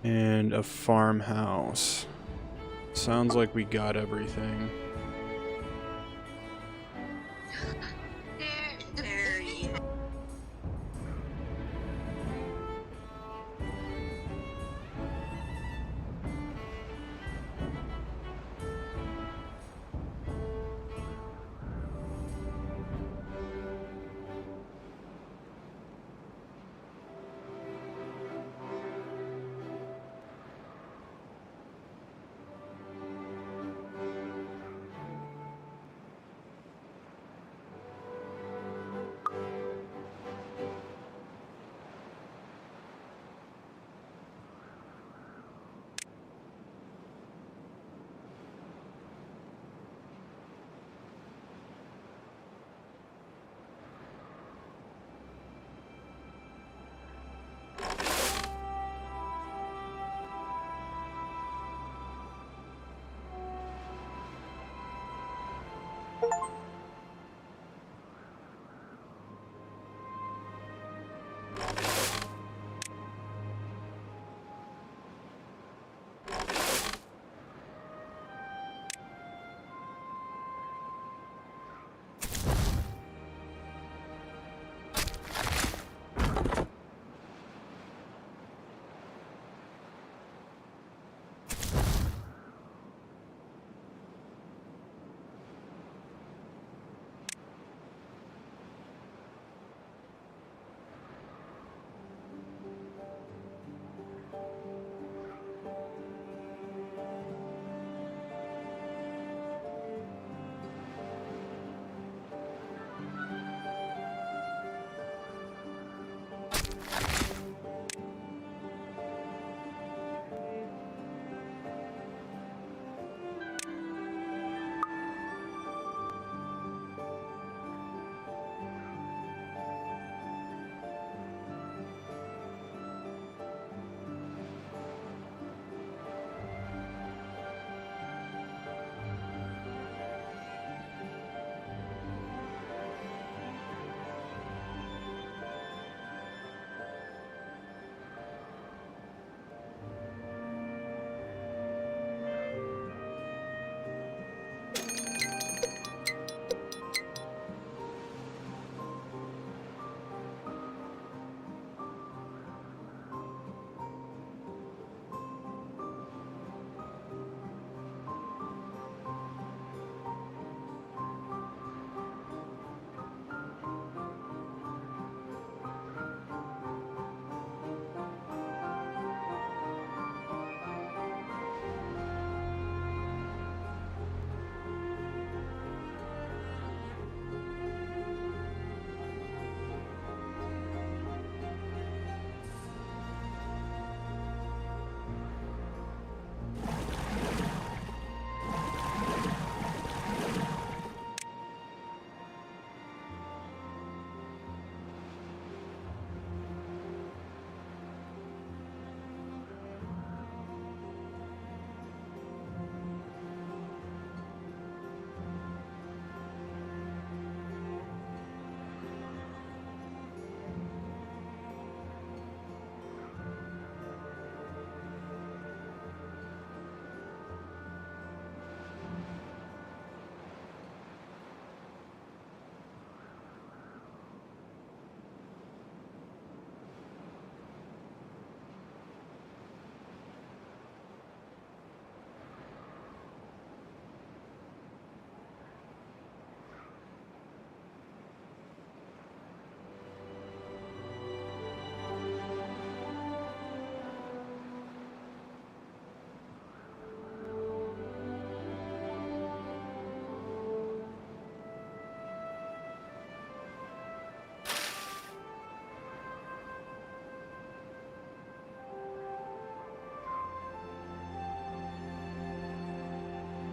And a farmhouse. Sounds like we got everything.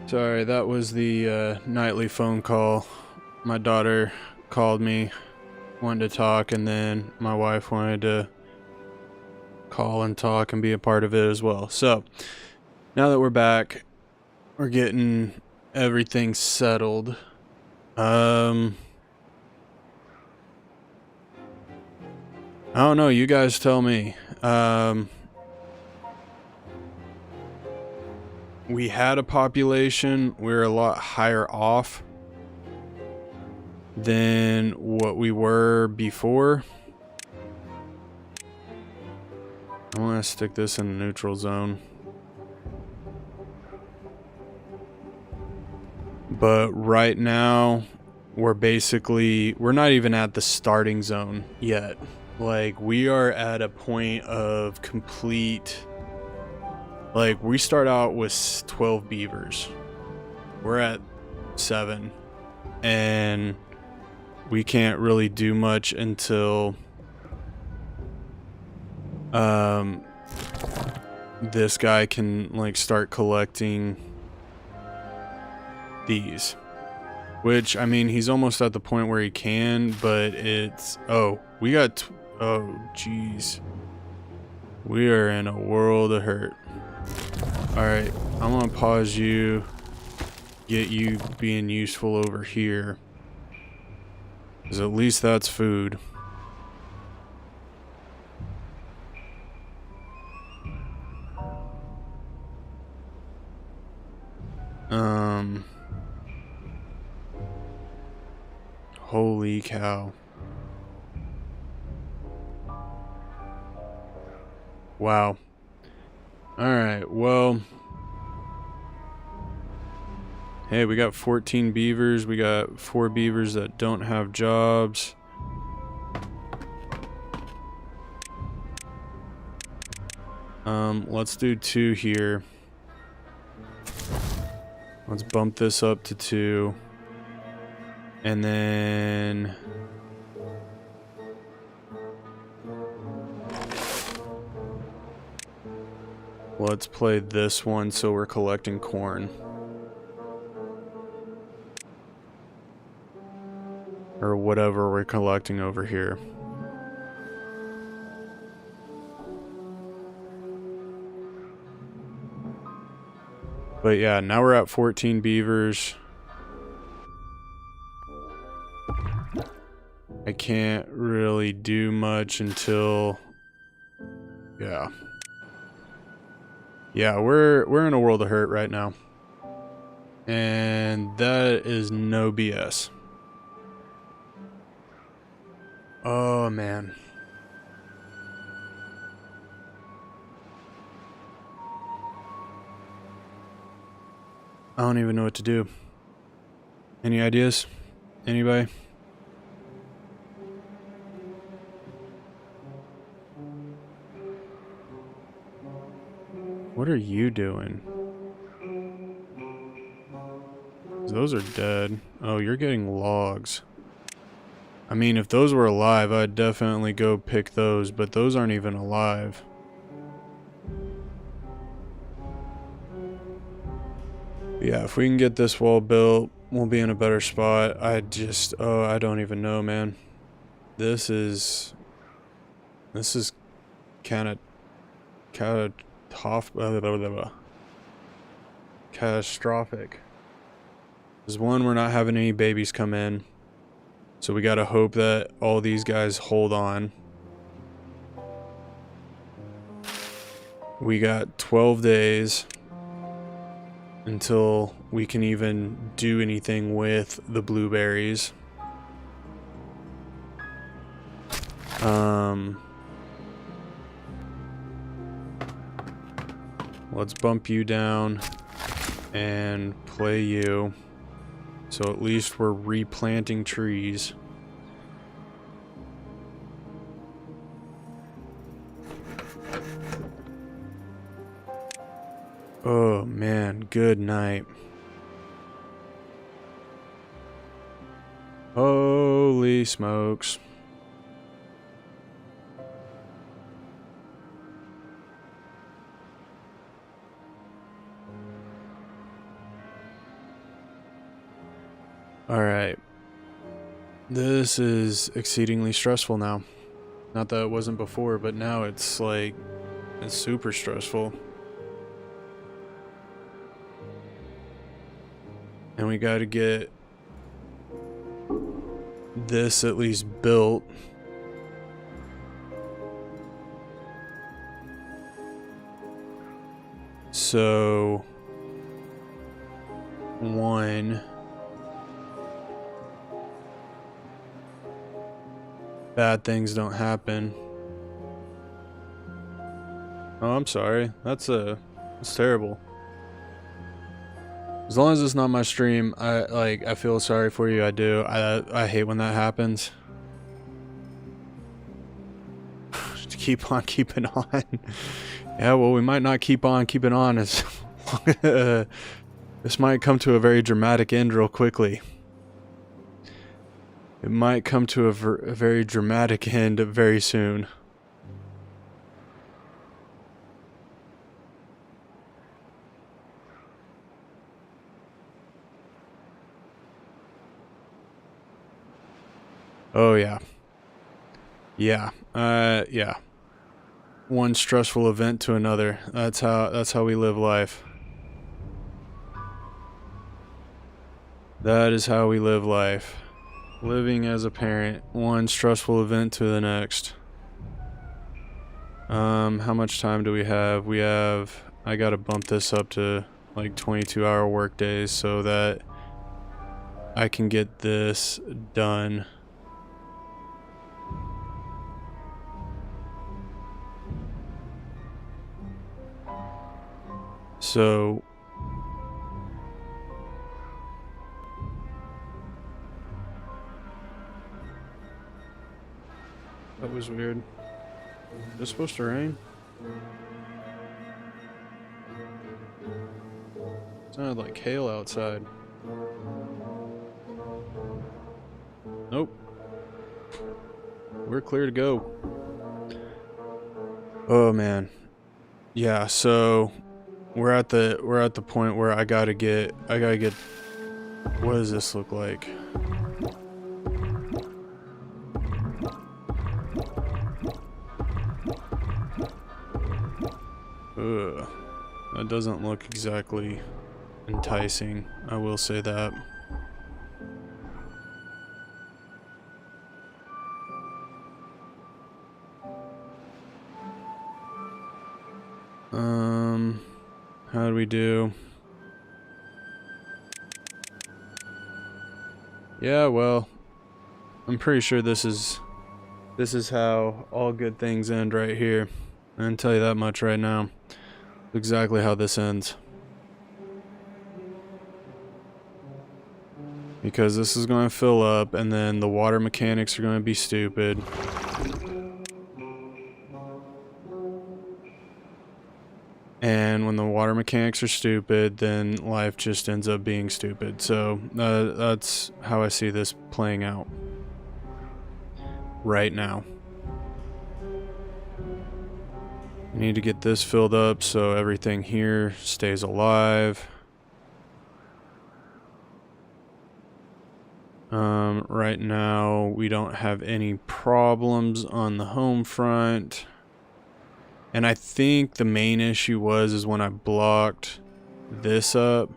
Sorry, that was the nightly phone call. My daughter called me, wanted to talk, and then my wife wanted to call and talk and be a part of it as well. So, now that we're back, we're getting everything settled. I don't know, you guys tell me. We had a population, we're a lot higher off than what we were before. I want to stick this in the neutral zone. But right now, we're not even at the starting zone yet. Like, we are at a point of complete... Like, we start out with 12 beavers. We're at 7. And we can't really do much until this guy can, like, start collecting these. Which, I mean, he's almost at the point where he can, but it's... Oh, we got... Oh, jeez. We are in a world of hurt. Alright, I'm gonna pause you, get you being useful over here. Because at least that's food. Holy cow. Wow. Alright, well... Hey, we got 14 beavers. We got 4 beavers that don't have jobs. Let's do 2 here. Let's bump this up to 2. And then... Let's play this one so we're collecting corn. Or whatever we're collecting over here. But yeah, now we're at 14 beavers. I can't really do much until... Yeah. Yeah, we're in a world of hurt right now. And that is no BS. Oh, man. I don't even know what to do. Any ideas? Anybody? What are you doing? Those are dead. Oh, you're getting logs. I mean, if those were alive, I'd definitely go pick those, but those aren't even alive. Yeah, if we can get this wall built, we'll be in a better spot. I don't even know, man. This is kind of catastrophic. Because one, we're not having any babies come in. So we gotta hope that all these guys hold on. We got 12 days until we can even do anything with the blueberries. Let's bump you down and play you. So at least we're replanting trees. Oh man, good night. Holy smokes. Alright. This is exceedingly stressful now. Not that it wasn't before, but now it's like, it's super stressful. And we gotta get this at least built. So, one, bad things don't happen. Oh, I'm sorry. That's terrible. As long as it's not my stream, I feel sorry for you. I do. I hate when that happens. Just keep on keeping on. Yeah, well, we might not keep on keeping on as this might come to a very dramatic end real quickly. It might come to a very dramatic end very soon. Oh yeah. Yeah. Yeah. One stressful event to another. That's how we live life. That is how we live life. Living as a parent, one stressful event to the next. How much time do we have? I gotta bump this up to like 22-hour work days so that I can get this done. So that was weird. Is this supposed to rain? It sounded like hail outside. Nope. We're clear to go. Oh man. Yeah, so we're at the point where I gotta get what does this look like? Ugh. That doesn't look exactly enticing, I will say that. How do we do? Yeah, well, I'm pretty sure this is how all good things end right here. I can tell you that much right now. Exactly how this ends. Because this is going to fill up and then the water mechanics are going to be stupid. And when the water mechanics are stupid, then life just ends up being stupid. So that's how I see this playing out right now. We need to get this filled up so everything here stays alive. Right now we don't have any problems on the home front. And I think the main issue is when I blocked this up,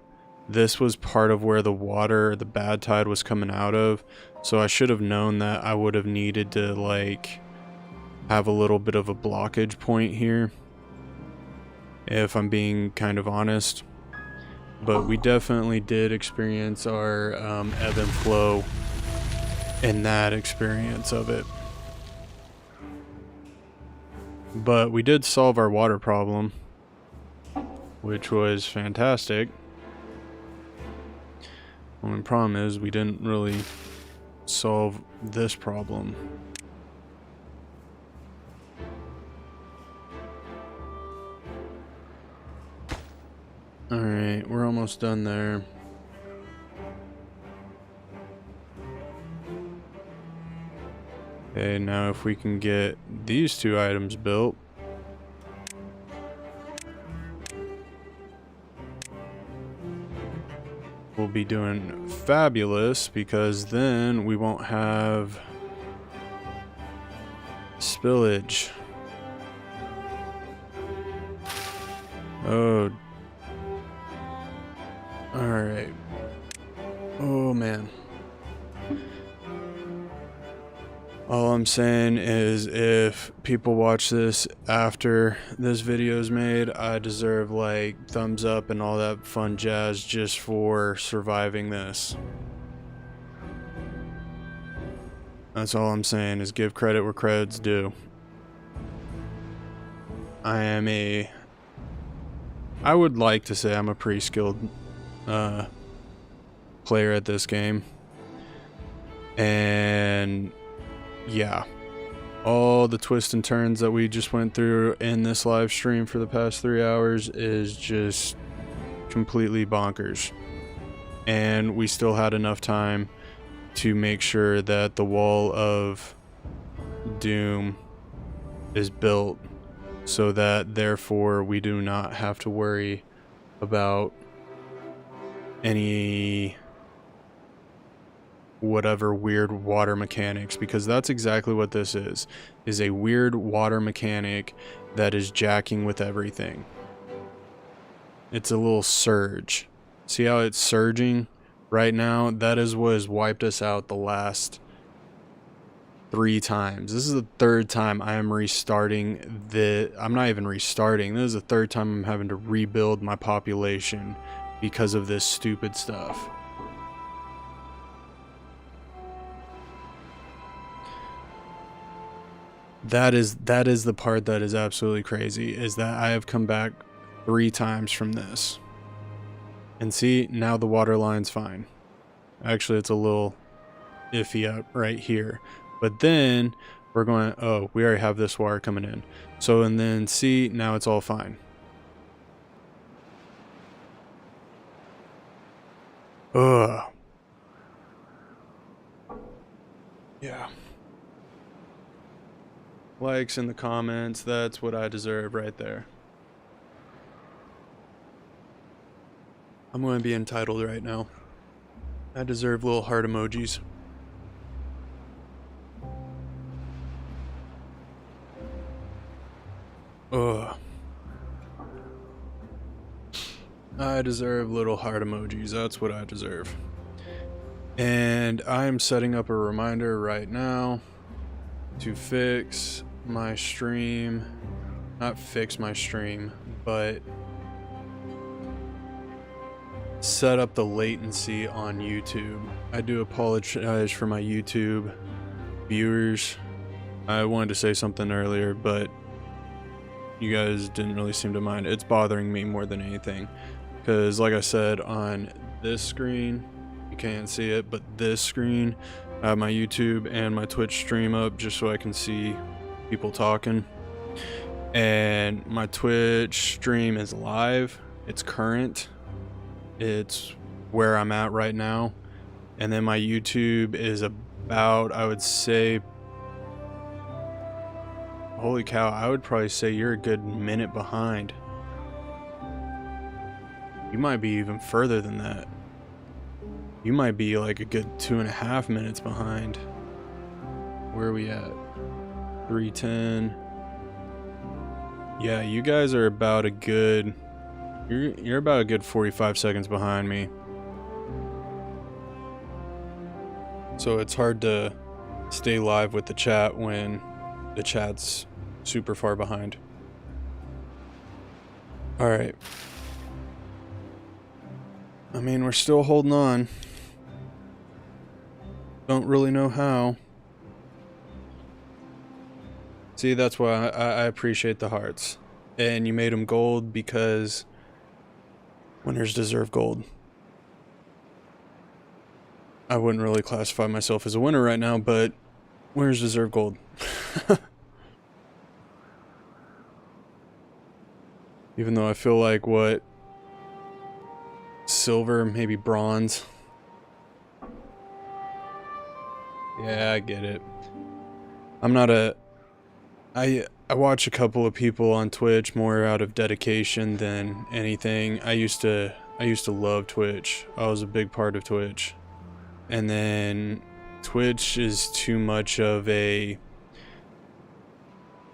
this was part of where the water, the bad tide was coming out of. So I should have known that I would have needed to like have a little bit of a blockage point here, if I'm being kind of honest. But we definitely did experience our ebb and flow in that experience of it. But we did solve our water problem, which was fantastic. Only problem is we didn't really solve this problem. Alright, we're almost done there. Okay, now if we can get these two items built. will be doing fabulous, because then we won't have spillage. Oh. Alright. Oh man. All I'm saying is, if people watch this after this video is made, I deserve like thumbs up and all that fun jazz just for surviving this. That's all I'm saying, is give credit where credit's due. I would like to say I'm a pretty skilled player at this game. And yeah, all the twists and turns that we just went through in this live stream for the past 3 hours is just completely bonkers. And we still had enough time to make sure that the wall of doom is built, so that therefore we do not have to worry about any whatever weird water mechanics, because that's exactly what this is a weird water mechanic that is jacking with everything. It's a little surge. See how it's surging right now? That is what has wiped us out the last 3 times. This is the 3rd time I am restarting I'm not even restarting. This is the 3rd time I'm having to rebuild my population because of this stupid stuff. That is the part that is absolutely crazy, is that I have come back 3 times from this. And see, now the water line's fine. Actually, it's a little iffy up right here. But then we're going, oh, we already have this water coming in. So, and then see, now it's all fine. Ugh. Yeah. Likes in the comments, that's what I deserve right there. I'm going to be entitled right now. I deserve little heart emojis. Ugh. I deserve little heart emojis, that's what I deserve. And I am setting up a reminder right now to fix my stream. Not fix my stream, but set up the latency on YouTube. I do apologize for my YouTube viewers. I wanted to say something earlier, but you guys didn't really seem to mind. It's bothering me more than anything, because like I said, on this screen, you can't see it, but this screen, I have my YouTube and my Twitch stream up just so I can see people talking. And my Twitch stream is live, it's current, it's where I'm at right now. And then my YouTube is about, I would say, holy cow, I would probably say you're a good minute behind. You might be even further than that. You might be like a good 2.5 minutes behind. Where are we at? 3:10. Yeah, you guys are about a good... You're about a good 45 seconds behind me. So it's hard to stay live with the chat when the chat's super far behind. Alright. I mean, we're still holding on. Don't really know how. See, that's why I appreciate the hearts. And you made them gold because winners deserve gold. I wouldn't really classify myself as a winner right now, but winners deserve gold. Even though I feel like what? Silver, maybe bronze. Yeah, I get it. I'm not a... I watch a couple of people on Twitch more out of dedication than anything. I used to I used to love Twitch. I was a big part of Twitch. And then Twitch is too much of a...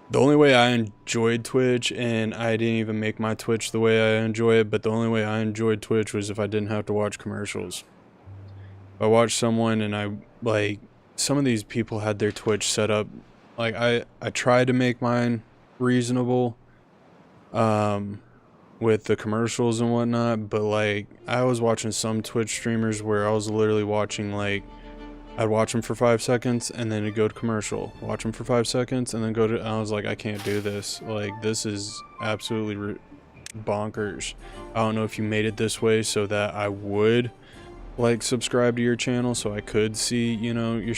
The only way I enjoyed Twitch, and I didn't even make my Twitch the way I enjoy it, but the only way I enjoyed Twitch was if I didn't have to watch commercials. If I watched someone and I, like, some of these people had their Twitch set up, like, I tried to make mine reasonable, with the commercials and whatnot, but, like, I was watching some Twitch streamers where I was literally watching, like, I'd watch them for 5 seconds and then it'd go to commercial. Watch them for 5 seconds and then go to... I was like, I can't do this. Like, this is absolutely bonkers. I don't know if you made it this way so that I would, like, subscribe to your channel so I could see, you know, your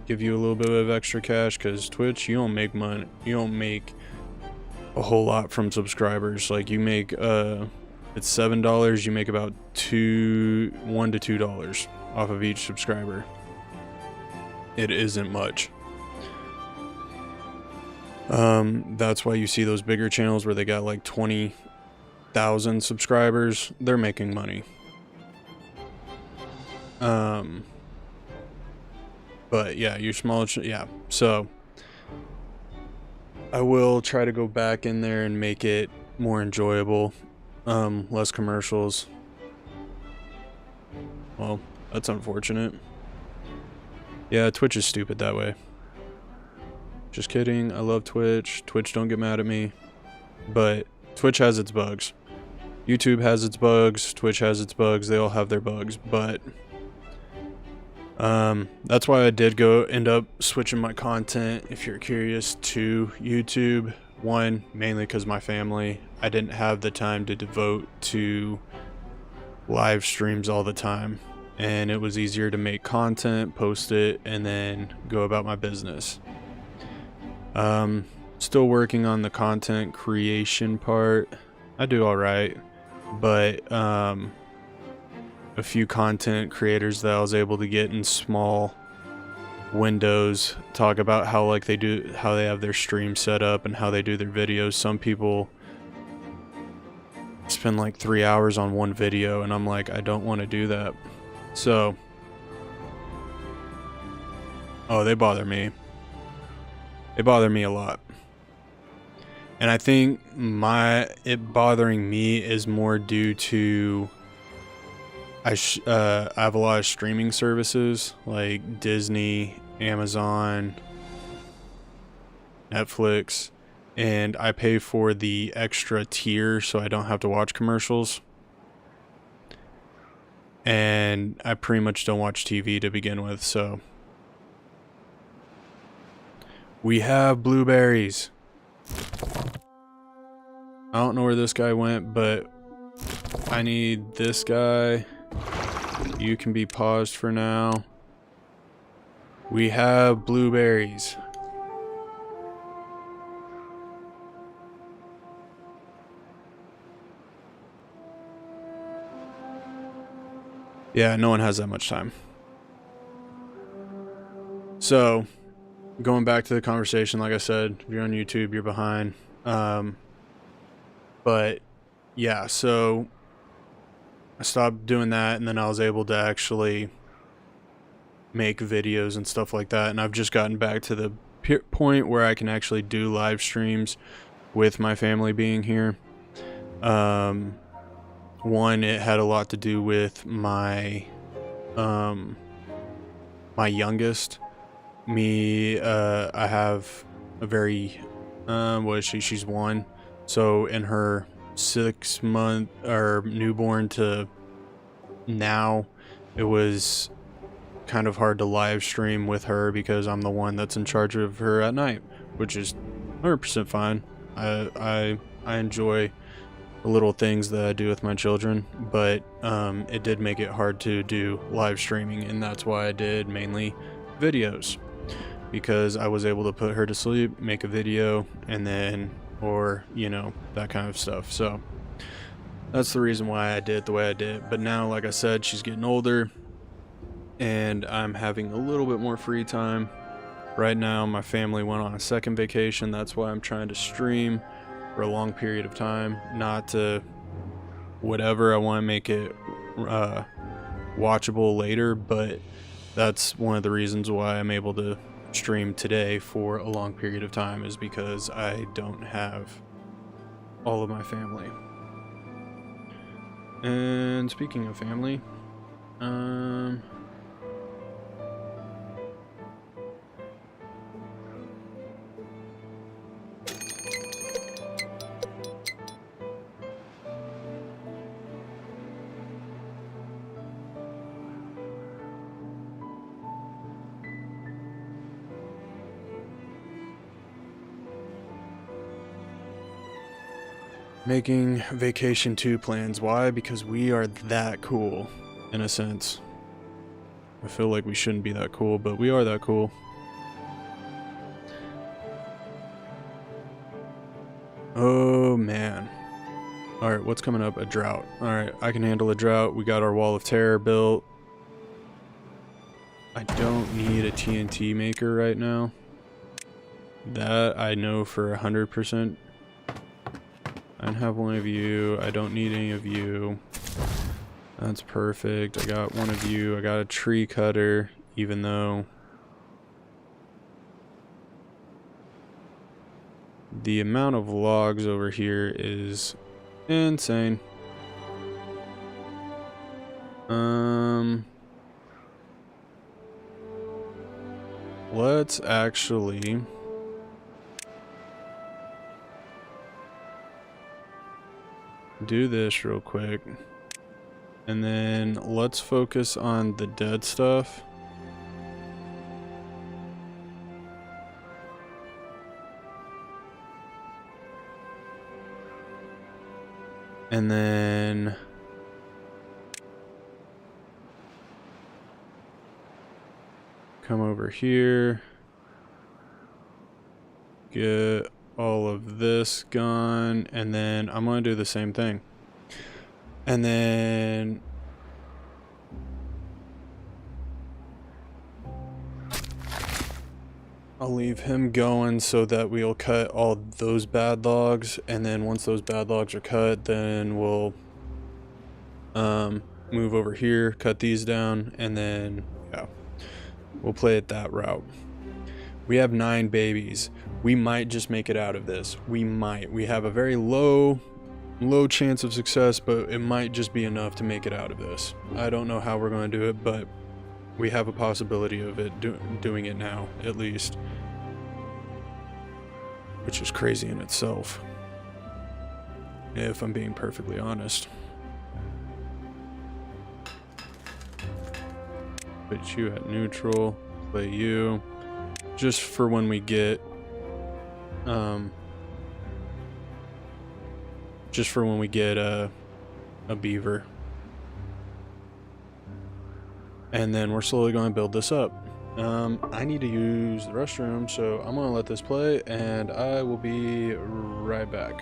give you a little bit of extra cash, because Twitch, you don't make money. You don't make a whole lot from subscribers. Like, you make, it's $7, you make about $1 to $2 off of each subscriber. It isn't much. That's why you see those bigger channels where they got like 20,000 subscribers. They're making money. But yeah, your small, yeah. So I will try to go back in there and make it more enjoyable. Less commercials. Well, that's unfortunate. Yeah, Twitch is stupid that way. Just kidding. I love Twitch. Twitch, don't get mad at me. But Twitch has its bugs. YouTube has its bugs. Twitch has its bugs. They all have their bugs. But that's why I did end up switching my content, if you're curious, to YouTube. One, mainly because my family, I didn't have the time to devote to live streams all the time. And it was easier to make content, post it, and then go about my business. Still working on the content creation part. I do all right, but a few content creators that I was able to get in small windows talk about how, like, how they have their stream set up and how they do their videos. Some people spend like 3 hours on one video, and I'm like, I don't want to do that. So, oh, they bother me. They bother me a lot. And I think it bothering me is more due to I have a lot of streaming services like Disney, Amazon, Netflix, and I pay for the extra tier so I don't have to watch commercials. And I pretty much don't watch TV to begin with, so. We have blueberries. I don't know where this guy went, but I need this guy. You can be paused for now. We have blueberries. Yeah, no one has that much time. So, going back to the conversation, like I said, if you're on YouTube, you're behind. But, yeah, so I stopped doing that, and then I was able to actually make videos and stuff like that. And I've just gotten back to the point where I can actually do live streams with my family being here. One, it had a lot to do with my my youngest. I have a very what is she? She's 1. So in her 6-month or newborn to now, it was kind of hard to live stream with her because I'm the one that's in charge of her at night, which is 100% fine. I enjoy the little things that I do with my children, but it did make it hard to do live streaming, and that's why I did mainly videos, because I was able to put her to sleep, make a video, and then, or, you know, that kind of stuff. So that's the reason why I did it the way I did. But now, like I said, she's getting older, and I'm having a little bit more free time. Right now, my family went on a second vacation. That's why I'm trying to stream for a long period of time, not to whatever. I want to make it watchable later, but that's one of the reasons why I'm able to stream today for a long period of time, is because I don't have all of my family. And speaking of family, making vacation 2 plans. Why? Because we are that cool, in a sense. I feel like we shouldn't be that cool, but we are that cool. Oh man. Alright, what's coming up? A drought. Alright, I can handle a drought. We got our wall of terror built. I don't need a TNT maker right now. That I know for 100%. I don't have one of you. I don't need any of you. That's perfect. I got one of you. I got a tree cutter, even though the amount of logs over here is insane. Let's actually do this real quick, and then let's focus on the dead stuff. And then come over here, get all of this gone, and then I'm gonna do the same thing. And then I'll leave him going so that we'll cut all those bad logs, and then once those bad logs are cut, then we'll move over here, cut these down, and then yeah, we'll play it that route. We have 9 babies. We might just make it out of this. We might. We have a very low chance of success, but it might just be enough to make it out of this. I don't know how we're going to do it, but we have a possibility of it doing it now, at least. Which is crazy in itself, if I'm being perfectly honest. Put you at neutral, play you, just for when we get, a beaver. And then we're slowly going to build this up. I need to use the restroom, so I'm going to let this play, and I will be right back.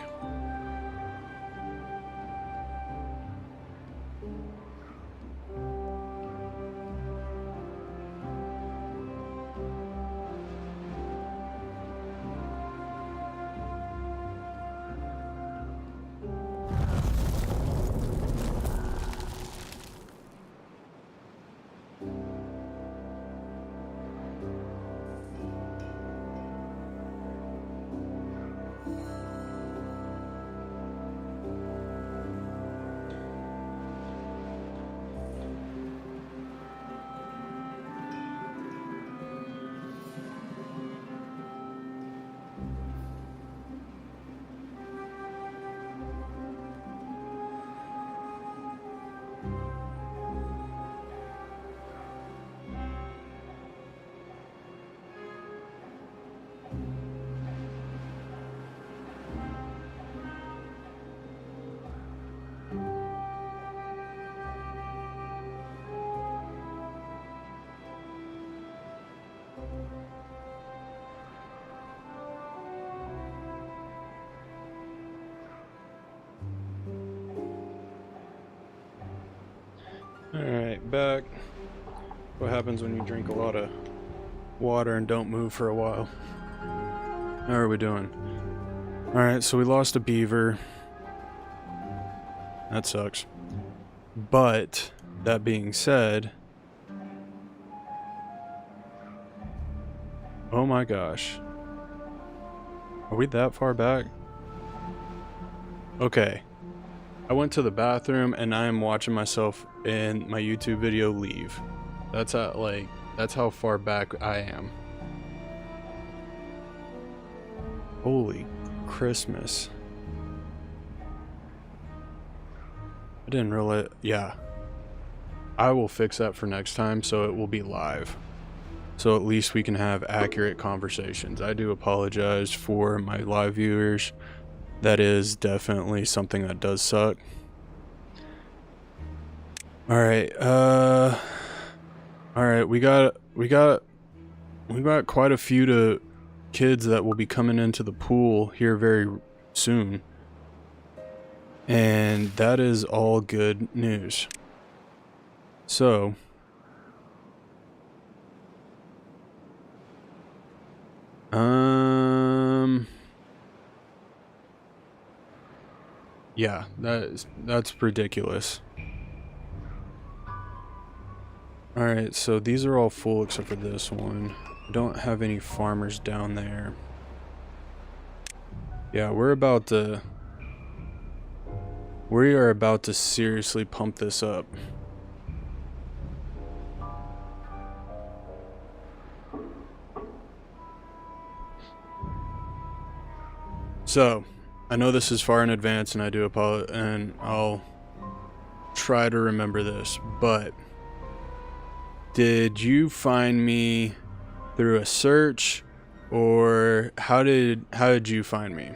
Alright, back. What happens when you drink a lot of water and don't move for a while? How are we doing? Alright, so we lost a beaver. That sucks. But that being said, oh my gosh. Are we that far back? Okay. I went to the bathroom and I am watching myself in my YouTube video leave. That's how far back I am. Holy Christmas. I didn't realize, yeah. I will fix that for next time so it will be live. So at least we can have accurate conversations. I do apologize for my live viewers. That is definitely something that does suck. Alright, alright, we got quite a few kids that will be coming into the pool here very soon. And that is all good news. So yeah, that's ridiculous. Alright, so these are all full except for this one. I don't have any farmers down there. Yeah, we are about to seriously pump this up. So, I know this is far in advance and I do apologize, and I'll try to remember this, but did you find me through a search, or how did you find me?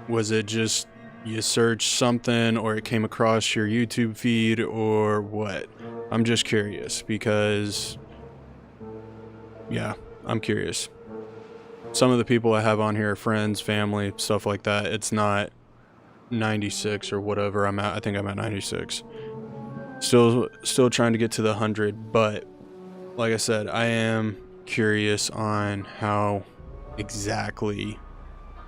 Was it just you searched something or it came across your YouTube feed or what? I'm just curious because yeah, I'm curious. Some of the people I have on here are friends, family, stuff like that. It's not 96 or whatever I'm at. I think I'm at 96. Still trying to get to the 100, but like I said, I am curious on how exactly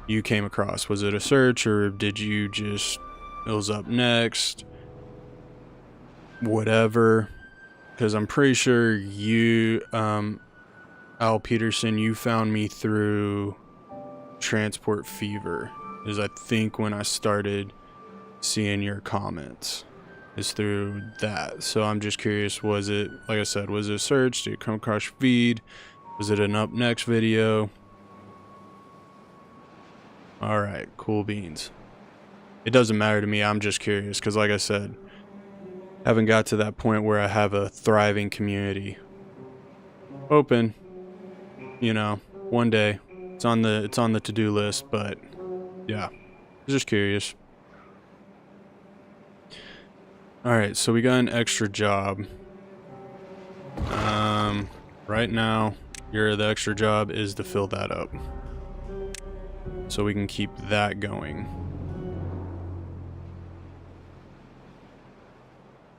you came across. Was it a search, or did you just, it was up next, whatever? Because I'm pretty sure you, Al Peterson, you found me through Transport Fever, is I think when I started seeing your comments, is through that. So I'm just curious, was it, like I said, was it a search? Did it come across your feed? Was it an up next video? Alright, cool beans. It doesn't matter to me, I'm just curious, because like I said, I haven't got to that point where I have a thriving community. Hoping, you know, one day. It's on the to-do list, but yeah, just curious. Alright, so we got an extra job. Right now, the extra job is to fill that up. So we can keep that going.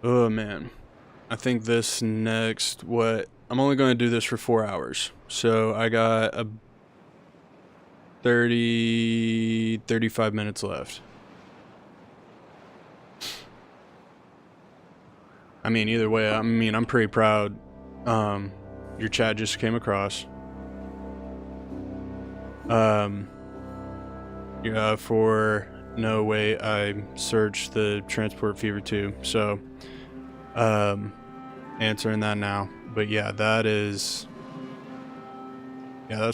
Oh man. I think this next, I'm only going to do this for 4 hours. So I got a 35 minutes left. I mean, either way, I'm pretty proud. Your chat just came across. Yeah, for no way I searched the Transport Fever 2. So, answering that now. But yeah, that's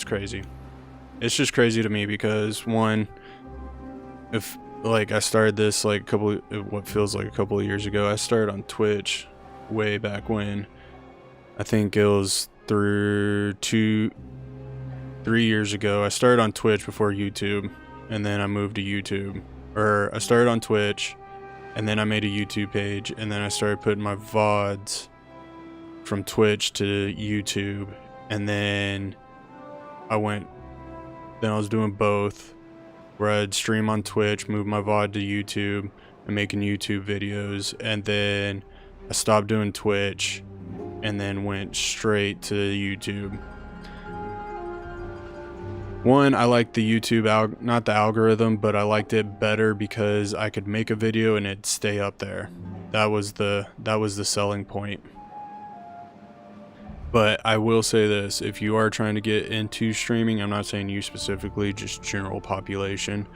crazy. It's just crazy to me because one, if like I started this like what feels like a couple of years ago. I started on Twitch way back when. I think it was through 3 years ago. I started on Twitch before YouTube, and then I moved to YouTube. Or I started on Twitch, and then I made a YouTube page, and then I started putting my VODs from Twitch to YouTube, and then I was doing both, where I'd stream on Twitch, move my VOD to YouTube, and making YouTube videos, and then I stopped doing Twitch, and then went straight to YouTube. One, I liked the YouTube not the algorithm, but I liked it better because I could make a video and it'd stay up there. That was the selling point. But I will say this, if you are trying to get into streaming, I'm not saying you specifically, just general population,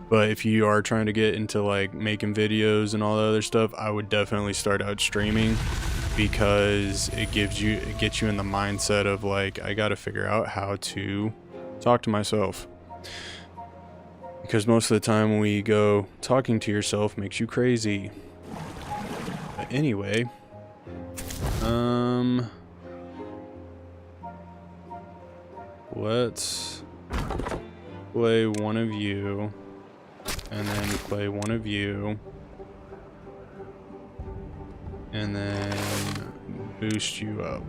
but if you are trying to get into like making videos and all that other stuff, I would definitely start out streaming, because it gets you in the mindset of like, I got to figure out how to talk to myself, because most of the time when we go, talking to yourself makes you crazy. But anyway, let's play one of you, and then play one of you, and then boost you up.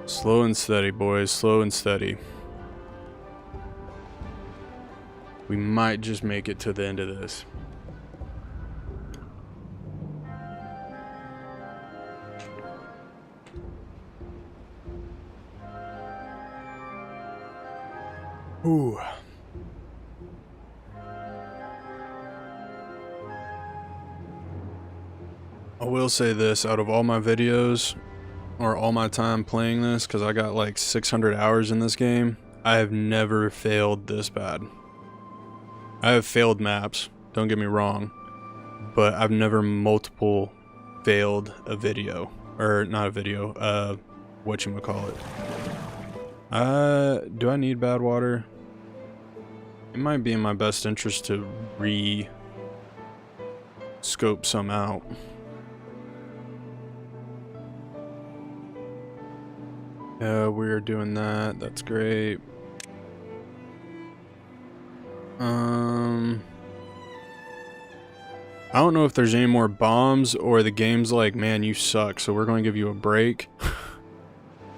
Slow and steady, boys, slow and steady. We might just make it to the end of this. Ooh. I will say this, out of all my videos, or all my time playing this, because I got like 600 hours in this game, I have never failed this bad. I have failed maps, don't get me wrong, but I've never multiple failed a video, or not a video, whatchamacallit. Do I need bad water? It might be in my best interest to scope some out. Yeah, we're doing that. That's great. I don't know if there's any more bombs, or the game's like, man, you suck, so we're going to give you a break.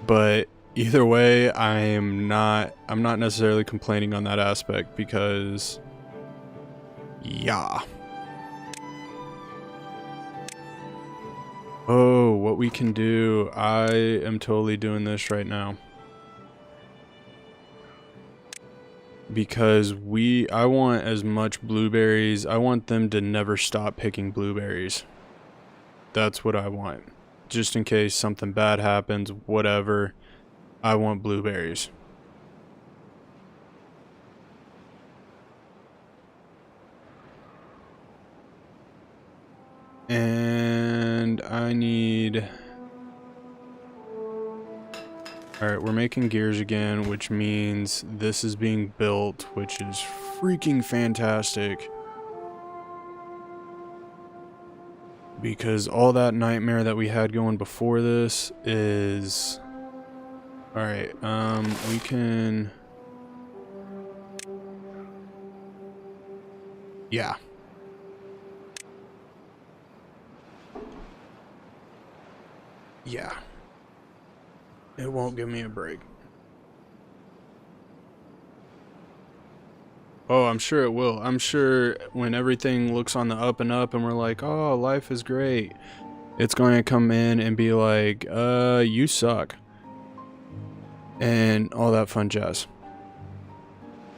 But either way, I'm not necessarily complaining on that aspect, because yeah. Oh, what we can do. I am totally doing this right now, because I want as much blueberries. I want them to never stop picking blueberries. That's what I want. Just in case something bad happens, whatever. I want blueberries. And I need... Alright, we're making gears again, which means this is being built, which is freaking fantastic. Because all that nightmare that we had going before this is... Alright, we can... Yeah. Yeah. It won't give me a break. Oh, I'm sure it will. I'm sure when everything looks on the up and up and we're like, oh, life is great, it's going to come in and be like, you suck. And all that fun jazz.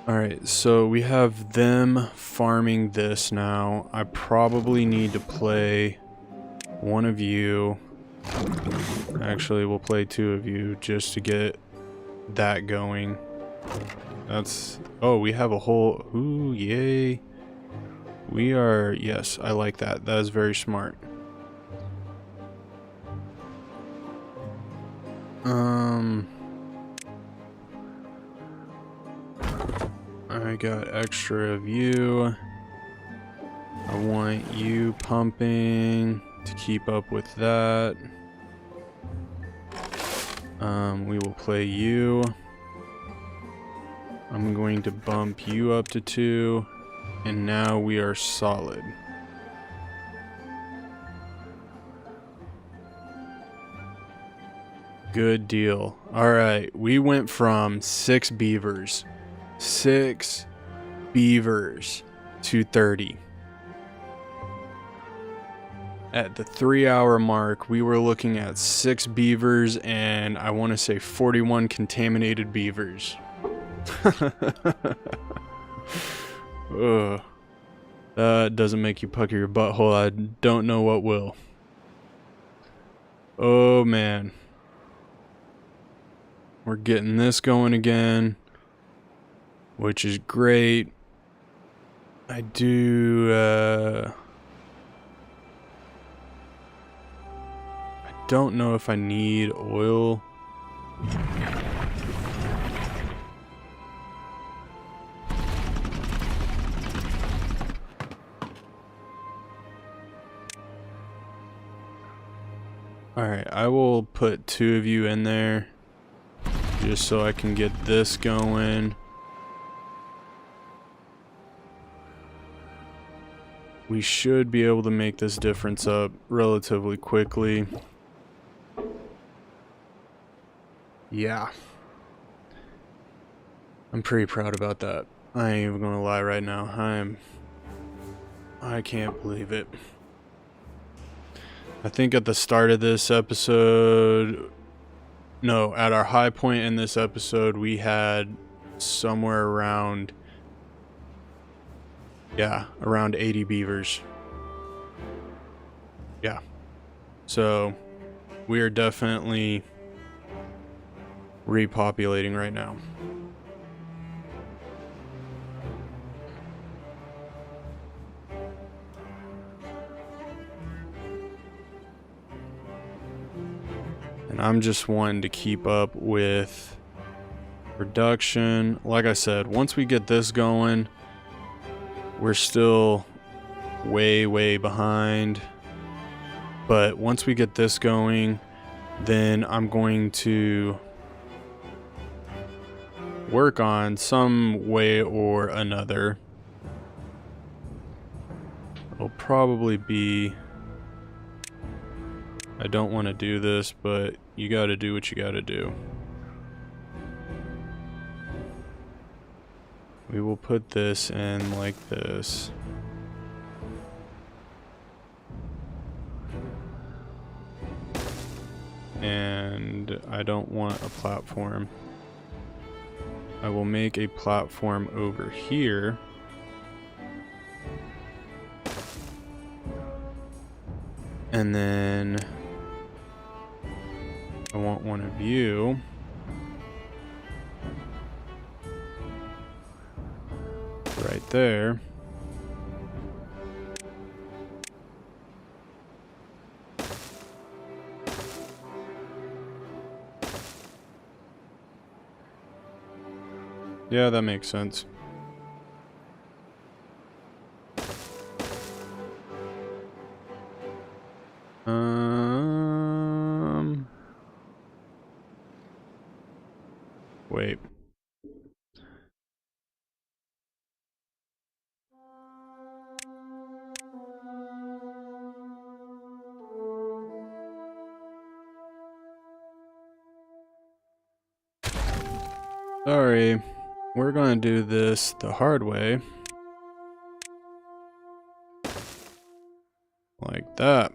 Alright, so we have them farming this now. I probably need to play one of you. Actually, we'll play two of you just to get that going. That's... Oh, we have a whole... Ooh, yay. We are... Yes, I like that. That is very smart. I got extra of you. I want you pumping to keep up with that. We will play you. I'm going to bump you up to 2, and now we are solid. Good deal. Alright, we went from 6 beavers to 30. at the 3-hour mark, we were looking at 6 beavers and I want to say 41 contaminated beavers. Ugh. That doesn't make you pucker your butthole. I don't know what will. Oh man. We're getting this going again, which is great. I don't know if I need oil. Alright, I will put 2 of you in there just so I can get this going. We should be able to make this difference up relatively quickly. Yeah. I'm pretty proud about that. I ain't even gonna lie right now. I can't believe it. I think at the start of this episode, no, at our high point in this episode, we had somewhere around, yeah, around 80 beavers. Yeah. So we are definitely repopulating right now. And I'm just wanting to keep up with production. Like I said, once we get this going, we're still way behind. But once we get this going, then I'm going to work on some way or another. It'll probably be, I don't want to do this, but you got to do what you got to do. We will put this in like this. And I don't want a platform. I will make a platform over here. And then I want one of you right there. Yeah, that makes sense. Wait. Sorry. We're gonna do this the hard way. Like that.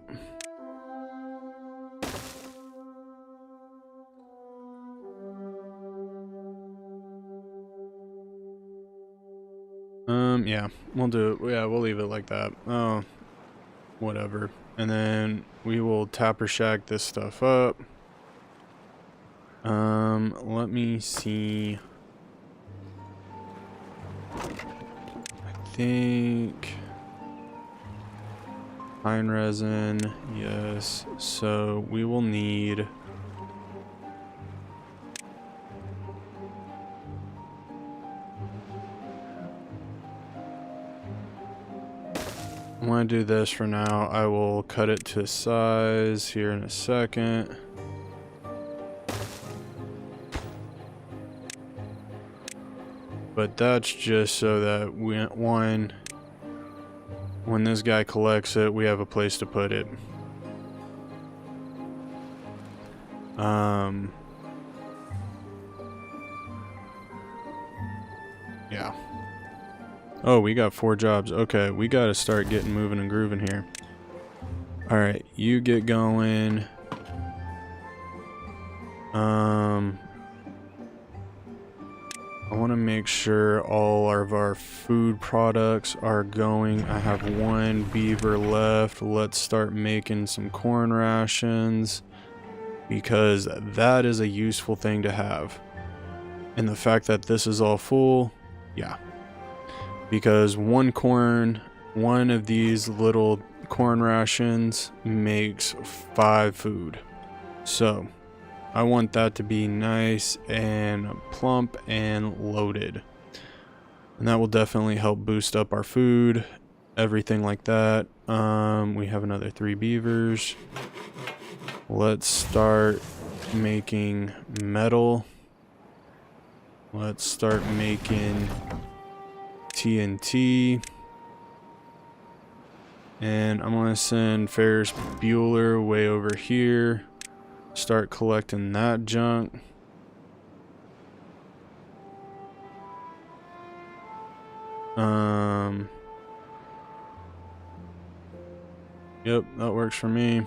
Yeah, we'll do it. Yeah, we'll leave it like that. Oh, whatever. And then we will tapper shack this stuff up. Let me see. I think pine resin, yes. So we will need I'm gonna do this for now. I will cut it to size here in a second. But that's just so that when this guy collects it, we have a place to put it. Yeah. Oh, we got 4 jobs. Okay, we gotta start getting moving and grooving here. Alright, you get going. I want to make sure all of our food products are going. I have one beaver left. Let's start making some corn rations, because that is a useful thing to have. And the fact that this is all full, yeah. Because one of these little corn rations makes 5 food. So I want that to be nice and plump and loaded. And that will definitely help boost up our food, everything like that. We have another 3 beavers. Let's start making metal. Let's start making TNT. And I'm gonna send Ferris Bueller way over here. Start collecting that junk. Yep, that works for me.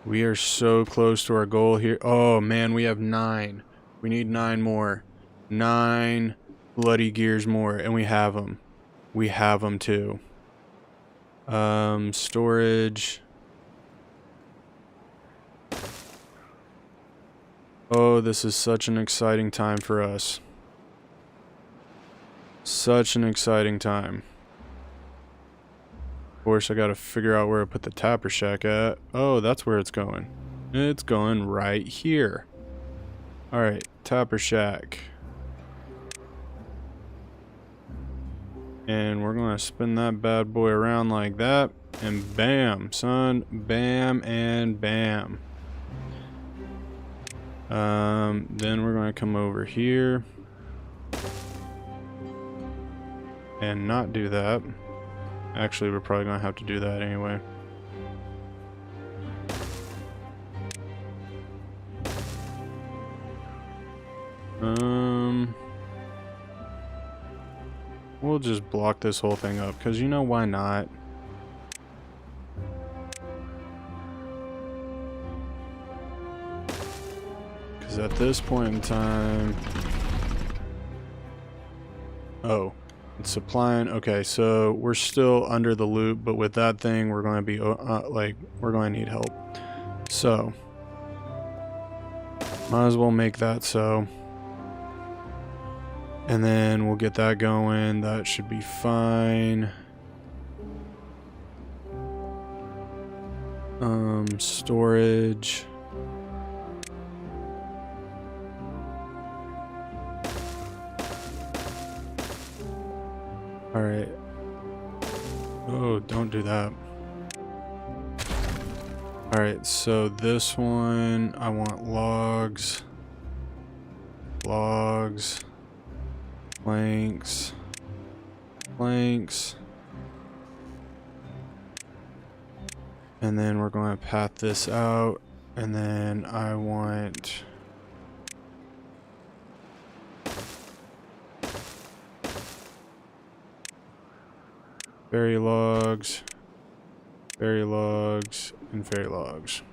We are so close to our goal here. Oh man, we have 9. We need 9 more. 9 bloody gears more, and we have them. We have them too. Storage. Oh, this is such an exciting time for us. Such an exciting time. Of course, I gotta figure out where I put the tapper shack at. Oh, that's where it's going. It's going right here. Alright, tapper shack. And we're gonna spin that bad boy around like that. And bam, son. Bam and bam. Then we're gonna come over here. And not do that. Actually, we're probably gonna have to do that anyway. We'll just block this whole thing up, because you know why not? Because at this point in time... Oh, it's supplying... Okay, so we're still under the loop, but with that thing, we're going to be, we're going to need help. So, might as well make that so. And then we'll get that going. That should be fine. Storage. All right. Oh, don't do that. All right, so this one, I want logs. Logs. Planks. Planks. And then we're going to path this out. And then I want... berry logs, and fairy logs.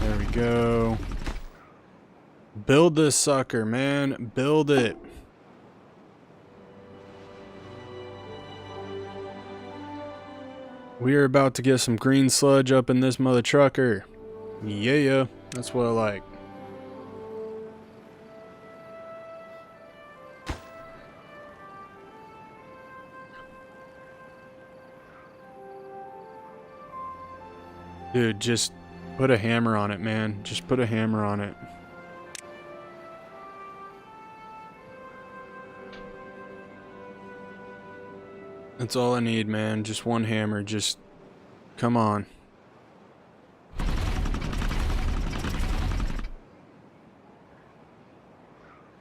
There we go. Build this sucker, man. Build it. We are about to get some green sludge up in this mother trucker. Yeah, that's what I like. Dude, just put a hammer on it, man. Just put a hammer on it. That's all I need, man. Just one hammer. Just come on.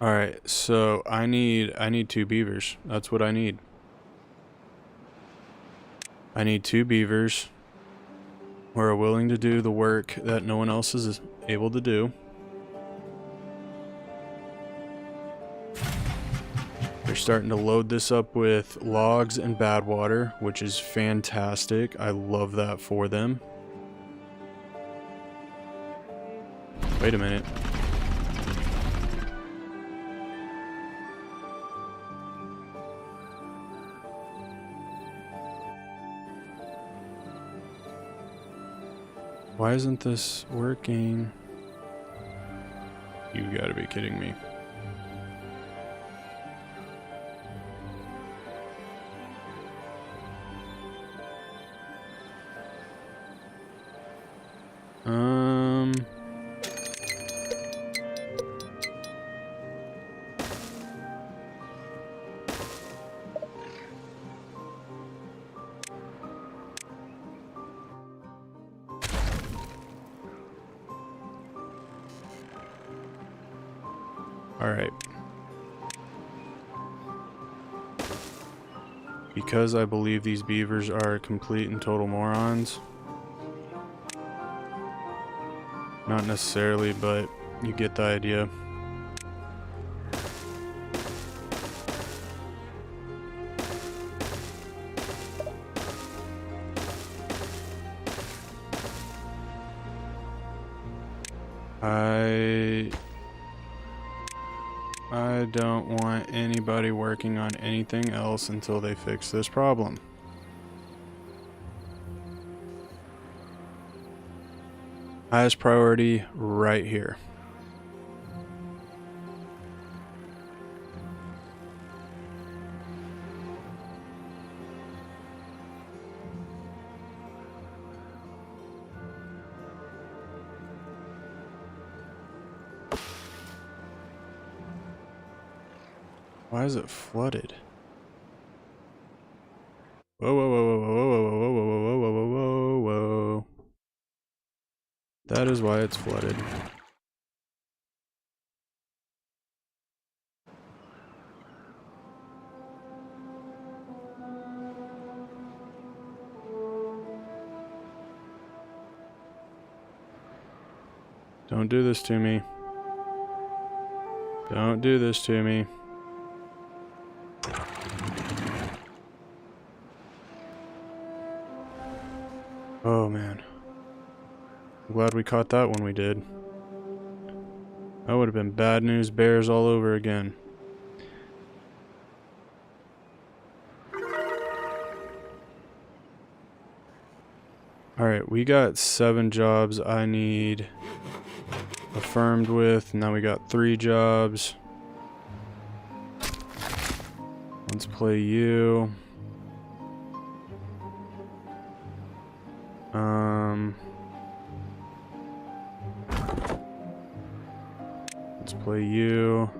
Alright, so I need 2 beavers. That's what I need. I need 2 beavers. who are willing to do the work that no one else is able to do. They're starting to load this up with logs and bad water, which is fantastic. I love that for them. Wait a minute. Why isn't this working? You gotta be kidding me. All right. Because I believe these beavers are complete and total morons. Not necessarily, but you get the idea. I don't want anybody working on anything else until they fix this problem. Highest priority right here. Why is it flooded? Whoa, whoa, whoa, whoa, whoa, whoa, whoa, whoa, whoa, whoa, whoa, whoa. That is why it's flooded. Don't do this to me. Don't do this to me. Oh man. I'm glad we caught that when we did. That would have been bad news bears all over again. Alright, we got 7 jobs I need affirmed with. Now we got 3 jobs. Let's play you. Let's play you.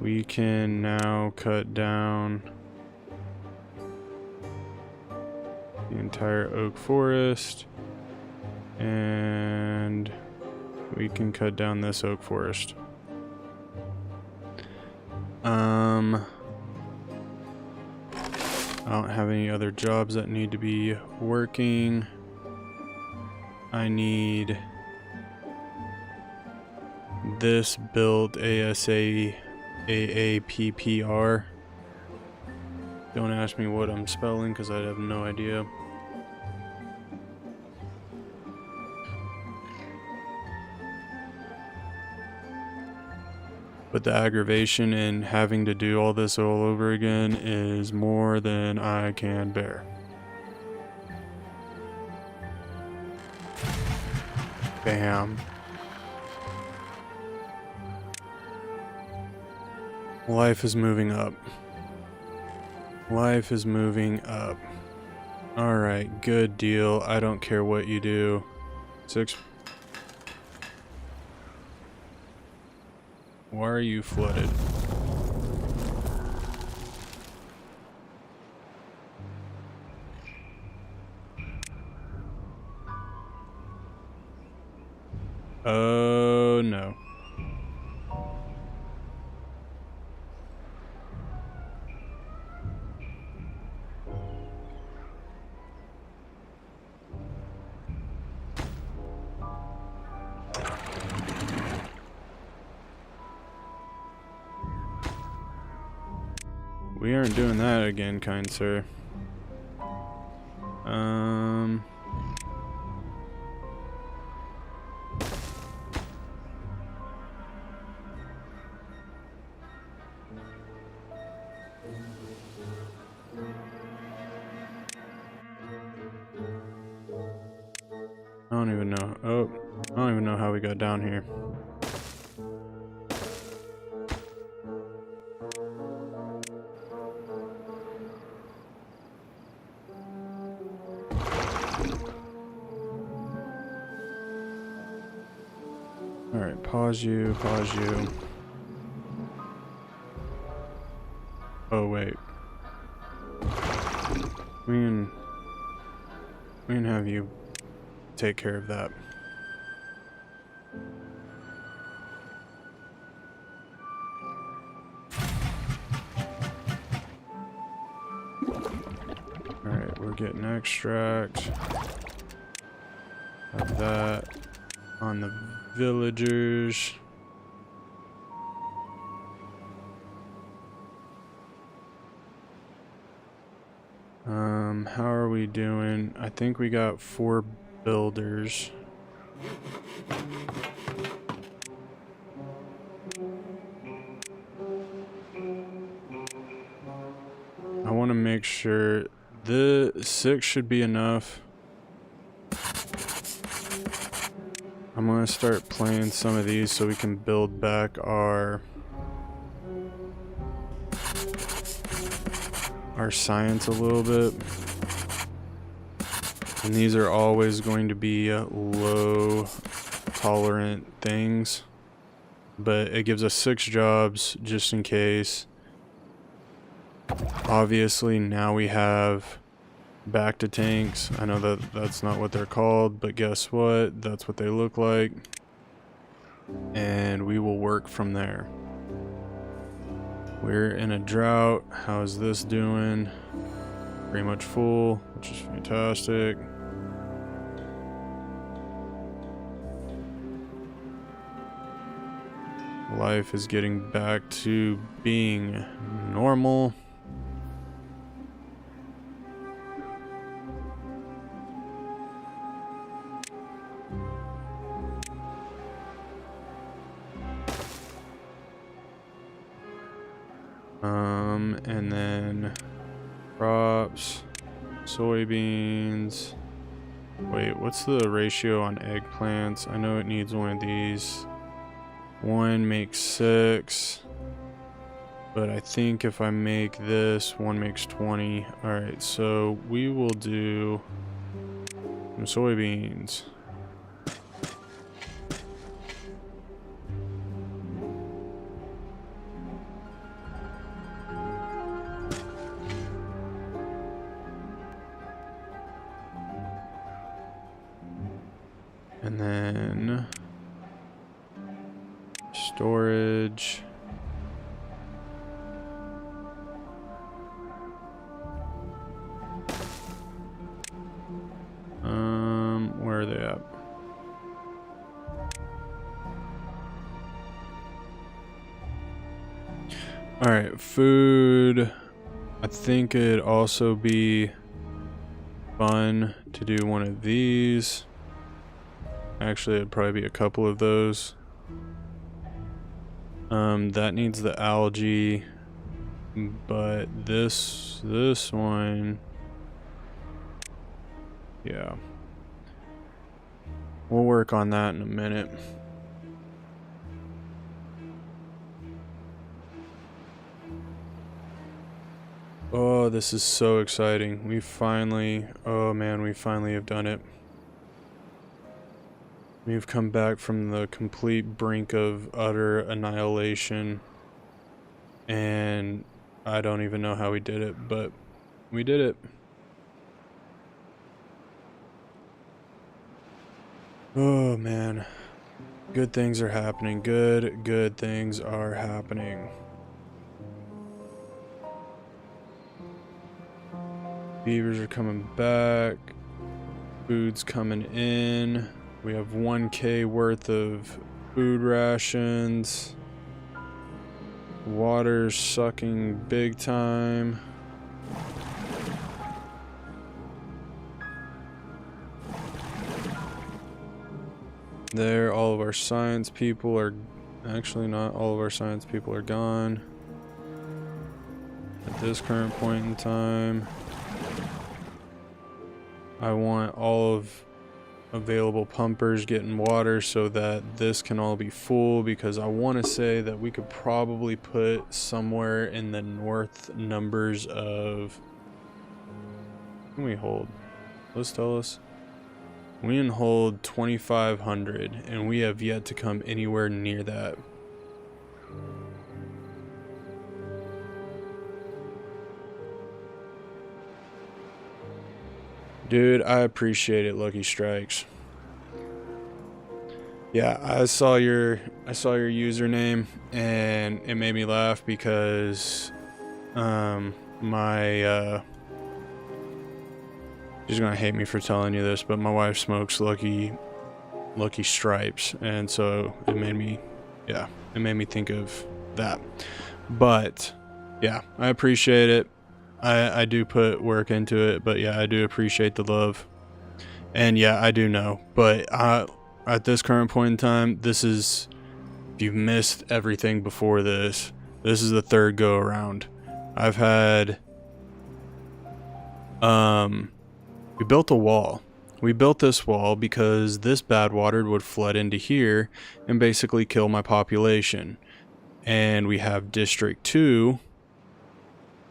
We can now cut down the entire oak forest, and we can cut down this oak forest. I don't have any other jobs that need to be working. I need this built ASAPPR. Don't ask me what I'm spelling because I have no idea. But the aggravation in having to do all this all over again is more than I can bear. Bam. Life is moving up. Life is moving up. Alright, good deal. I don't care what you do. 6. Why are you flooded? Oh no. we aren't doing that again, kind sir. I don't even know. Oh, I don't even know how we got down here. Alright, pause you, pause you. Oh, wait. We can have you take care of that. Alright, we're getting extract of that on the villagers. How are we doing? I think we got 4 builders. I want to make sure the 6 should be enough. I'm going to start playing some of these so we can build back our science a little bit. And these are always going to be low tolerant things, but it gives us 6 jobs just in case. Obviously now we have back to tanks. I know that that's not what they're called, but guess what? That's what they look like. And we will work from there. We're in a drought. How's this doing? Pretty much full, which is fantastic. Life is getting back to being normal. And then crops, soybeans. Wait, what's the ratio on eggplants? I know it needs one of these. 1 makes 6. But I think if I make this, 1 makes 20. Alright, so we will do some soybeans. And then storage. Where are they at? All right, food. I think it'd also be fun to do one of these. Actually, it'd probably be a couple of those. That needs the algae, but this one, yeah. We'll work on that in a minute. Oh, this is so exciting. We finally, oh man, we finally have done it. We've come back from the complete brink of utter annihilation, and I don't even know how we did it, but we did it. Oh man, good things are happening. Good things are happening. Beavers are coming back. Food's coming in. We have 1K worth of food rations. Water sucking big time. There, all of our science people are... Actually, not all of our science people are gone. At this current point in time, I want all of available pumpers getting water so that this can all be full, because I want to say that we could probably put somewhere in the north numbers of... What can we hold? Let's tell us. We can hold 2,500, and we have yet to come anywhere near that. Dude, I appreciate it, Lucky Strikes. Yeah, I saw your username, and it made me laugh because she's gonna hate me for telling you this, but my wife smokes Lucky Stripes, and so it made me think of that. But yeah, I appreciate it. I do put work into it, but yeah, I do appreciate the love. And yeah, I do know, but at this current point in time, this is, if you've missed everything before this, this is the third go around. I've had we built a wall. We built this wall because this bad water would flood into here and basically kill my population. And we have District 2.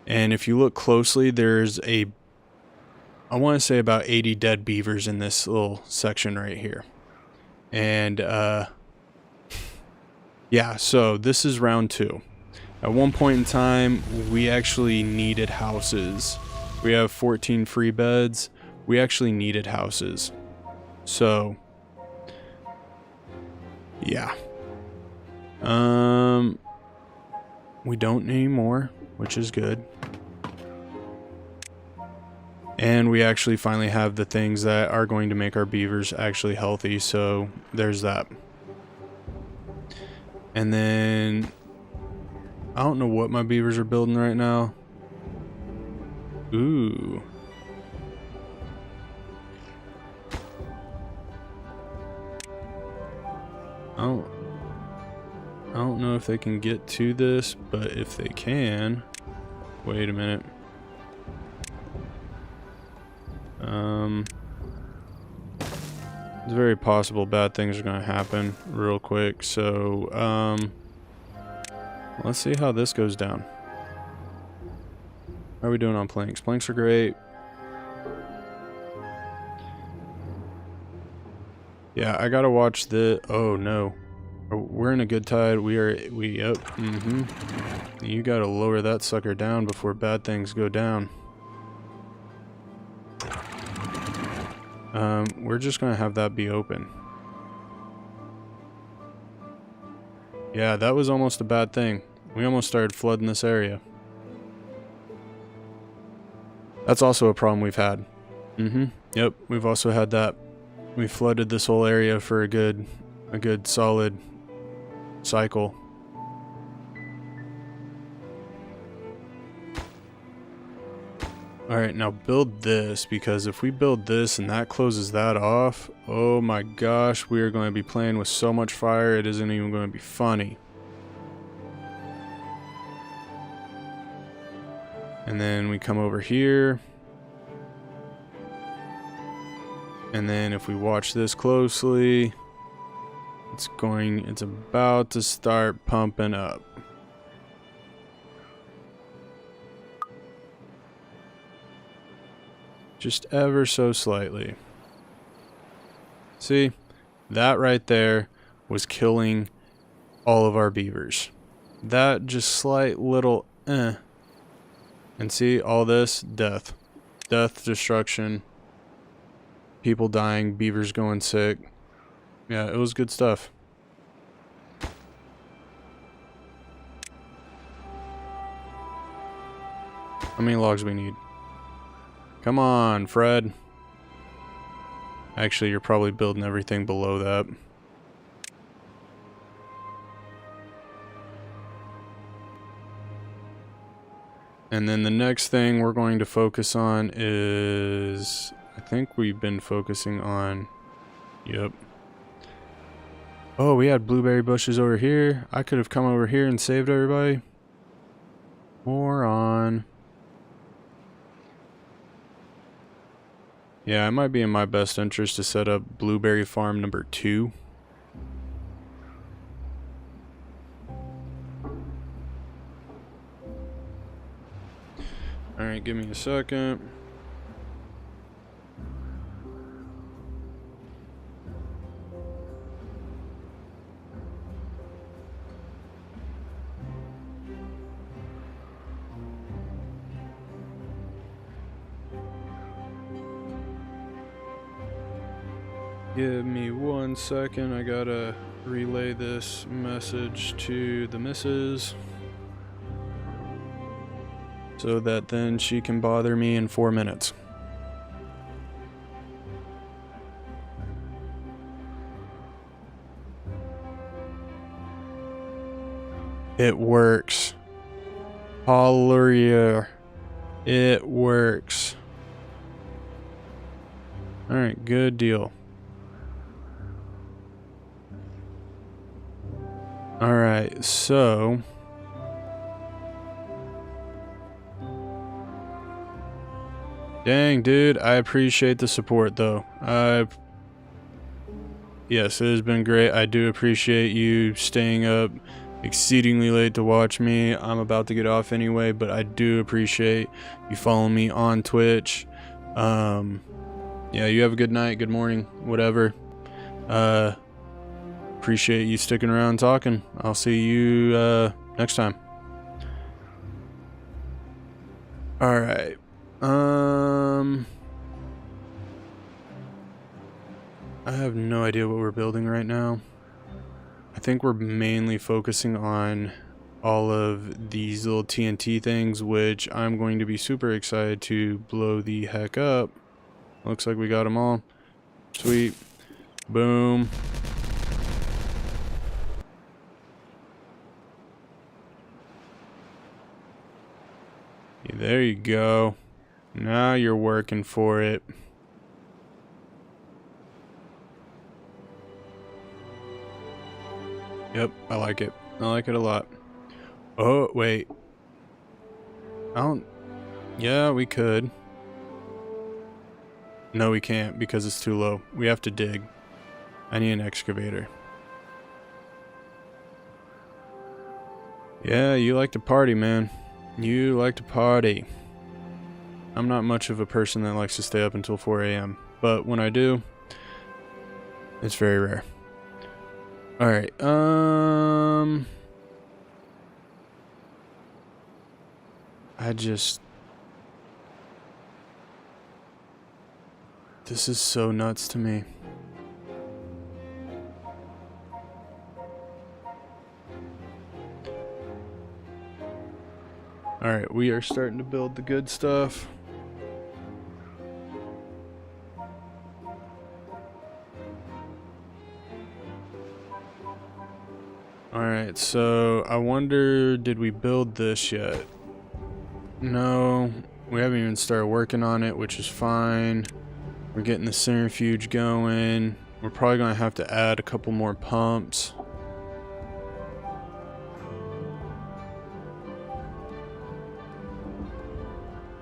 And if you look closely, there's I want to say about 80 dead beavers in this little section right here. And yeah, so this is round 2. At one point in time, we actually needed houses. We have 14 free beds. We actually needed houses. So yeah. We don't need any more, which is good. And we actually finally have the things that are going to make our beavers actually healthy, so there's that. And then I don't know what my beavers are building right now. Ooh. I don't know if they can get to this, but if they can... Wait a minute. It's very possible bad things are going to happen real quick, so let's see how this goes down. How are we doing on planks? Planks are great. Yeah, I gotta watch the... Oh no. We're in a good tide. Yep. You gotta lower that sucker down before bad things go down. We're just gonna have that be open. Yeah, that was almost a bad thing. We almost started flooding this area. That's also a problem we've had. Yep, we've also had that. We flooded this whole area for a good solid cycle. Alright, now build this, because if we build this and that closes that off, oh my gosh, we are going to be playing with so much fire, it isn't even going to be funny. And then we come over here. And then if we watch this closely, it's about to start pumping up. Just ever so slightly. See, that right there was killing all of our beavers. That just slight little And see, all this, death. Death, destruction, people dying, beavers going sick. Yeah, it was good stuff. How many logs we need? Come on, Fred. Actually, you're probably building everything below that. And then the next thing we're going to focus on is, I think we've been focusing on, yep. Oh, we had blueberry bushes over here. I could have come over here and saved everybody. Moron. Yeah, it might be in my best interest to set up blueberry farm number 2. Alright, give me a second. Give me 1 second. I gotta relay this message to the missus so that then she can bother me in 4 minutes. It works. Hallelujah. It works. Alright, good deal. Alright, so dang, dude, I appreciate the support though. Yes, it has been great. I do appreciate you staying up exceedingly late to watch me. I'm about to get off anyway, but I do appreciate you following me on Twitch. Yeah, you have a good night, good morning, whatever. Appreciate you sticking around talking. I'll see you next time. All right. I have no idea what we're building right now. I think we're mainly focusing on all of these little TNT things, which I'm going to be super excited to blow the heck up. Looks like we got them all. Sweet. Boom. Yeah, there you go. Now you're working for it. Yep, I like it. I like it a lot. Oh, wait. I don't... Yeah, we could. No, we can't because it's too low. We have to dig. I need an excavator. Yeah, you like to party, man. You like to party. I'm not much of a person that likes to stay up until 4 a.m. But when I do, it's very rare. Alright, this is so nuts to me. Alright, we are starting to build the good stuff. Alright, so I wonder, did we build this yet? No, we haven't even started working on it, which is fine. We're getting the centrifuge going. We're probably going to have to add a couple more pumps.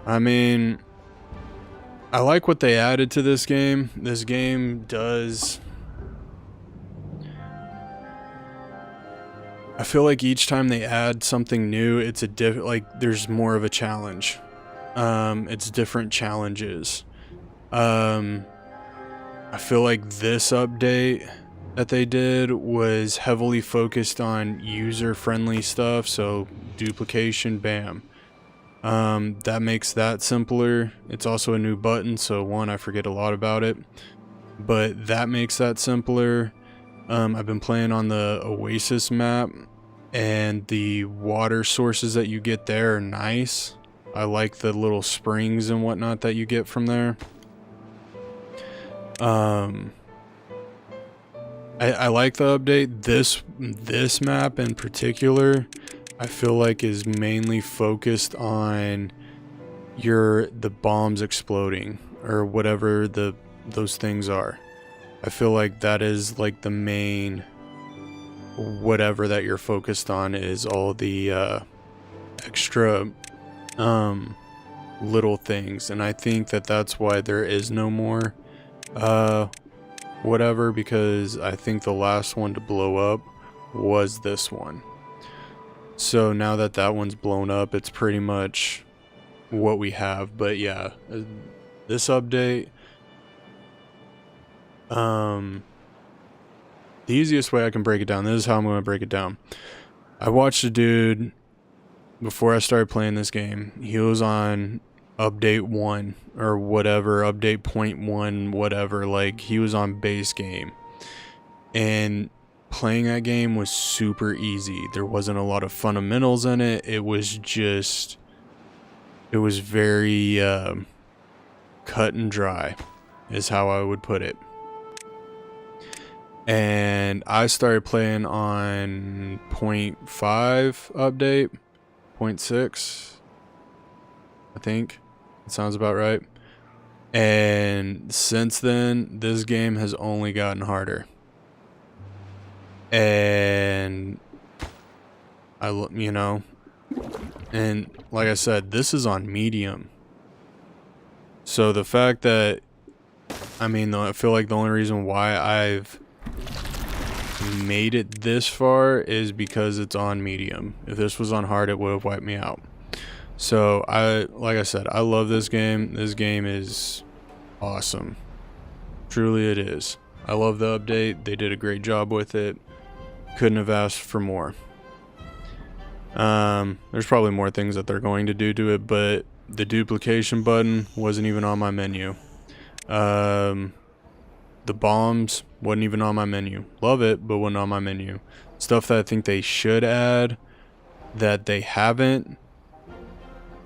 I mean, I like what they added to this game. This game does... I feel like each time they add something new, it's a like there's more of a challenge. It's different challenges. I feel like this update that they did was heavily focused on user-friendly stuff, so duplication, bam. That makes that simpler. It's also a new button, so one, I forget a lot about it, but that makes that simpler. I've been playing on the Oasis map, and the water sources that you get there are nice. I like the little springs and whatnot that you get from there. I like the update. This map in particular, I feel like is mainly focused on the bombs exploding or whatever those things are. I feel like that is like the main whatever that you're focused on is all the extra little things, and I think that that's why there is no more whatever, because I think the last one to blow up was this one. So now that that one's blown up, it's pretty much what we have. But yeah, this update, the easiest way I can break it down, this is how I'm going to break it down. I watched a dude before I started playing this game. He was on update 1 or whatever, update 0.1 whatever, like he was on base game, and playing that game was super easy. There wasn't a lot of fundamentals in it. It was very cut and dry is how I would put it. And I started playing on 0.5 update, 0.6 I think. It sounds about right. And since then, this game has only gotten harder. And you know, and like I said, this is on medium. So the fact that, I mean, I feel like the only reason why I've made it this far is because it's on medium. If this was on hard, it would have wiped me out. So like I said, I love this game. This game is awesome. Truly it is. I love the update. They did a great job with it. Couldn't have asked for more. There's probably more things that they're going to do to it, but the duplication button wasn't even on my menu. The bombs wasn't even on my menu. Love it, but wasn't on my menu. Stuff that I think they should add that they haven't,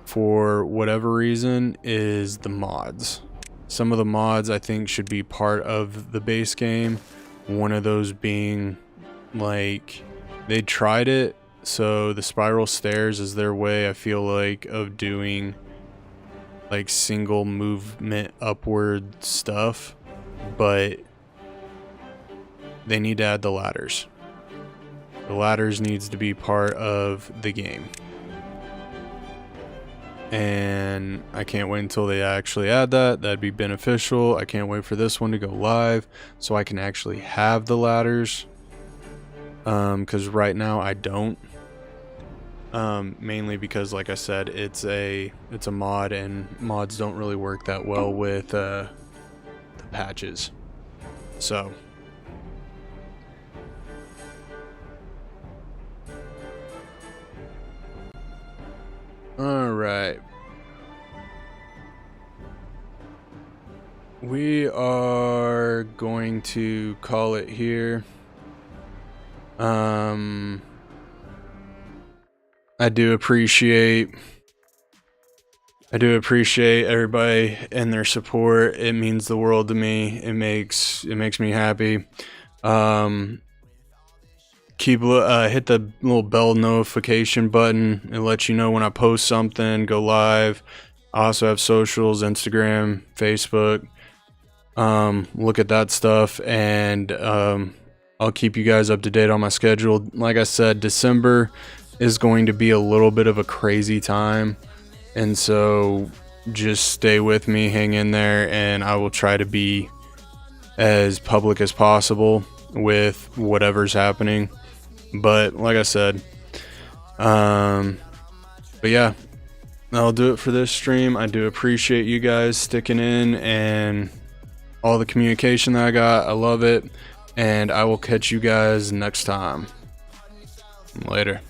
for whatever reason, is the mods. Some of the mods I think should be part of the base game. One of those being, like, they tried it, so the spiral stairs is their way, I feel like, of doing like single movement upward stuff, but they need to add the ladders. The ladders needs to be part of the game. And I can't wait until they actually add that. That'd be beneficial. I can't wait for this one to go live so I can actually have the ladders. Because right now I don't. Mainly because, like I said, it's a mod, and mods don't really work that well with the patches. So alright. We are going to call it here. I do appreciate everybody and their support. It means the world to me. It makes me happy. Hit the little bell notification button. It lets you know when I post something, go live. I also have socials, Instagram, Facebook. Look at that stuff, and I'll keep you guys up to date on my schedule. Like I said, December is going to be a little bit of a crazy time, and so just stay with me, hang in there, and I will try to be as public as possible with whatever's happening. But like I said, but yeah, that'll do it for this stream. I do appreciate you guys sticking in and all the communication that I got. I love it, and I will catch you guys next time. Later.